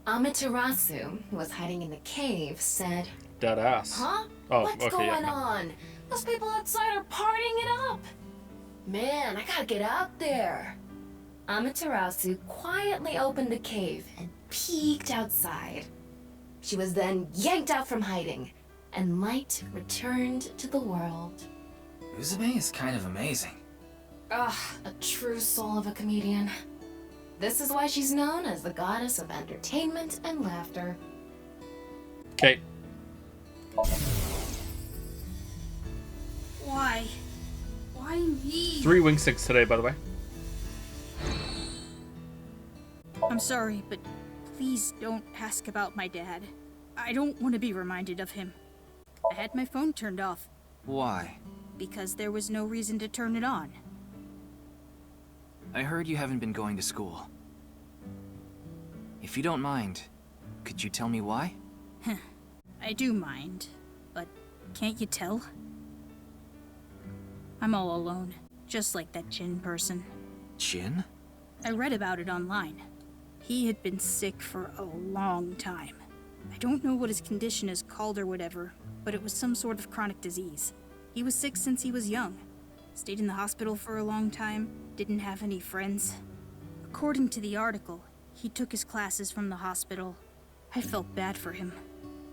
Amaterasu, who was hiding in the cave, said, Dead ass. Huh? Oh, What's okay, going yeah. on? Those people outside are partying it up. Man, I gotta get out there. Amaterasu quietly opened the cave and peeked outside. She was then yanked out from hiding, and light returned to the world. Uzume is kind of amazing. Ugh, a true soul of a comedian. This is why she's known as the goddess of entertainment and laughter. Okay. Why? Why me? 3 wing sticks today, by the way. I'm sorry, but please don't ask about my dad. I don't want to be reminded of him. I had my phone turned off Why? because there was no reason to turn it on. I heard you haven't been going to school. If you don't mind, could you tell me why? I do mind, but can't you tell? I'm all alone, just like that Jin person. Jin? I read about it online. He had been sick for a long time. I don't know what his condition is called or whatever, but it was some sort of chronic disease. He was sick since he was young. Stayed in the hospital for a long time, didn't have any friends. According to the article, he took his classes from the hospital. I felt bad for him.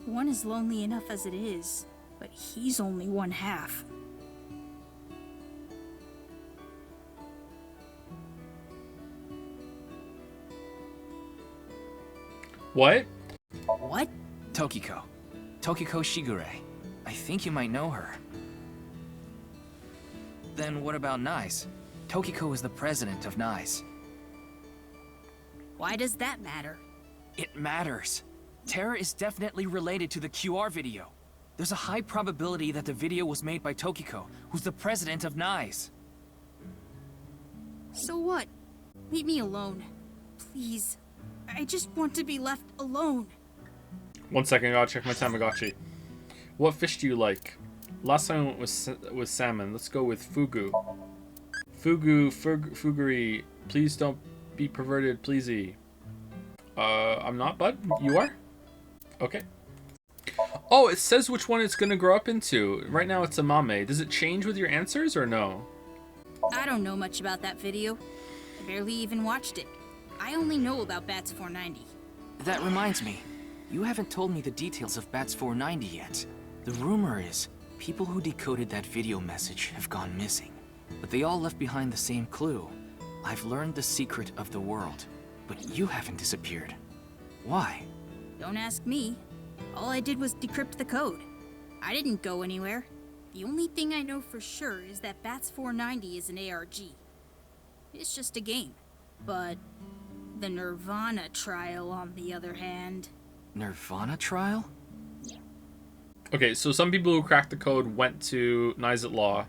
One is lonely enough as it is, but he's only one half. What? What? Tokiko. Tokiko Shigure. I think you might know her. Then what about NICE? Tokiko is the president of NICE. Why does that matter? It matters. Terra is definitely related to the QR video. There's a high probability that the video was made by Tokiko, who's the president of NICE. So what? Leave me alone. Please. I just want to be left alone. 1 second, I gotta check my Tamagotchi. What fish do you like? Last time I went with salmon. Let's go with fugu. Fuguri. Please don't be perverted, pleasey. I'm not, bud. You are? Okay. Oh, it says which one it's gonna grow up into. Right now it's a mame. Does it change with your answers or no? I don't know much about that video. I barely even watched it. I only know about Bats 490. That reminds me. You haven't told me the details of Bats 490 yet. The rumor is, people who decoded that video message have gone missing. But they all left behind the same clue. I've learned the secret of the world, but you haven't disappeared. Why? Don't ask me. All I did was decrypt the code. I didn't go anywhere. The only thing I know for sure is that Bats 490 is an ARG. It's just a game. But the nirvanA trial, on the other hand... nirvanA trial? Okay, so some people who cracked the code went to Nice at Law,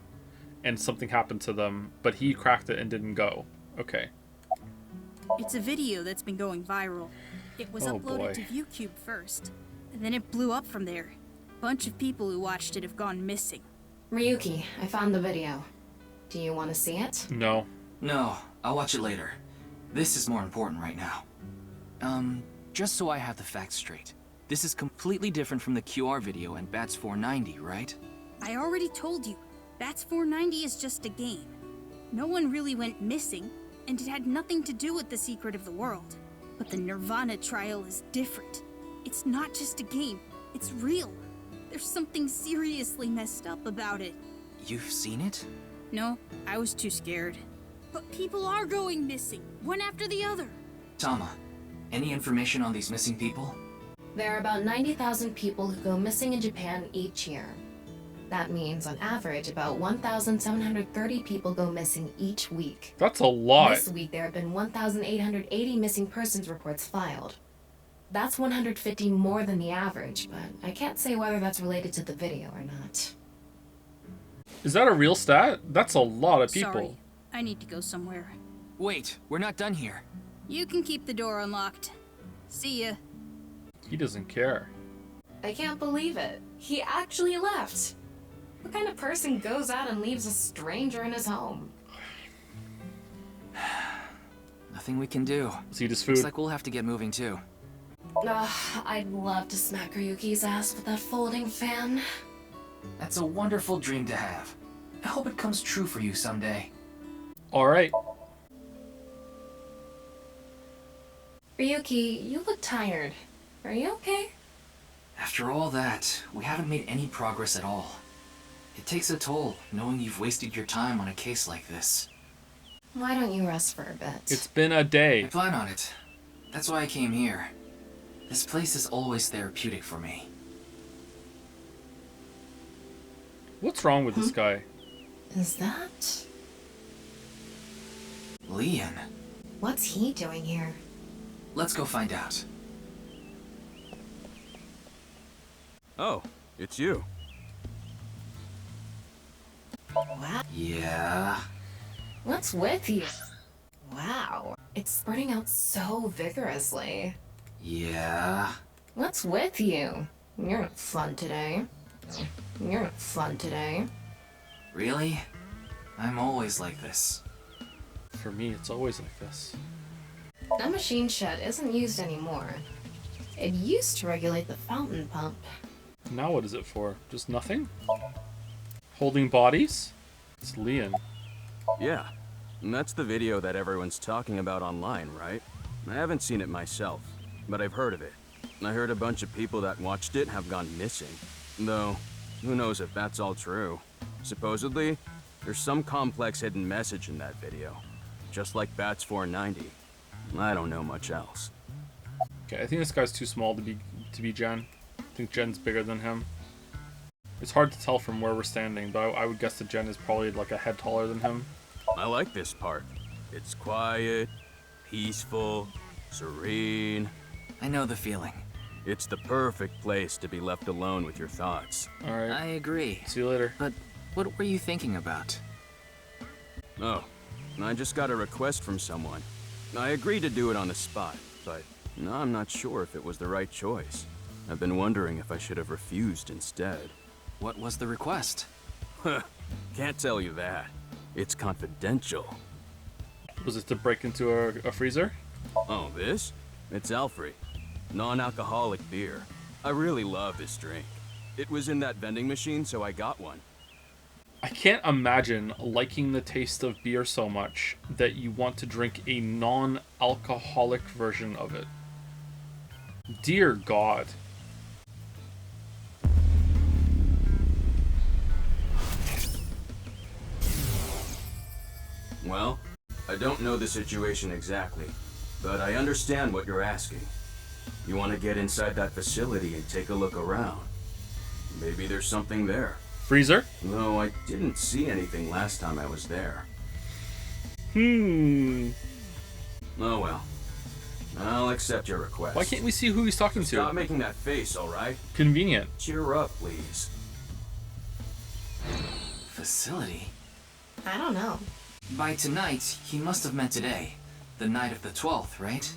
and something happened to them, but he cracked it and didn't go. Okay. It's a video that's been going viral. It was uploaded to ViewCube first, and then it blew up from there. A bunch of people who watched it have gone missing. Ryuki, I found the video. Do you want to see it? No. No, I'll watch it later. This is more important right now. Just so I have the facts straight. This is completely different from the QR video and Bats 490, right? I already told you. Bats 490 is just a game. No one really went missing, and it had nothing to do with the secret of the world. But the nirvanA trial is different. It's not just a game. It's real. There's something seriously messed up about it. You've seen it? No, I was too scared. But people are going missing, one after the other. Tama, any information on these missing people? There are about 90,000 people who go missing in Japan each year. That means, on average, about 1,730 people go missing each week. That's a lot. This week, there have been 1,880 missing persons reports filed. That's 150 more than the average, but I can't say whether that's related to the video or not. Is that a real stat? That's a lot of people. Sorry, I need to go somewhere. Wait, we're not done here. You can keep the door unlocked. See ya. He doesn't care. I can't believe it. He actually left. What kind of person goes out and leaves a stranger in his home? Nothing we can do. Let's eat his food. Looks like we'll have to get moving too. I'd love to smack Ryuki's ass with that folding fan. That's a wonderful dream to have. I hope it comes true for you someday. Alright. Ryuki, you look tired. Are you okay? After all that, we haven't made any progress at all. It takes a toll, knowing you've wasted your time on a case like this. Why don't you rest for a bit? It's been a day. I plan on it. That's why I came here. This place is always therapeutic for me. What's wrong with this guy? Is that... Leon. What's he doing here? Let's go find out. Oh, it's you. What? Yeah? What's with you? Wow, it's spurting out so vigorously. Yeah? What's with you? You're not fun today. You're not fun today. Really? I'm always like this. For me, it's always like this. That machine shed isn't used anymore. It used to regulate the fountain pump. Now what is it for? Just nothing? Holding bodies? It's Leon. Yeah, and that's the video that everyone's talking about online, right? I haven't seen it myself, but I've heard of it. I heard a bunch of people that watched it have gone missing. Though, who knows if that's all true. Supposedly, there's some complex hidden message in that video. Just like Bats 490. I don't know much else. Okay, I think this guy's too small to be Jen. I think Jen's bigger than him. It's hard to tell from where we're standing, but I would guess that Jen is probably like a head taller than him. I like this part. It's quiet, peaceful, serene. I know the feeling. It's the perfect place to be left alone with your thoughts. Alright. I agree. See you later. But what were you thinking about? Oh, I just got a request from someone. I agreed to do it on the spot, but now I'm not sure if it was the right choice. I've been wondering if I should have refused instead. What was the request? Can't tell you that. It's confidential. Was it to break into a freezer? Oh, this? It's Alfred. Non-alcoholic beer. I really love this drink. It was in that vending machine, so I got one. I can't imagine liking the taste of beer so much that you want to drink a non-alcoholic version of it. Dear God. Well, I don't know the situation exactly, but I understand what you're asking. You want to get inside that facility and take a look around. Maybe there's something there. Freezer? Though I didn't see anything last time I was there. Oh well. I'll accept your request. Why can't we see who he's talking to? Stop making that face, alright? Convenient. Cheer up, please. Facility? I don't know. By tonight, he must have meant today. The night of the 12th, right?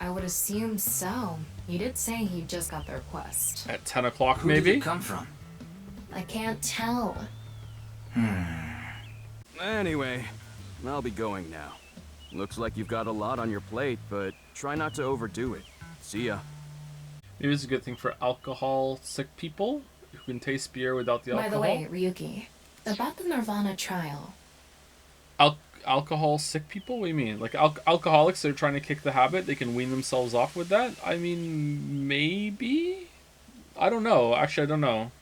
I would assume so. He did say he just got the request. At 10 o'clock, Who maybe? did it come from? I can't tell. Anyway, I'll be going now. Looks like you've got a lot on your plate, but try not to overdo it. See ya. Maybe it's a good thing for alcohol-sick people who can taste beer without the alcohol. By the way, Ryuki, about the nirvanA trial. Alcohol-sick people? What do you mean? Like alcoholics that are trying to kick the habit, they can wean themselves off with that? I mean, maybe? I don't know. Actually, I don't know.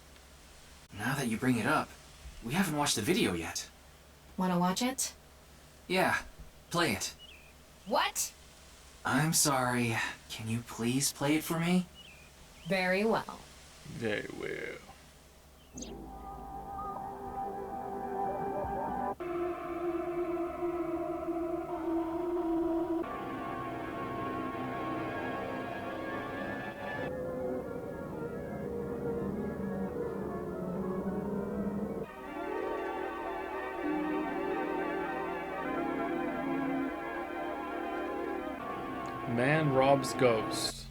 Now that you bring it up, we haven't watched the video yet. Wanna watch it? Yeah, play it. What? I'm sorry. Can you please play it for me? Very well. Very well. Man robs ghost.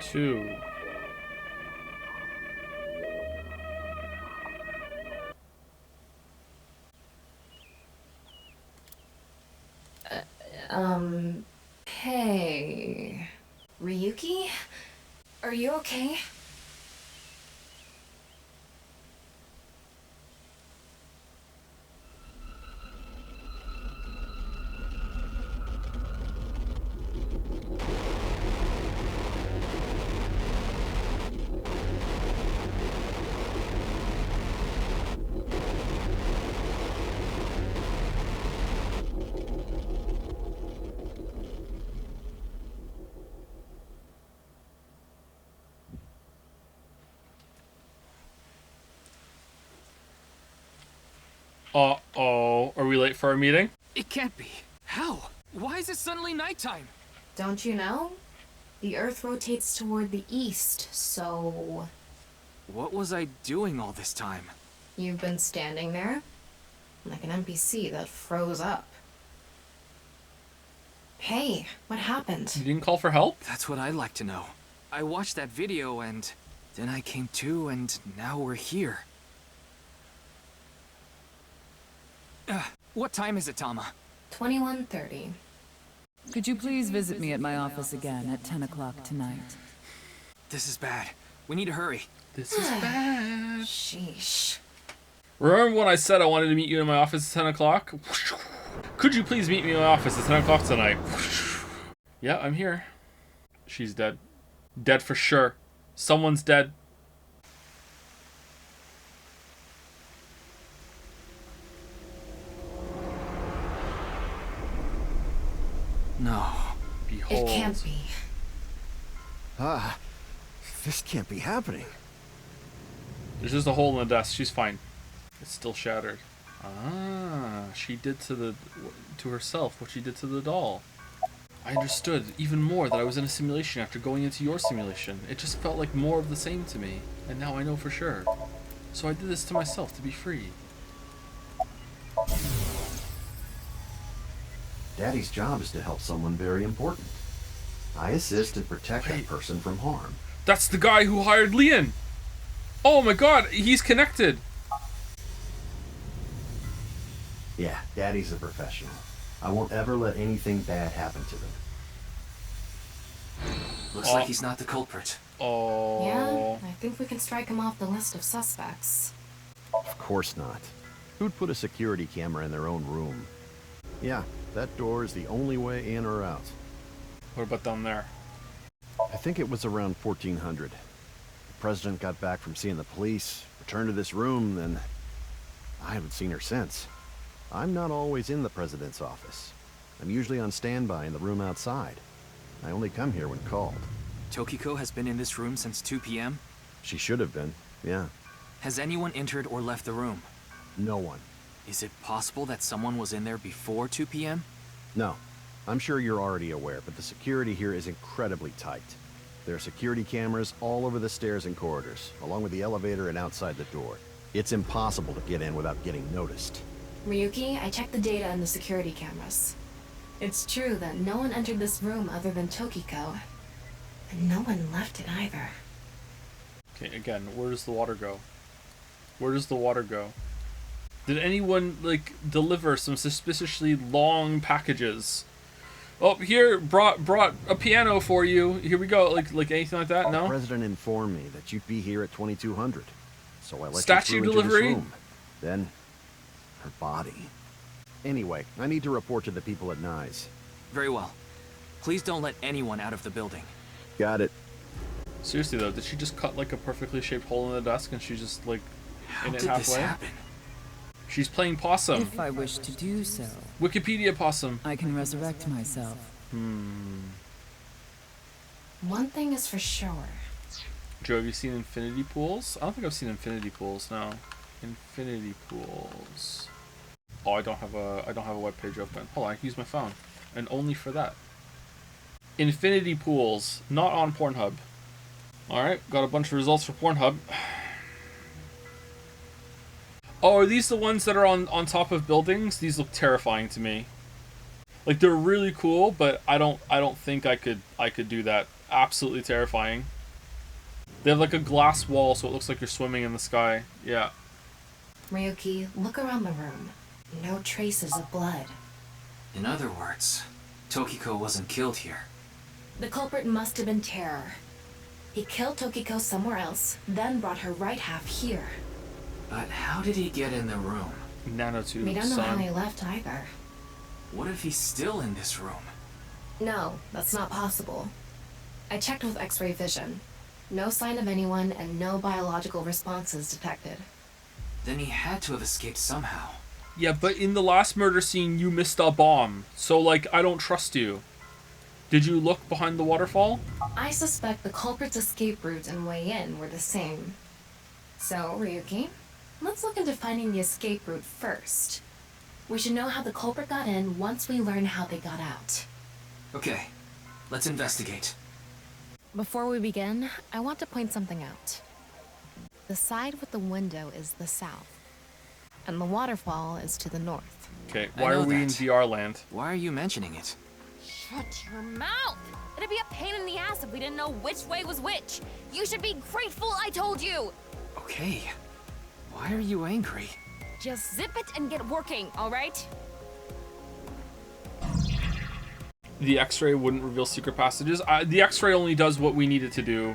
Two. Hey. Ryuki? Are you okay? Uh-oh. Are we late for our meeting? It can't be. How? Why is it suddenly nighttime? Don't you know? The Earth rotates toward the east, so... What was I doing all this time? You've been standing there? Like an NPC that froze up. Hey, what happened? You didn't call for help? That's what I'd like to know. I watched that video and then I came to and now we're here. What time is it, Tama? 21:30. Could you please visit me at my office again at 10 o'clock tonight? This is bad. We need to hurry. This is bad. Sheesh. Remember when I said I wanted to meet you in my office at 10 o'clock? Could you please meet me in my office at 10 o'clock tonight? Yeah, I'm here. She's dead. Dead for sure. Someone's dead. No. Behold. It can't be. This can't be happening. There's just a hole in the desk. She's fine. It's still shattered. Ah, she did to herself what she did to the doll. I understood even more that I was in a simulation after going into your simulation. It just felt like more of the same to me, and now I know for sure. So I did this to myself to be free. Daddy's job is to help someone very important. I assist and protect that person from harm. That's the guy who hired Leon! Oh my god, he's connected! Yeah, Daddy's a professional. I won't ever let anything bad happen to them. Looks like he's not the culprit. Oh. Yeah, I think we can strike him off the list of suspects. Of course not. Who'd put a security camera in their own room? Yeah, that door is the only way in or out. What about down there? I think it was around 1400. The president got back from seeing the police, returned to this room, then I haven't seen her since. I'm not always in the president's office. I'm usually on standby in the room outside. I only come here when called. Tokiko has been in this room since 2 p.m.? She should have been, yeah. Has anyone entered or left the room? No one. Is it possible that someone was in there before 2 p.m.? No. I'm sure you're already aware, but the security here is incredibly tight. There are security cameras all over the stairs and corridors, along with the elevator and outside the door. It's impossible to get in without getting noticed. Ryuki, I checked the data on the security cameras. It's true that no one entered this room other than Tokiko. And no one left it either. Okay, again, where does the water go? Where does the water go? Did anyone, like, deliver some suspiciously long packages? Oh, here, brought a piano for you. Here we go. Like anything like that? No? The president informed me that you'd be here at 2200. So I let Statue you through into delivery? this room. Then, her body. Anyway, I need to report to the people at NICE. Very well. Please don't let anyone out of the building. Got it. Seriously though, did she just cut like a perfectly shaped hole in the desk and she's just like in it How did halfway? this happen? She's playing possum. If I wish to do so, Wikipedia possum. I can resurrect myself. One thing is for sure. Joe, have you seen infinity pools? I don't think I've seen infinity pools. No, infinity pools. Oh, I don't have a web page open. Hold on, I can use my phone, and only for that. Infinity pools, not on Pornhub. All right, got a bunch of results for Pornhub. Oh, are these the ones that are on top of buildings? These look terrifying to me. Like they're really cool, but I don't think I could do that. Absolutely terrifying. They have like a glass wall, so it looks like you're swimming in the sky. Yeah. Ryuki, look around the room. No traces of blood. In other words, Tokiko wasn't killed here. The culprit must have been Terror. He killed Tokiko somewhere else, then brought her right half here. But how did he get in the room? Nanotube, We don't know how son. he left either. What if he's still in this room? No, that's not possible. I checked with X-ray vision. No sign of anyone and no biological responses detected. Then he had to have escaped somehow. Yeah, but in the last murder scene, you missed a bomb. So, like, I don't trust you. Did you look behind the waterfall? I suspect the culprit's escape route and way in were the same. So, Ryuki, let's look into finding the escape route first. We should know how the culprit got in once we learn how they got out. Okay, let's investigate. Before we begin, I want to point something out. The side with the window is the south, and the waterfall is to the north. Okay, why are we in VR land? Why are you mentioning it? Shut your mouth! It'd be a pain in the ass if we didn't know which way was which. You should be grateful I told you! Okay. Why are you angry? Just zip it and get working, alright? The X-ray wouldn't reveal secret passages. The X-ray only does what we need it to do.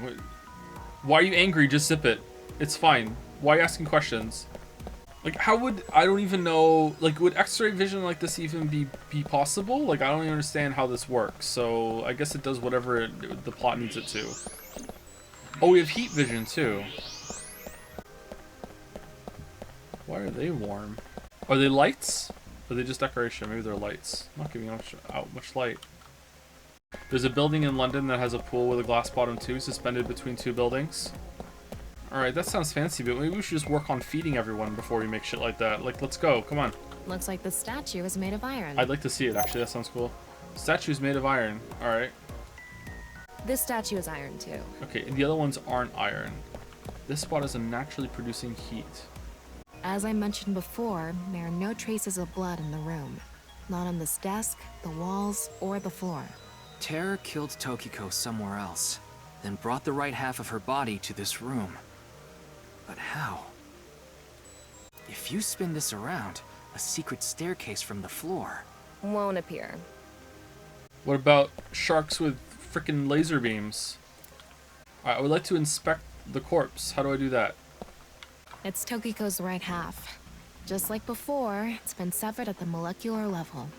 Why are you angry? Just zip it. It's fine. Why are you asking questions? Like, how would... I don't even know... Like, would X-ray vision like this even be possible? Like, I don't even understand how this works. So, I guess it does whatever the plot needs it to. Oh, we have heat vision, too. Why are they warm? Are they lights? Or are they just decoration? Maybe they're lights. Not giving out much light. There's a building in London that has a pool with a glass bottom too, suspended between two buildings. Alright, that sounds fancy, but maybe we should just work on feeding everyone before we make shit like that. Like, let's go. Come on. Looks like the statue is made of iron. I'd like to see it, actually. That sounds cool. Statue's made of iron. Alright. This statue is iron too. Okay, and the other ones aren't iron. This spot is a naturally producing heat. As I mentioned before, there are no traces of blood in the room. Not on this desk, the walls, or the floor. Terror killed Tokiko somewhere else, then brought the right half of her body to this room. But how? If you spin this around, a secret staircase from the floor won't appear. What about sharks with frickin' laser beams? Alright, I would like to inspect the corpse. How do I do that? It's Tokiko's right half. Just like before, it's been severed at the molecular level.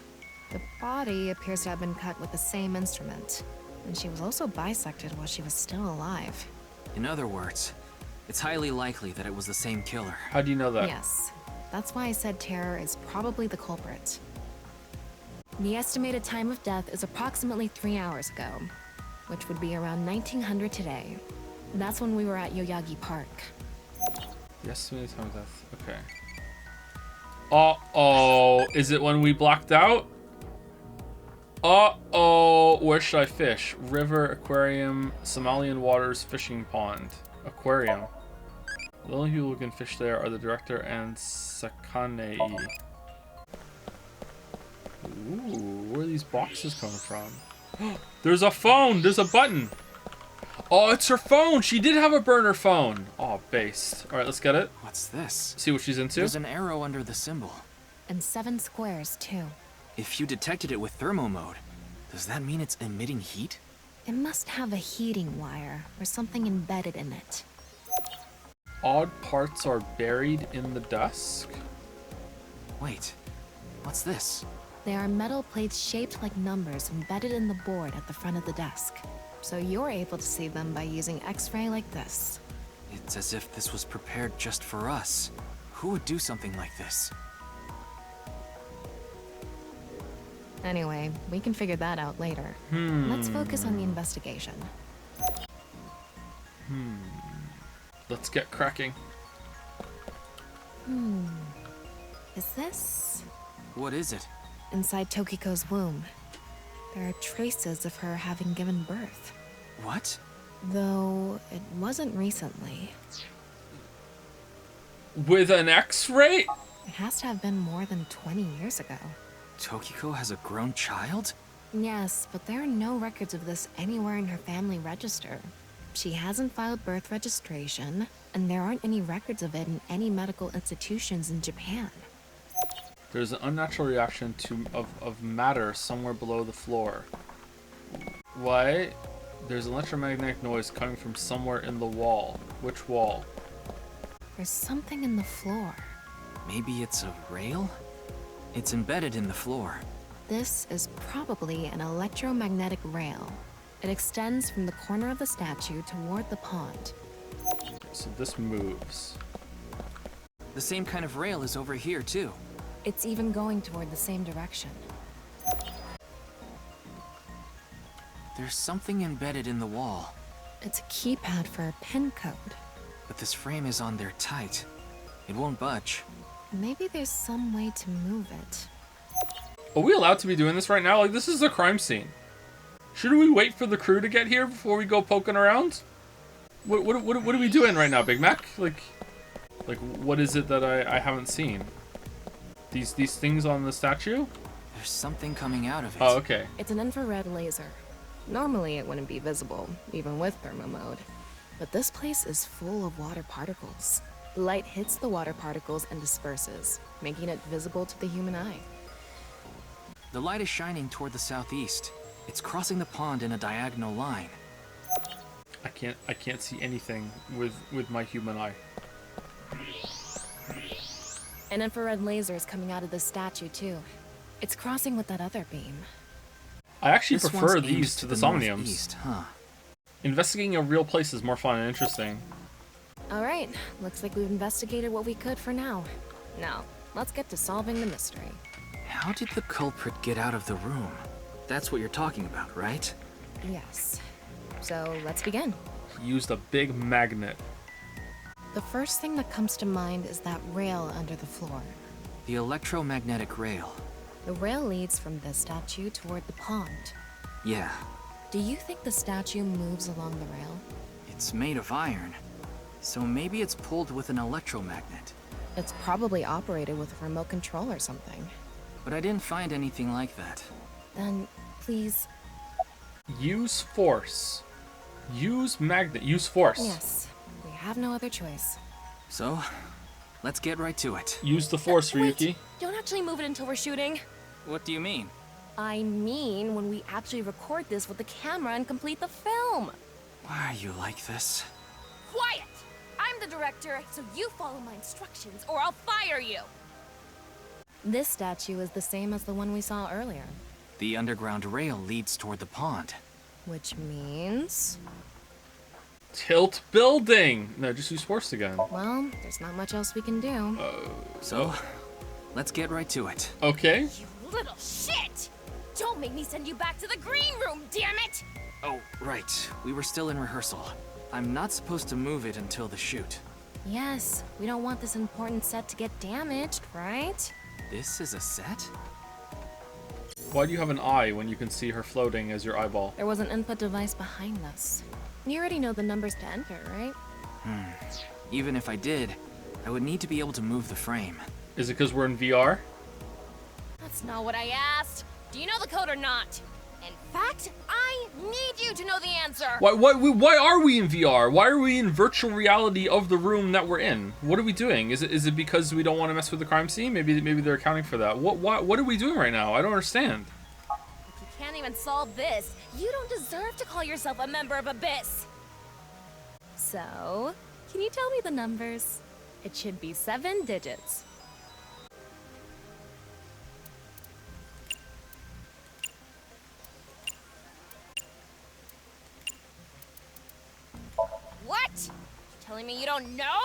The body appears to have been cut with the same instrument. And she was also bisected while she was still alive. In other words, it's highly likely that it was the same killer. How do you know that? Yes. That's why I said Terror is probably the culprit. The estimated time of death is approximately 3 hours ago, which would be around 1900 today. That's when we were at Yoyagi Park. The estimated time of death. Okay. Uh-oh. Is it when we blacked out? Uh-oh. Where should I fish? River, aquarium, Somalian waters, fishing pond. Aquarium. The only people who can fish there are the director and Sakanei. Ooh, where are these boxes coming from? There's a phone! There's a button! Oh, it's her phone! She did have a burner phone! Oh, based. Alright, let's get it. What's this? See what she's into? There's an arrow under the symbol. And 7 squares, too. If you detected it with thermo mode, does that mean it's emitting heat? It must have a heating wire or something embedded in it. Odd parts are buried in the desk? Wait, what's this? They are metal plates shaped like numbers embedded in the board at the front of the desk. So you're able to see them by using X-ray like this. It's as if this was prepared just for us. Who would do something like this? Anyway, we can figure that out later. Let's focus on the investigation. Let's get cracking. Is this? What is it? Inside Tokiko's womb. There are traces of her having given birth. What? Though it wasn't recently. With an X-ray? It has to have been more than 20 years ago. Tokiko has a grown child? Yes, but there are no records of this anywhere in her family register. She hasn't filed birth registration, and there aren't any records of it in any medical institutions in Japan. There's an unnatural reaction of matter somewhere below the floor. What? There's electromagnetic noise coming from somewhere in the wall. Which wall? There's something in the floor. Maybe it's a rail? It's embedded in the floor. This is probably an electromagnetic rail. It extends from the corner of the statue toward the pond. So this moves. The same kind of rail is over here, too. It's even going toward the same direction. There's something embedded in the wall. It's a keypad for a pin code. But this frame is on there tight. It won't budge. Maybe there's some way to move it. Are we allowed to be doing this right now? Like, this is a crime scene. Shouldn't we wait for the crew to get here before we go poking around? What are we doing right now, Big Mac? Like what is it that I haven't seen? These things on the statue? There's something coming out of it. Oh, okay. It's an infrared laser. Normally it wouldn't be visible, even with thermo mode. But this place is full of water particles. The light hits the water particles and disperses, making it visible to the human eye. The light is shining toward the southeast. It's crossing the pond in a diagonal line. I can't see anything with my human eye. An infrared laser is coming out of the statue too. It's crossing with that other beam. I actually This prefer one's aimed these to the northeast, somniums. huh? Investigating a real place is more fun and interesting. Alright, looks like we've investigated what we could for now. Now, let's get to solving the mystery. How did the culprit get out of the room? That's what you're talking about, right? Yes. So, let's begin. He used a big magnet. The first thing that comes to mind is that rail under the floor. The electromagnetic rail. The rail leads from the statue toward the pond. Yeah, Do you think the statue moves along the rail? it's made of iron. So maybe it's pulled with an electromagnet. It's probably operated with a remote control or something. But I didn't find anything like that. Then, please... Use force. Use magnet. Use force. Yes, we have no other choice. So, let's get right to it. Use the force, Ryuki. Wait, don't actually move it until we're shooting. What do you mean? I mean when we actually record this with the camera and complete the film. Why are you like this? Quiet! I'm the director, so you follow my instructions or I'll fire you! This statue is the same as the one we saw earlier. The underground rail leads toward the pond. Which means... Tilt building! No, just use force again. Well, there's not much else we can do. So, let's get right to it. Okay. You little shit! Don't make me send you back to the green room, damn it! Oh, right. We were still in rehearsal. I'm not supposed to move it until the shoot. Yes, we don't want this important set to get damaged, right? This is a set? Why do you have an eye when you can see her floating as your eyeball? There was an input device behind this. You already know the numbers to enter, right? Even if I did, I would need to be able to move the frame. Is it because we're in VR? That's not what I asked. Do you know the code or not? In fact, I need you to know the answer. Why are we in VR? Why are we in virtual reality of the room that we're in? What are we doing? Is it because we don't want to mess with the crime scene? Maybe they're accounting for that. What are we doing right now? I don't understand. If you can't even solve this, you don't deserve to call yourself a member of Abyss. So, can you tell me the numbers? It should be 7 digits. What? You telling me you don't know?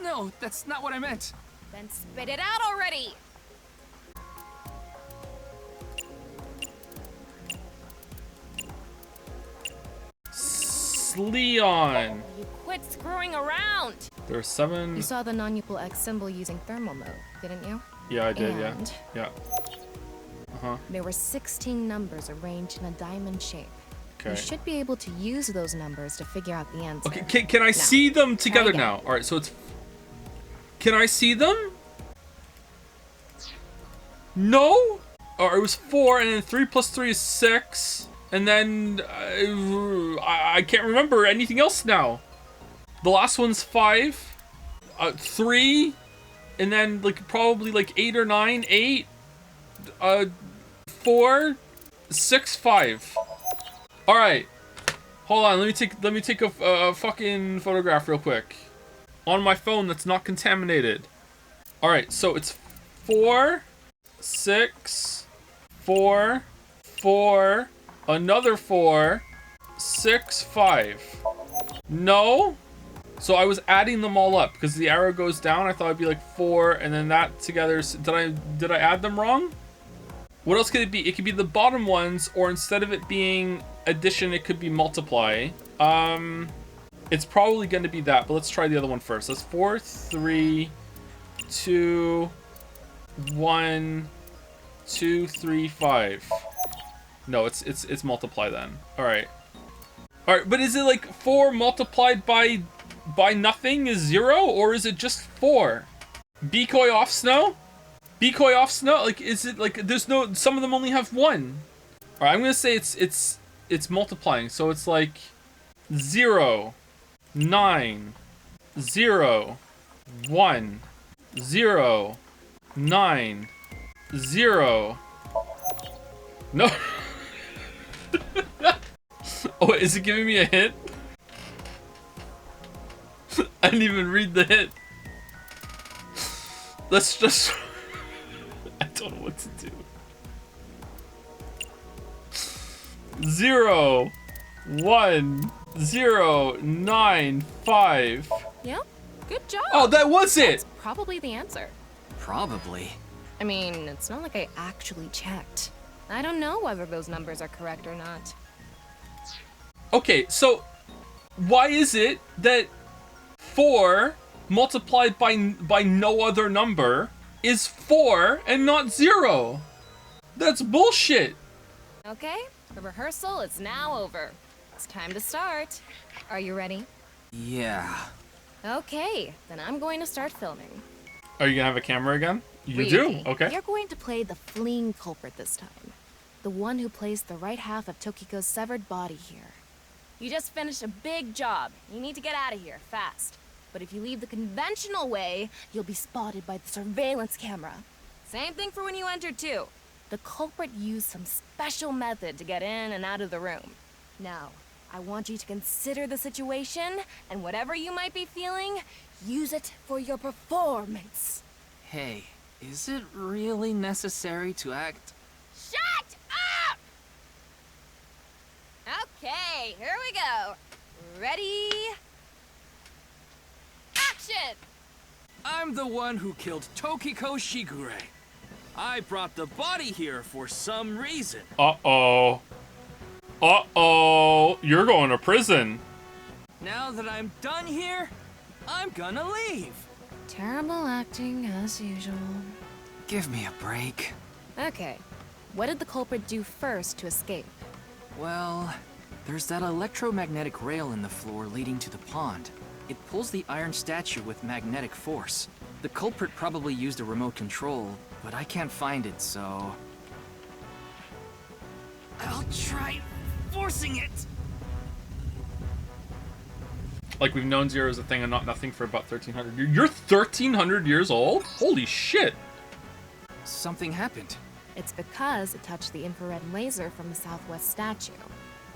No, that's not what I meant. Then spit it out already. Leon. You quit screwing around. There are 7. You saw the non-Upal X symbol using thermal mode, didn't you? Yeah, I did. And Yeah. there were 16 numbers arranged in a diamond shape. Okay. You should be able to use those numbers to figure out the answer. Okay. Can I see them together now? All right. So it's. Can I see them? No. Or it was 4, and then 3 plus 3 is 6. And then I can't remember anything else now. The last one's 5, 3, and then probably 8 or 9, 8, 4, 6, 5. All right, hold on. Let me take a fucking photograph real quick on my phone that's not contaminated. All right, so it's 4, 6, 4, 4. Another 4, 6, 5. No. So I was adding them all up because the arrow goes down. I thought it'd be 4, and then that together. Did I add them wrong? What else could it be? It could be the bottom ones, or instead of it being addition, it could be multiply. It's probably going to be that, but let's try the other one first. That's 4, 3, 2, 1, 2, 3, 5. No, it's multiply then. All right, but is it 4 multiplied by nothing is 0, or is it just 4? Decoy off snow? Decoy off snow? Is it there's no? Some of them only have 1. All right, I'm gonna say it's multiplying. So it's 0, 9, 0, 1 0 9 0. No. Oh, is it giving me a hint? I didn't even read the hint. Let's just... I don't know what to do. 0 1 0 9 5. Yep, good job. Oh, that was it! That's probably the answer. Probably. I mean, it's not like I actually checked. I don't know whether those numbers are correct or not. Okay, so why is it that 4 multiplied by no other number is 4 and not 0? That's bullshit. Okay, the rehearsal is now over. It's time to start. Are you ready? Yeah. Okay, then I'm going to start filming. Are you gonna have a camera again? You Ryuki, do? Okay. You're going to play the fleeing culprit this time. The one who placed the right half of Tokiko's severed body here. You just finished a big job. You need to get out of here, fast. But if you leave the conventional way, you'll be spotted by the surveillance camera. Same thing for when you entered, too. The culprit used some special method to get in and out of the room. Now, I want you to consider the situation, and whatever you might be feeling, use it for your performance. Hey, is it really necessary to act? Shut up! Okay, here we go. Ready? Action! I'm the one who killed Tokiko Shigure. I brought the body here for some reason. Uh-oh. Uh-oh. You're going to prison. Now that I'm done here, I'm gonna leave. Terrible acting, as usual. Give me a break. Okay, what did the culprit do first to escape? Well, there's that electromagnetic rail in the floor leading to the pond. It pulls the iron statue with magnetic force. The culprit probably used a remote control, but I can't find it, so... I'll try forcing it! Like, we've known 0 is a thing and not nothing for about 1,300 years. You're 1,300 years old? Holy shit! Something happened. It's because it touched the infrared laser from the southwest statue.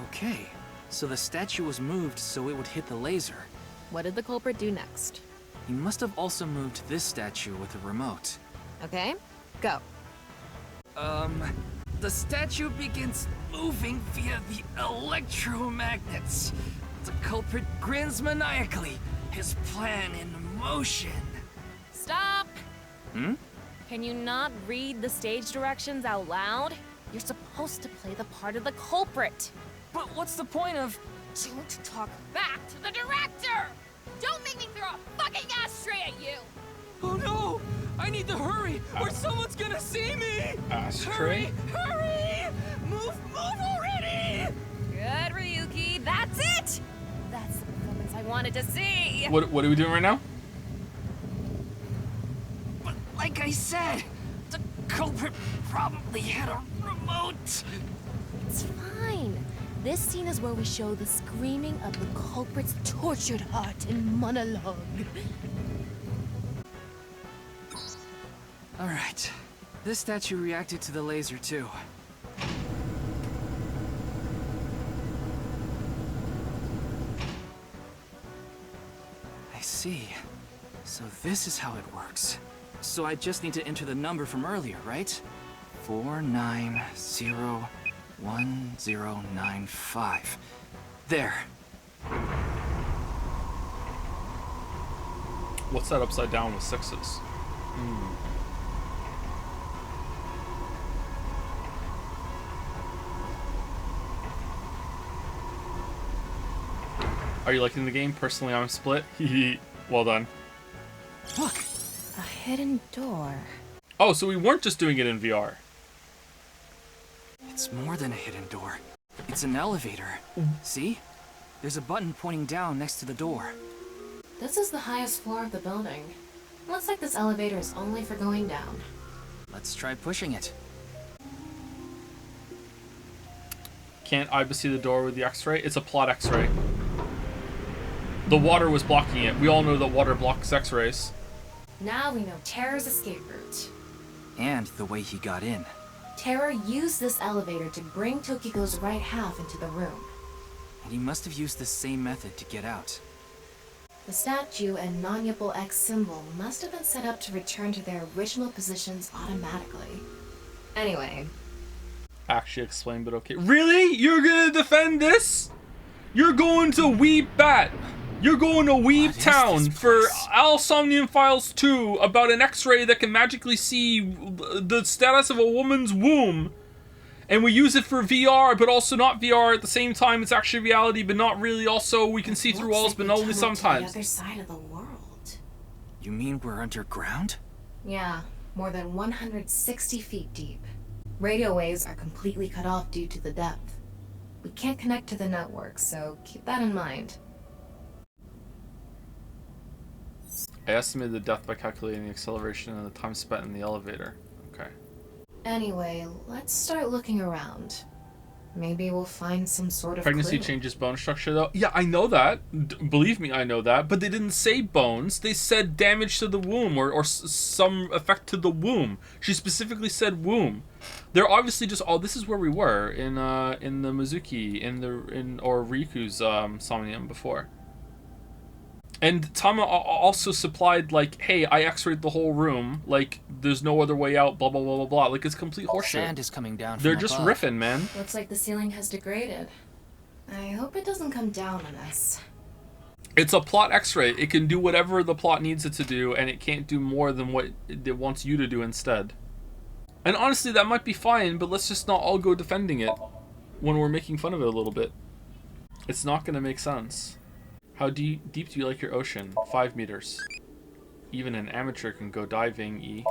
Okay, so the statue was moved so it would hit the laser. What did the culprit do next? He must have also moved this statue with a remote. Okay, go. The statue begins moving via the electromagnets. The culprit grins maniacally, his plan in motion. Stop! Hmm? Can you not read the stage directions out loud? You're supposed to play the part of the culprit. But what's the point of... Don't talk back to the director! Don't make me throw a fucking ashtray at you! Oh no! I need to hurry, or someone's gonna see me! Ashtray? Hurry! Move already! Good, Ryuki, that's it! That's the performance I wanted to see! What are we doing right now? But like I said, the culprit probably had a remote. It's fine. This scene is where we show the screaming of the culprit's tortured heart in monologue. Alright. This statue reacted to the laser too. I see. So this is how it works. So I just need to enter the number from earlier, right? 4901095. There. What's that upside down with 6s? Are you liking the game? Personally, I'm split. Well done. Look! A hidden door. Oh, so we weren't just doing it in VR. It's more than a hidden door. It's an elevator. See? There's a button pointing down next to the door. This is the highest floor of the building. Looks like this elevator is only for going down. Let's try pushing it. Can't Iba see the door with the X-ray? It's a plot X-ray. The water was blocking it. We all know that water blocks X-rays. Now we know Terror's escape route. And the way he got in. Terror used this elevator to bring Tokiko's right half into the room. And he must have used the same method to get out. The statue and non-Yipple X symbol must have been set up to return to their original positions automatically. Anyway. Actually explain, but okay. Really? You're gonna defend this? You're going to Weeb Bat. You're going to Weeb Town for Al Somnium Files 2 about an X-ray that can magically see the status of a woman's womb. And we use it for VR, but also not VR at the same time. It's actually reality, but not really. Also, we can see through walls, but only sometimes. The other side of the world. You mean we're underground? Yeah, more than 160 feet deep. Radio waves are completely cut off due to the depth. We can't connect to the network, so keep that in mind. I estimated the depth by calculating the acceleration and the time spent in the elevator. Okay. Anyway, let's start looking around. Maybe we'll find some sort of Pregnancy clue. changes bone structure, though. Yeah, I know that. Believe me, I know that. But they didn't say bones. They said damage to the womb or some effect to the womb. She specifically said womb. They're obviously just. Oh, this is where we were in the Mizuki or Riku's Somnium before. And Tama also supplied, like, hey, I x-rayed the whole room. Like, there's no other way out, blah, blah, blah, blah, blah. Like, it's complete horseshit. Sand is coming down from They're just above. riffing, man. Looks like the ceiling has degraded. I hope it doesn't come down on us. It's a plot x-ray. It can do whatever the plot needs it to do, and it can't do more than what it wants you to do instead. And honestly, that might be fine, but let's just not all go defending it when we're making fun of it a little bit. It's not going to make sense. How deep do you like your ocean? 5 meters. Even an amateur can go diving, E.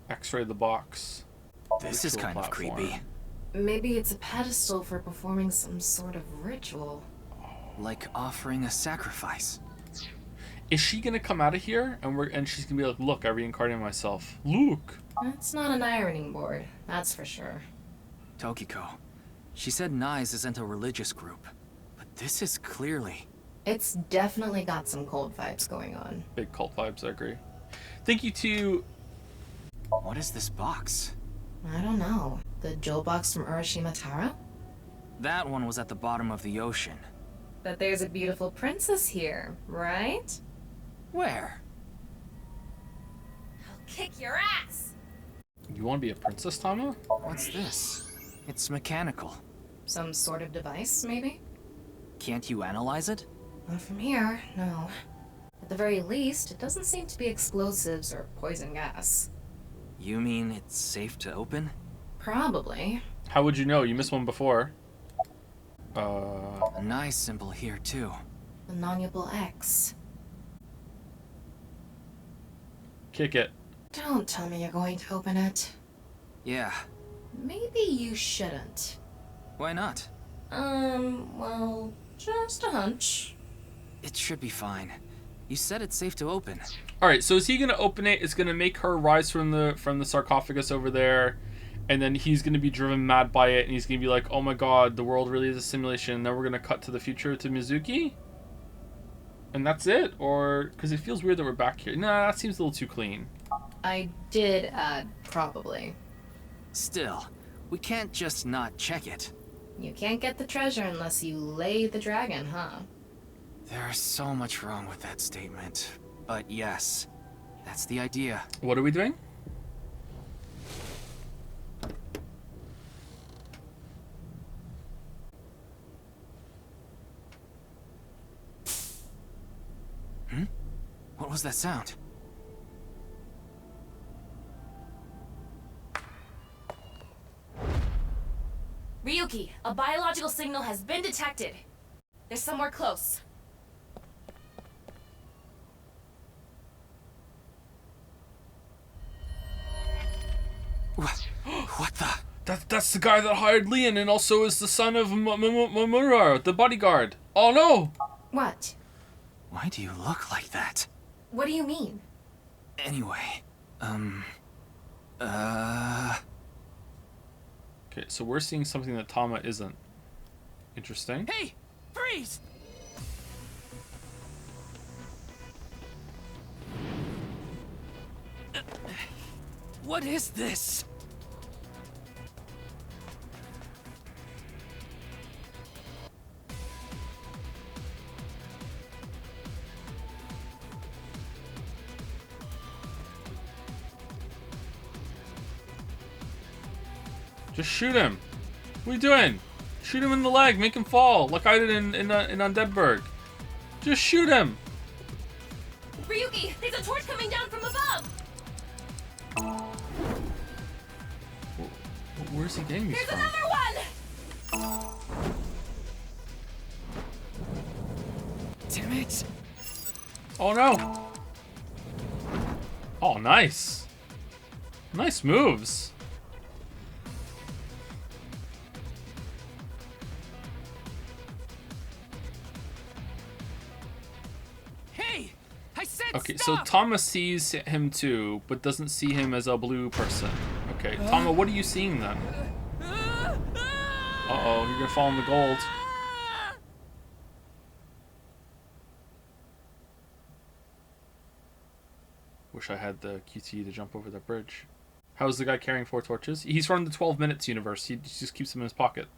X-ray the box. This is kind of creepy. Maybe it's a pedestal for performing some sort of ritual. Like offering a sacrifice. Is she gonna come out of here and she's gonna be like, look, I reincarnated myself. Look. It's not an ironing board, that's for sure. Tokiko. She said Nise isn't a religious group, but this is clearly... It's definitely got some cult vibes going on. Big cult vibes, I agree. Thank you to... What is this box? I don't know. The jewel box from Urashima Taro? That one was at the bottom of the ocean. But there's a beautiful princess here, right? Where? I'll kick your ass! You want to be a princess, Tama? What's this? It's mechanical. Some sort of device, maybe? Can't you analyze it? Not from here, no. At the very least, it doesn't seem to be explosives or poison gas. You mean it's safe to open? Probably. How would you know? You missed one before. A nice symbol here, too. The non-Yipple X. Kick it. Don't tell me you're going to open it. Yeah. Maybe you shouldn't. Why not? Well, just a hunch. It should be fine. You said it's safe to open. Alright, so is he gonna open it? It's gonna make her rise from the sarcophagus over there, and then he's gonna be driven mad by it, and he's gonna be like, oh my god, the world really is a simulation, and then we're gonna cut to the future to Mizuki? And that's it? Or, because it feels weird that we're back here. Nah, that seems a little too clean. I did add probably. Still, we can't just not check it. You can't get the treasure unless you lay the dragon, huh? There's so much wrong with that statement. But yes, that's the idea. What are we doing? What was that sound? Ryuki, a biological signal has been detected. They're somewhere close. What the? That's the guy that hired Leon and also is the son of Mamura, the bodyguard. Oh no! What? Why do you look like that? What do you mean? Anyway, Okay, so we're seeing something that Tama isn't. Interesting. Hey! Freeze! What is this? Just shoot him. What are you doing? Shoot him in the leg. Make him fall, like I did in Undeadburg. Just shoot him. Ryuki, there's a torch coming down from above. Where's he getting these There's from? another one. Damn it. Oh no. Oh, nice. Nice moves. Hey, I said Okay, stop! so Tama sees him too, but doesn't see him as a blue person. Okay, Tama, what are you seeing then? Uh-oh, you're gonna fall in the gold. Wish I had the QT to jump over the bridge. How's the guy carrying 4 torches? He's from the 12 Minutes universe. He just keeps them in his pocket.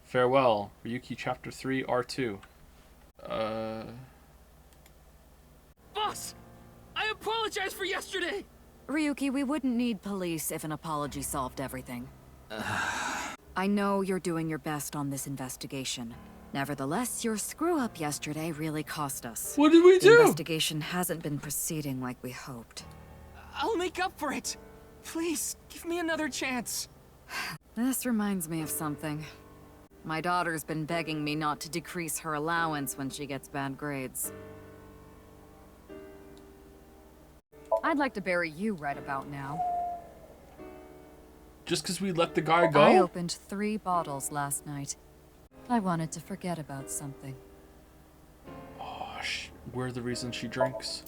Farewell, Ryuki Chapter 3, R2. Boss! I apologize for yesterday! Ryuki, we wouldn't need police if an apology solved everything. I know you're doing your best on this investigation. Nevertheless, your screw-up yesterday really cost us. What did we do? The investigation hasn't been proceeding like we hoped. I'll make up for it. Please, give me another chance. This reminds me of something. My daughter's been begging me not to decrease her allowance when she gets bad grades. I'd like to bury you right about now. Just because we let the guy go? I opened 3 bottles last night. I wanted to forget about something. Oh, we're the reason she drinks.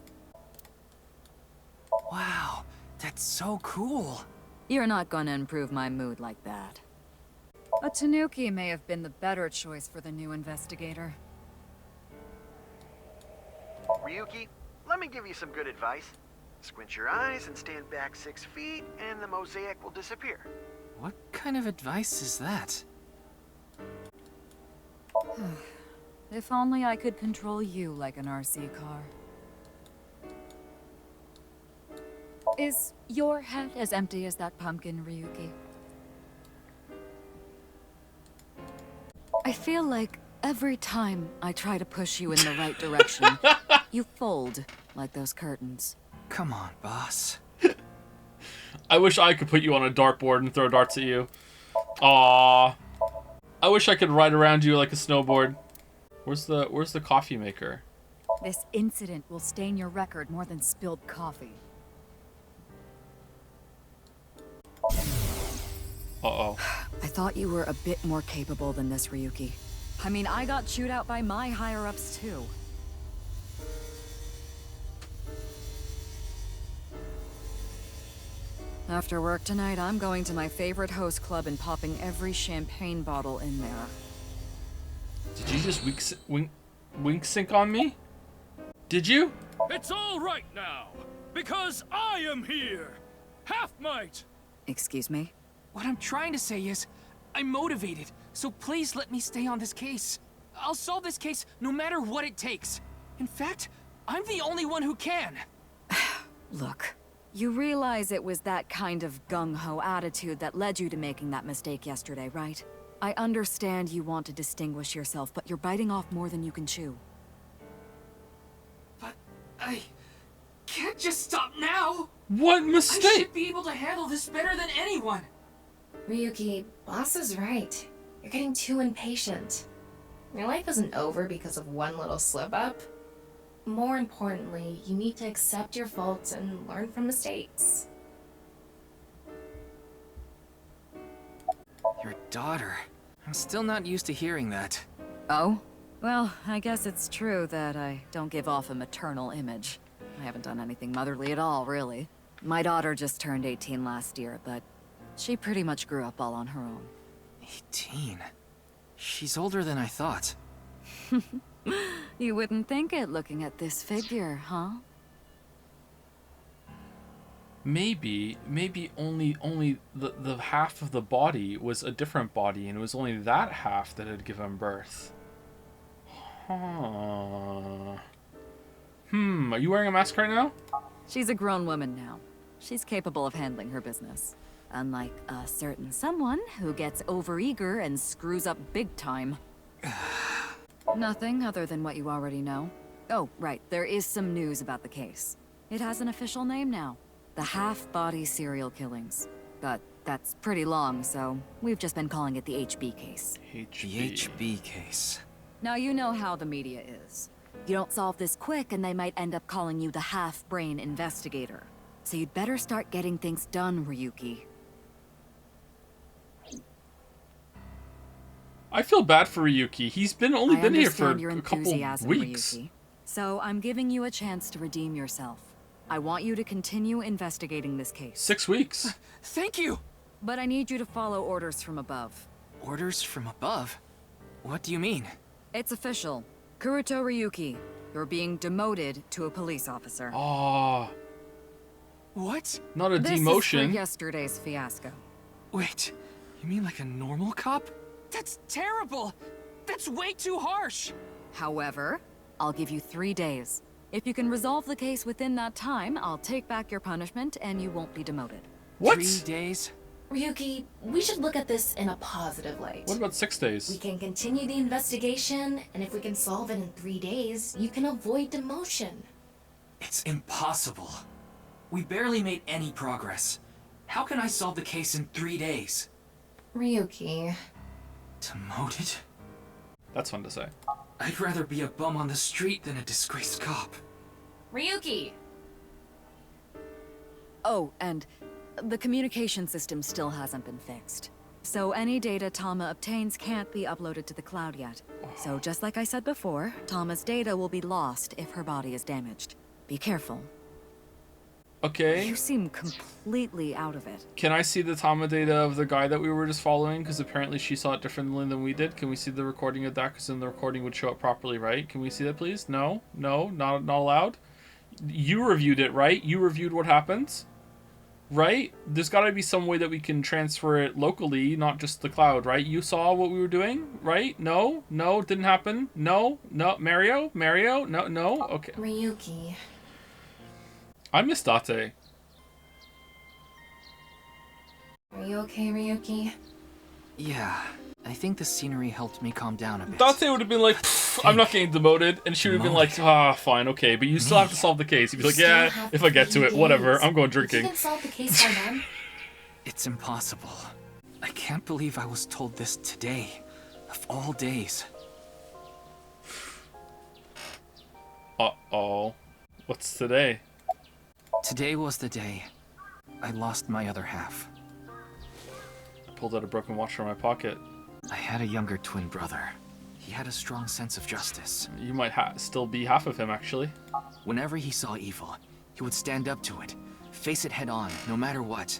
Wow, that's so cool. You're not gonna improve my mood like that. A Tanuki may have been the better choice for the new investigator. Ryuki, let me give you some good advice. Squint your eyes and stand back 6 feet, and the mosaic will disappear. What kind of advice is that? If only I could control you like an RC car. Is your head as empty as that pumpkin, Ryuki? I feel like every time I try to push you in the right direction, you fold like those curtains. Come on, boss. I wish I could put you on a dartboard and throw darts at you. Aww. I wish I could ride around you like a snowboard. Where's the coffee maker? This incident will stain your record more than spilled coffee. Uh-oh. I thought you were a bit more capable than this, Ryuki. I mean, I got chewed out by my higher-ups, too. After work tonight, I'm going to my favorite host club and popping every champagne bottle in there. Did you just wink sync on me? Did you? It's all right now, because I am here. Half might. Excuse me? What I'm trying to say is, I'm motivated, so please let me stay on this case. I'll solve this case no matter what it takes. In fact, I'm the only one who can. Look, you realize it was that kind of gung-ho attitude that led you to making that mistake yesterday, right? I understand you want to distinguish yourself, but you're biting off more than you can chew. But I can't just stop now. What mistake? I should be able to handle this better than anyone. Ryuki, boss is right. You're getting too impatient. Your life isn't over because of one little slip-up. More importantly, you need to accept your faults and learn from mistakes. Your daughter. I'm still not used to hearing that. Oh? Well, I guess it's true that I don't give off a maternal image. I haven't done anything motherly at all, really. My daughter just turned 18 last year, but she pretty much grew up all on her own. 18? She's older than I thought. You wouldn't think it looking at this figure, huh? Maybe only the half of the body was a different body, and it was only that half that had given birth. Huh. Are you wearing a mask right now? She's a grown woman now. She's capable of handling her business. Unlike a certain someone who gets overeager and screws up big time. Nothing other than what you already know. Oh, right, there is some news about the case. It has an official name now. The half-body serial killings. But that's pretty long, so we've just been calling it the HB case. The HB case. Now you know how the media is. You don't solve this quick and they might end up calling you the half-brain investigator. So you'd better start getting things done, Ryuki. I feel bad for Ryuki. He's only been here for your a couple enthusiasm, weeks. Ryuki. So I'm giving you a chance to redeem yourself. I want you to continue investigating this case. 6 weeks. Thank you! But I need you to follow orders from above. Orders from above? What do you mean? It's official. Kuruto Ryuki, you're being demoted to a police officer. Ah. What? Not a This demotion. is for yesterday's fiasco. Wait, you mean like a normal cop? That's terrible! That's way too harsh! However, I'll give you 3 days. If you can resolve the case within that time, I'll take back your punishment and you won't be demoted. What? 3 days? Ryuki, we should look at this in a positive light. What about 6 days? We can continue the investigation, and if we can solve it in 3 days, you can avoid demotion. It's impossible. We barely made any progress. How can I solve the case in 3 days? Ryuki. Demoted? That's fun to say. I'd rather be a bum on the street than a disgraced cop. Ryuki! Oh, and the communication system still hasn't been fixed. So any data Tama obtains can't be uploaded to the cloud yet. So just like I said before, Tama's data will be lost if her body is damaged. Be careful. Okay. You seem completely out of it. Can I see the Tama data of the guy that we were just following? Because apparently she saw it differently than we did. Can we see the recording of that? Because then the recording would show it properly, right? Can we see that, please? No? No? Not allowed? You reviewed it, right? You reviewed what happens? Right? There's got to be some way that we can transfer it locally, not just the cloud, right? You saw what we were doing, right? No? No? Didn't happen? No? No? Mario? Mario? No? No? Okay. Ryuki. I miss Date. Are you okay, Ryuki? Yeah, I think the scenery helped me calm down a bit. Date would have been like, I'm not getting demoted, and she would have been like, fine, okay, but you still have to solve the case. You'd be like, yeah, if I get to it, whatever, I'm going drinking. If you can solve the case by then. It's impossible. I can't believe I was told this today, of all days. Uh-oh. What's today? Today was the day I lost my other half. I pulled out a broken watch from my pocket. I had a younger twin brother. He had a strong sense of justice. You might still be half of him, actually. Whenever he saw evil, he would stand up to it, face it head on, no matter what.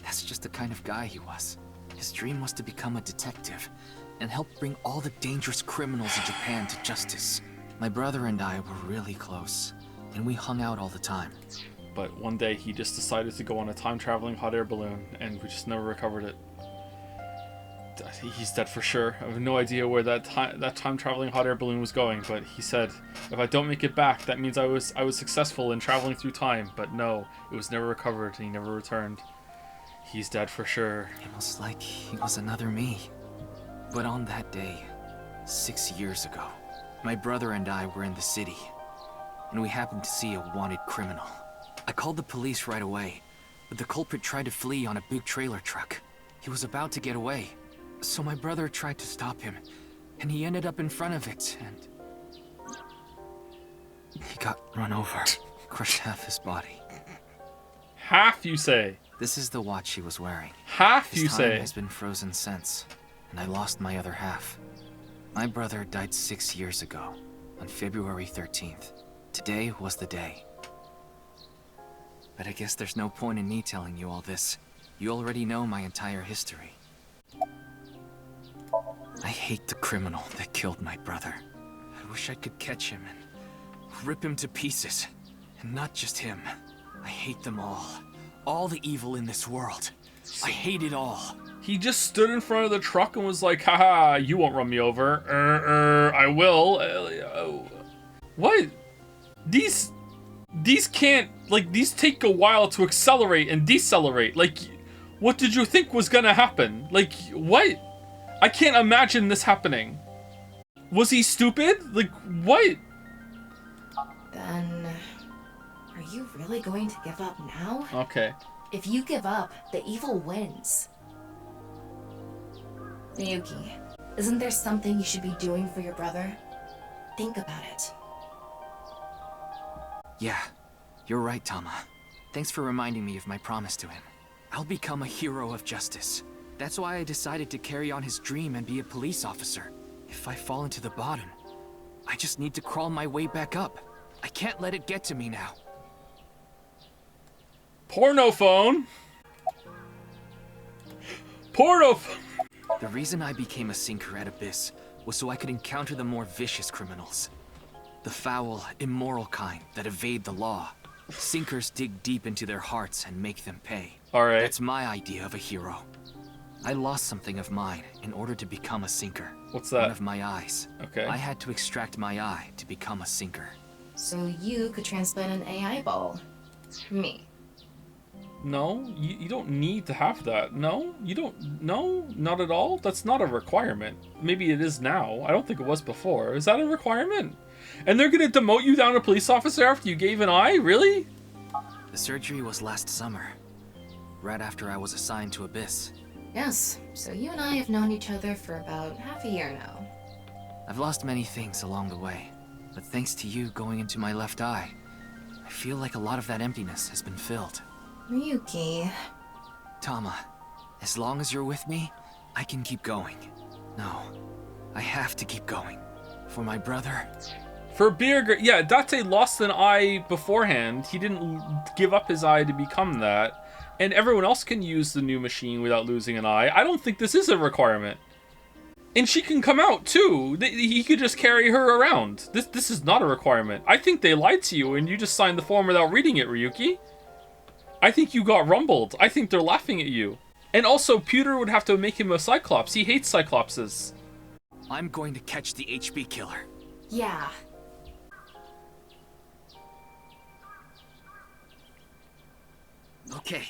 That's just the kind of guy he was. His dream was to become a detective and help bring all the dangerous criminals in Japan to justice. My brother and I were really close, and we hung out all the time. But one day he just decided to go on a time-traveling hot air balloon, and we just never recovered it. He's dead for sure. I have no idea where that time-traveling hot air balloon was going, but he said, if I don't make it back, that means I was successful in traveling through time. But no, it was never recovered, and he never returned. He's dead for sure. It was like he was another me. But on that day, 6 years ago, my brother and I were in the city, and we happened to see a wanted criminal. I called the police right away, but the culprit tried to flee on a big trailer truck. He was about to get away, so my brother tried to stop him, and he ended up in front of it, and he got run over, crushed half his body. Half, you say? This is the watch he was wearing. Half, you His say? time has been frozen since, and I lost my other half. My brother died 6 years ago, on February 13th. Today was the day. But I guess there's no point in me telling you all this. You already know my entire history. I hate the criminal that killed my brother. I wish I could catch him and rip him to pieces. And not just him. I hate them all. all the evil in this world. I hate it all. He just stood in front of the truck and was like, haha, you won't run me over. I will. What? These can't, like, these take a while to accelerate and decelerate. Like, what did you think was gonna happen? Like, what? I can't imagine this happening. Was he stupid? Like, what? Then, are you really going to give up now? Okay. If you give up, the evil wins. Miyuki, isn't there something you should be doing for your brother? Think about it. Yeah, you're right, Tama. Thanks for reminding me of my promise to him. I'll become a hero of justice. That's why I decided to carry on his dream and be a police officer. If I fall into the bottom, I just need to crawl my way back up. I can't let it get to me now. Porno phone? Porno phone! The reason I became a sinker at Abyss was so I could encounter the more vicious criminals. The foul, immoral kind that evade the law. Sinkers dig deep into their hearts and make them pay. Alright. That's my idea of a hero. I lost something of mine in order to become a sinker. What's that? One of my eyes. Okay. I had to extract my eye to become a sinker. So you could transplant an AI ball. Me. No, you don't need to have that. No, you don't. No, not at all. That's not a requirement. Maybe it is now. I don't think it was before. Is that a requirement? And they're gonna demote you down to police officer after you gave an eye? Really? The surgery was last summer, right after I was assigned to Abyss. Yes, so you and I have known each other for about half a year now. I've lost many things along the way, but thanks to you going into my left eye, I feel like a lot of that emptiness has been filled. Ryuki. Tama, as long as you're with me, I can keep going. No, I have to keep going. For my brother. For beer, yeah, Date lost an eye beforehand. He didn't give up his eye to become that. And everyone else can use the new machine without losing an eye. I don't think this is a requirement. And she can come out too. He could just carry her around. This is not a requirement. I think they lied to you and you just signed the form without reading it, Ryuki. I think you got rumbled. I think they're laughing at you. And also, Pewter would have to make him a Cyclops. He hates Cyclopses. I'm going to catch the HB killer. Yeah. Okay,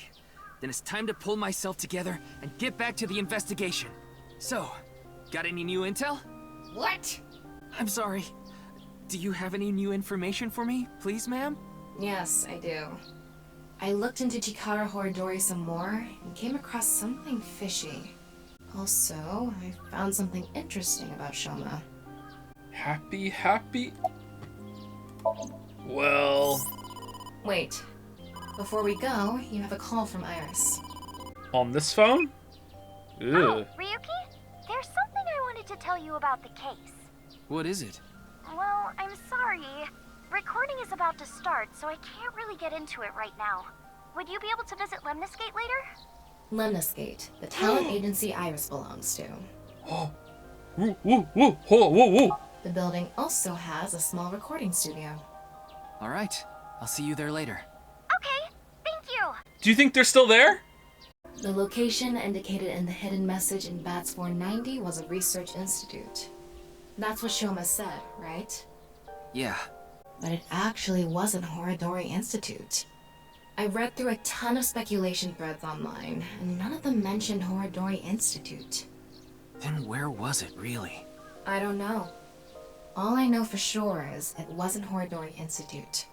then it's time to pull myself together and get back to the investigation. So, got any new intel? What? I'm sorry. Do you have any new information for me, please, ma'am? Yes, I do. I looked into Chikara Horidori some more and came across something fishy. Also, I found something interesting about Shoma. Happy? Well... Wait. Before we go, you have a call from Iris. On this phone? Ew. Oh, Ryuki? There's something I wanted to tell you about the case. What is it? Well, I'm sorry. Recording is about to start, so I can't really get into it right now. Would you be able to visit Lemniscate later? Lemniscate, the talent agency Iris belongs to. Whoa. The building also has a small recording studio. All right, I'll see you there later. Okay, thank you. Do you think they're still there? The location indicated in the hidden message in BATS 490 was a research institute. That's what Shoma said, right? Yeah. But it actually wasn't Horidori Institute. I read through a ton of speculation threads online, and none of them mentioned Horidori Institute. Then where was it, really? I don't know. All I know for sure is it wasn't Horidori Institute.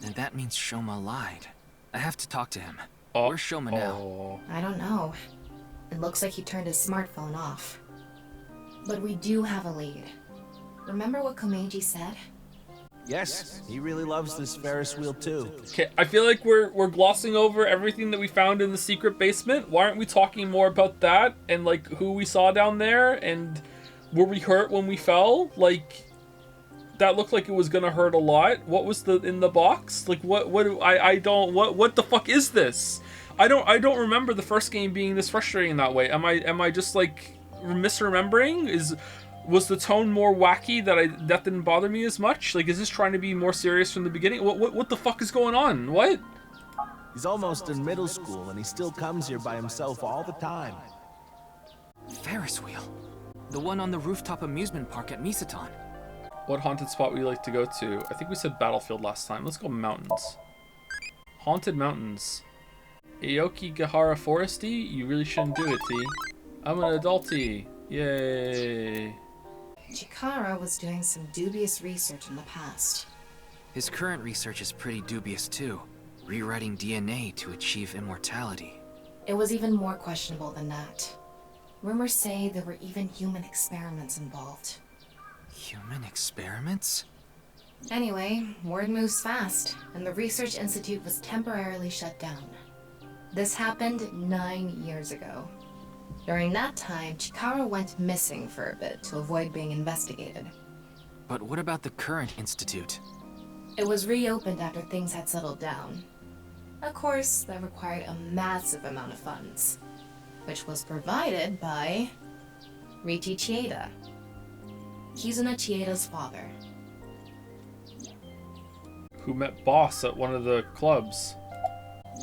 Then that means Shoma lied. I have to talk to him. Where's Shoma now? I don't know. It looks like he turned his smartphone off. But we do have a lead. Remember what Komeiji said? Yes, he really loves this Ferris wheel too. Okay, I feel like we're glossing over everything that we found in the secret basement. Why aren't we talking more about that and like who we saw down there and were we hurt when we fell? Like that looked like it was gonna hurt a lot. What was in the box? Like what the fuck is this? I don't remember the first game being this frustrating that way. Am I just like misremembering? Was the tone more wacky that didn't bother me as much? Like, is this trying to be more serious from the beginning? What the fuck is going on? What? He's almost in middle school and he still comes here by himself all the time. Ferris wheel. The one on the rooftop amusement park at Misaton. What haunted spot would you like to go to? I think we said Battlefield last time. Let's go mountains. Haunted mountains. Aokigahara Foresty? You really shouldn't do it, T. I'm an adulty. Yay. Chikara was doing some dubious research in the past. His current research is pretty dubious too. Rewriting DNA to achieve immortality. It was even more questionable than that. Rumors say there were even human experiments involved. Human experiments? Anyway, word moves fast, and the research institute was temporarily shut down. This happened 9 years ago. During that time, Chikara went missing for a bit to avoid being investigated. But what about the current institute? It was reopened after things had settled down. Of course, that required a massive amount of funds, which was provided by Riichi Chieda. Kizuna Chieda's father. Who met Boss at one of the clubs.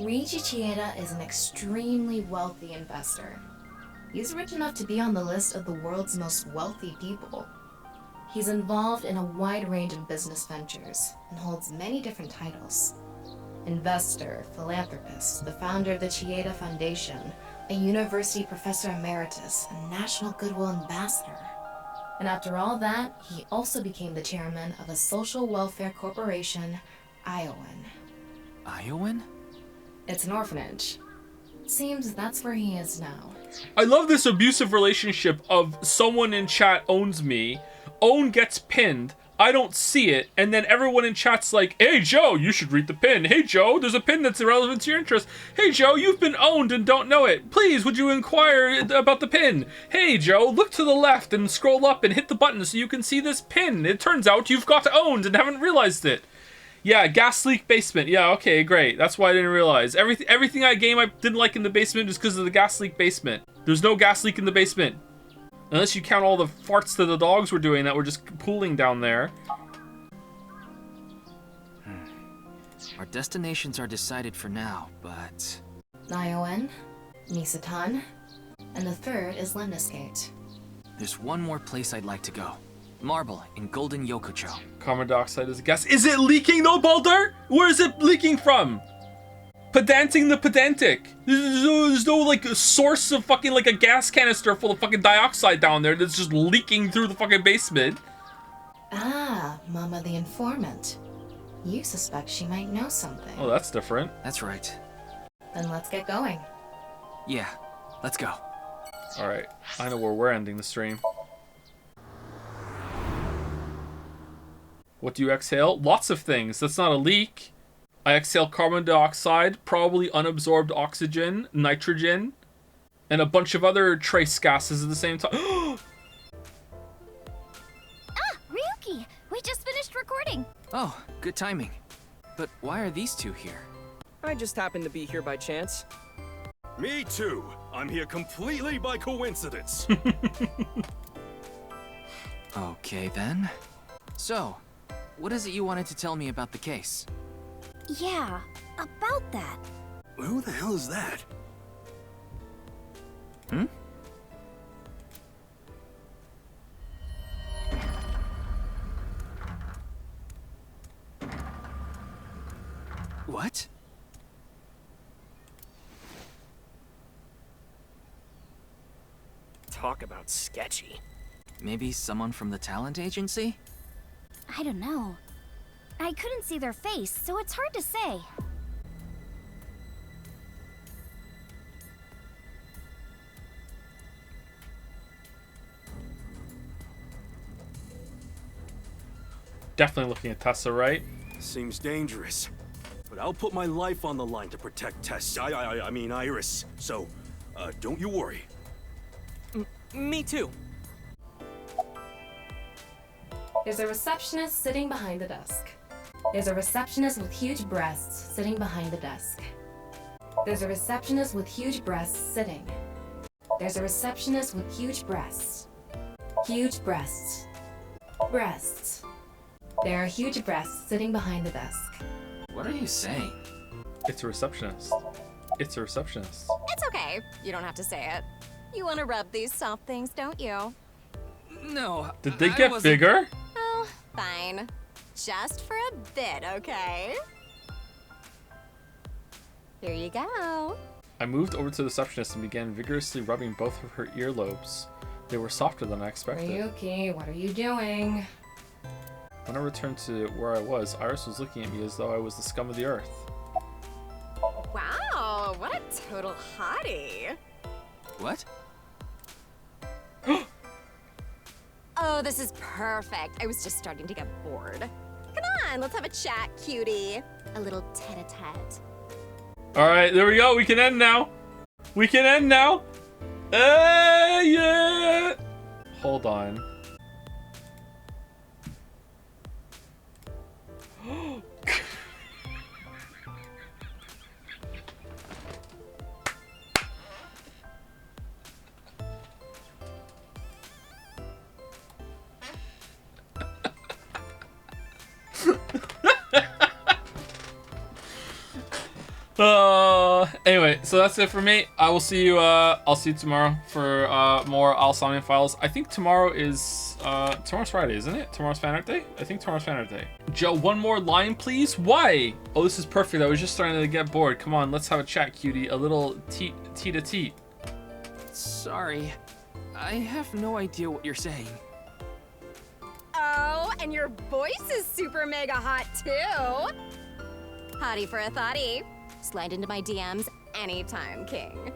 Riichi Chieda is an extremely wealthy investor. He's rich enough to be on the list of the world's most wealthy people. He's involved in a wide range of business ventures and holds many different titles. Investor, philanthropist, the founder of the Chieda Foundation, a university professor emeritus, and national goodwill ambassador. And after all that, he also became the chairman of a social welfare corporation, Iowan. Iowan? It's an orphanage. Seems that's where he is now. I love this abusive relationship of someone in chat owns me, Own gets pinned, I don't see it, and then everyone in chat's like, hey Joe, you should read the pin. Hey Joe, there's a pin that's irrelevant to your interest. Hey Joe, you've been owned and don't know it. Please, would you inquire about the pin? Hey Joe, look to the left and scroll up and hit the button so you can see this pin. It turns out you've got owned and haven't realized it. Yeah, gas leak basement. Yeah, okay, great. That's why I didn't realize. Everything I didn't like in the basement is because of the gas leak basement. There's no gas leak in the basement. Unless you count all the farts that the dogs were doing that were just pooling down there. Our destinations are decided for now, but... Iowan, Misaton, and the third is Lemniscate. There's one more place I'd like to go. Marble in Golden Yokocho. Carbon dioxide is a gas. Is it leaking though, Baldur? Where is it leaking from? Pedanting the pedantic. There's no like source of fucking like a gas canister full of fucking dioxide down there that's just leaking through the fucking basement. Ah, Mama the informant. You suspect she might know something. Oh, that's different. That's right. Then let's get going. Yeah, let's go. Alright, I know where we're ending the stream. What do you exhale? Lots of things. That's not a leak. I exhale carbon dioxide, probably unabsorbed oxygen, nitrogen, and a bunch of other trace gases at the same time. Ryuki! We just finished recording! Oh, good timing. But why are these two here? I just happened to be here by chance. Me too. I'm here completely by coincidence. Okay then. So, what is it you wanted to tell me about the case? Yeah, about that. Who the hell is that? Hmm? What? Talk about sketchy. Maybe someone from the talent agency? I don't know. I couldn't see their face, so it's hard to say. Definitely looking at Tessa, right? Seems dangerous. But I'll put my life on the line to protect Tess. I mean Iris. So, don't you worry. Me too. There's a receptionist sitting behind the desk. There's a receptionist with huge breasts sitting behind the desk. There's a receptionist with huge breasts sitting. There's a receptionist with huge breasts. Huge breasts. Breasts. There are huge breasts sitting behind the desk. What are you saying? It's a receptionist. It's a receptionist. It's okay. You don't have to say it. You want to rub these soft things, don't you? No. Did they get bigger? Oh, fine. Just for a bit, okay? Here you go. I moved over to the receptionist and began vigorously rubbing both of her earlobes. They were softer than I expected. Ryuki, what are you doing? When I returned to where I was, Iris was looking at me as though I was the scum of the earth. Wow, what a total hottie. What? Oh, this is perfect. I was just starting to get bored. Come on, let's have a chat, cutie. A little tete-a-tete. Alright, there we go. We can end now. We can end now. Yeah. Hold on. Anyway, so that's it for me. I will see you, I'll see you tomorrow for, more Al Somnium Files. I think tomorrow is, tomorrow's Friday, isn't it? Tomorrow's Fan Art Day? I think tomorrow's Fan Art Day. Joe, one more line, please? Why? Oh, this is perfect. I was just starting to get bored. Come on, let's have a chat, cutie. A little teat-a-teat. Sorry. I have no idea what you're saying. Oh, and your voice is super mega hot, too. Hottie for a thottie. Slide into my DMs anytime, King.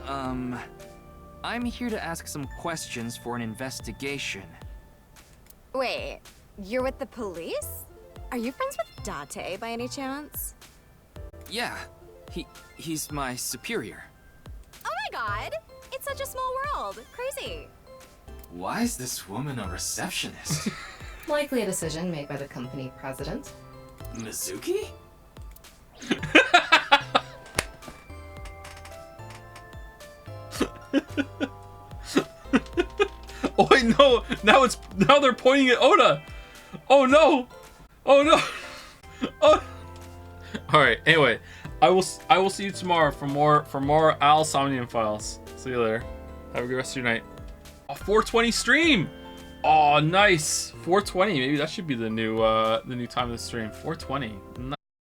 I'm here to ask some questions for an investigation. Wait, you're with the police? Are you friends with Date by any chance? Yeah, he's my superior. Oh my god! It's such a small world. Crazy. Why is this woman a receptionist? Likely a decision made by the company president. Mizuki? Oh wait, no! Now they're pointing at Oda. Oh no! Oh no! Oh. All right. Anyway, I will see you tomorrow for more Al Somnium Files. See you later. Have a good rest of your night. A 420 stream. Oh, nice. 420. Maybe that should be the new time of the stream. 420.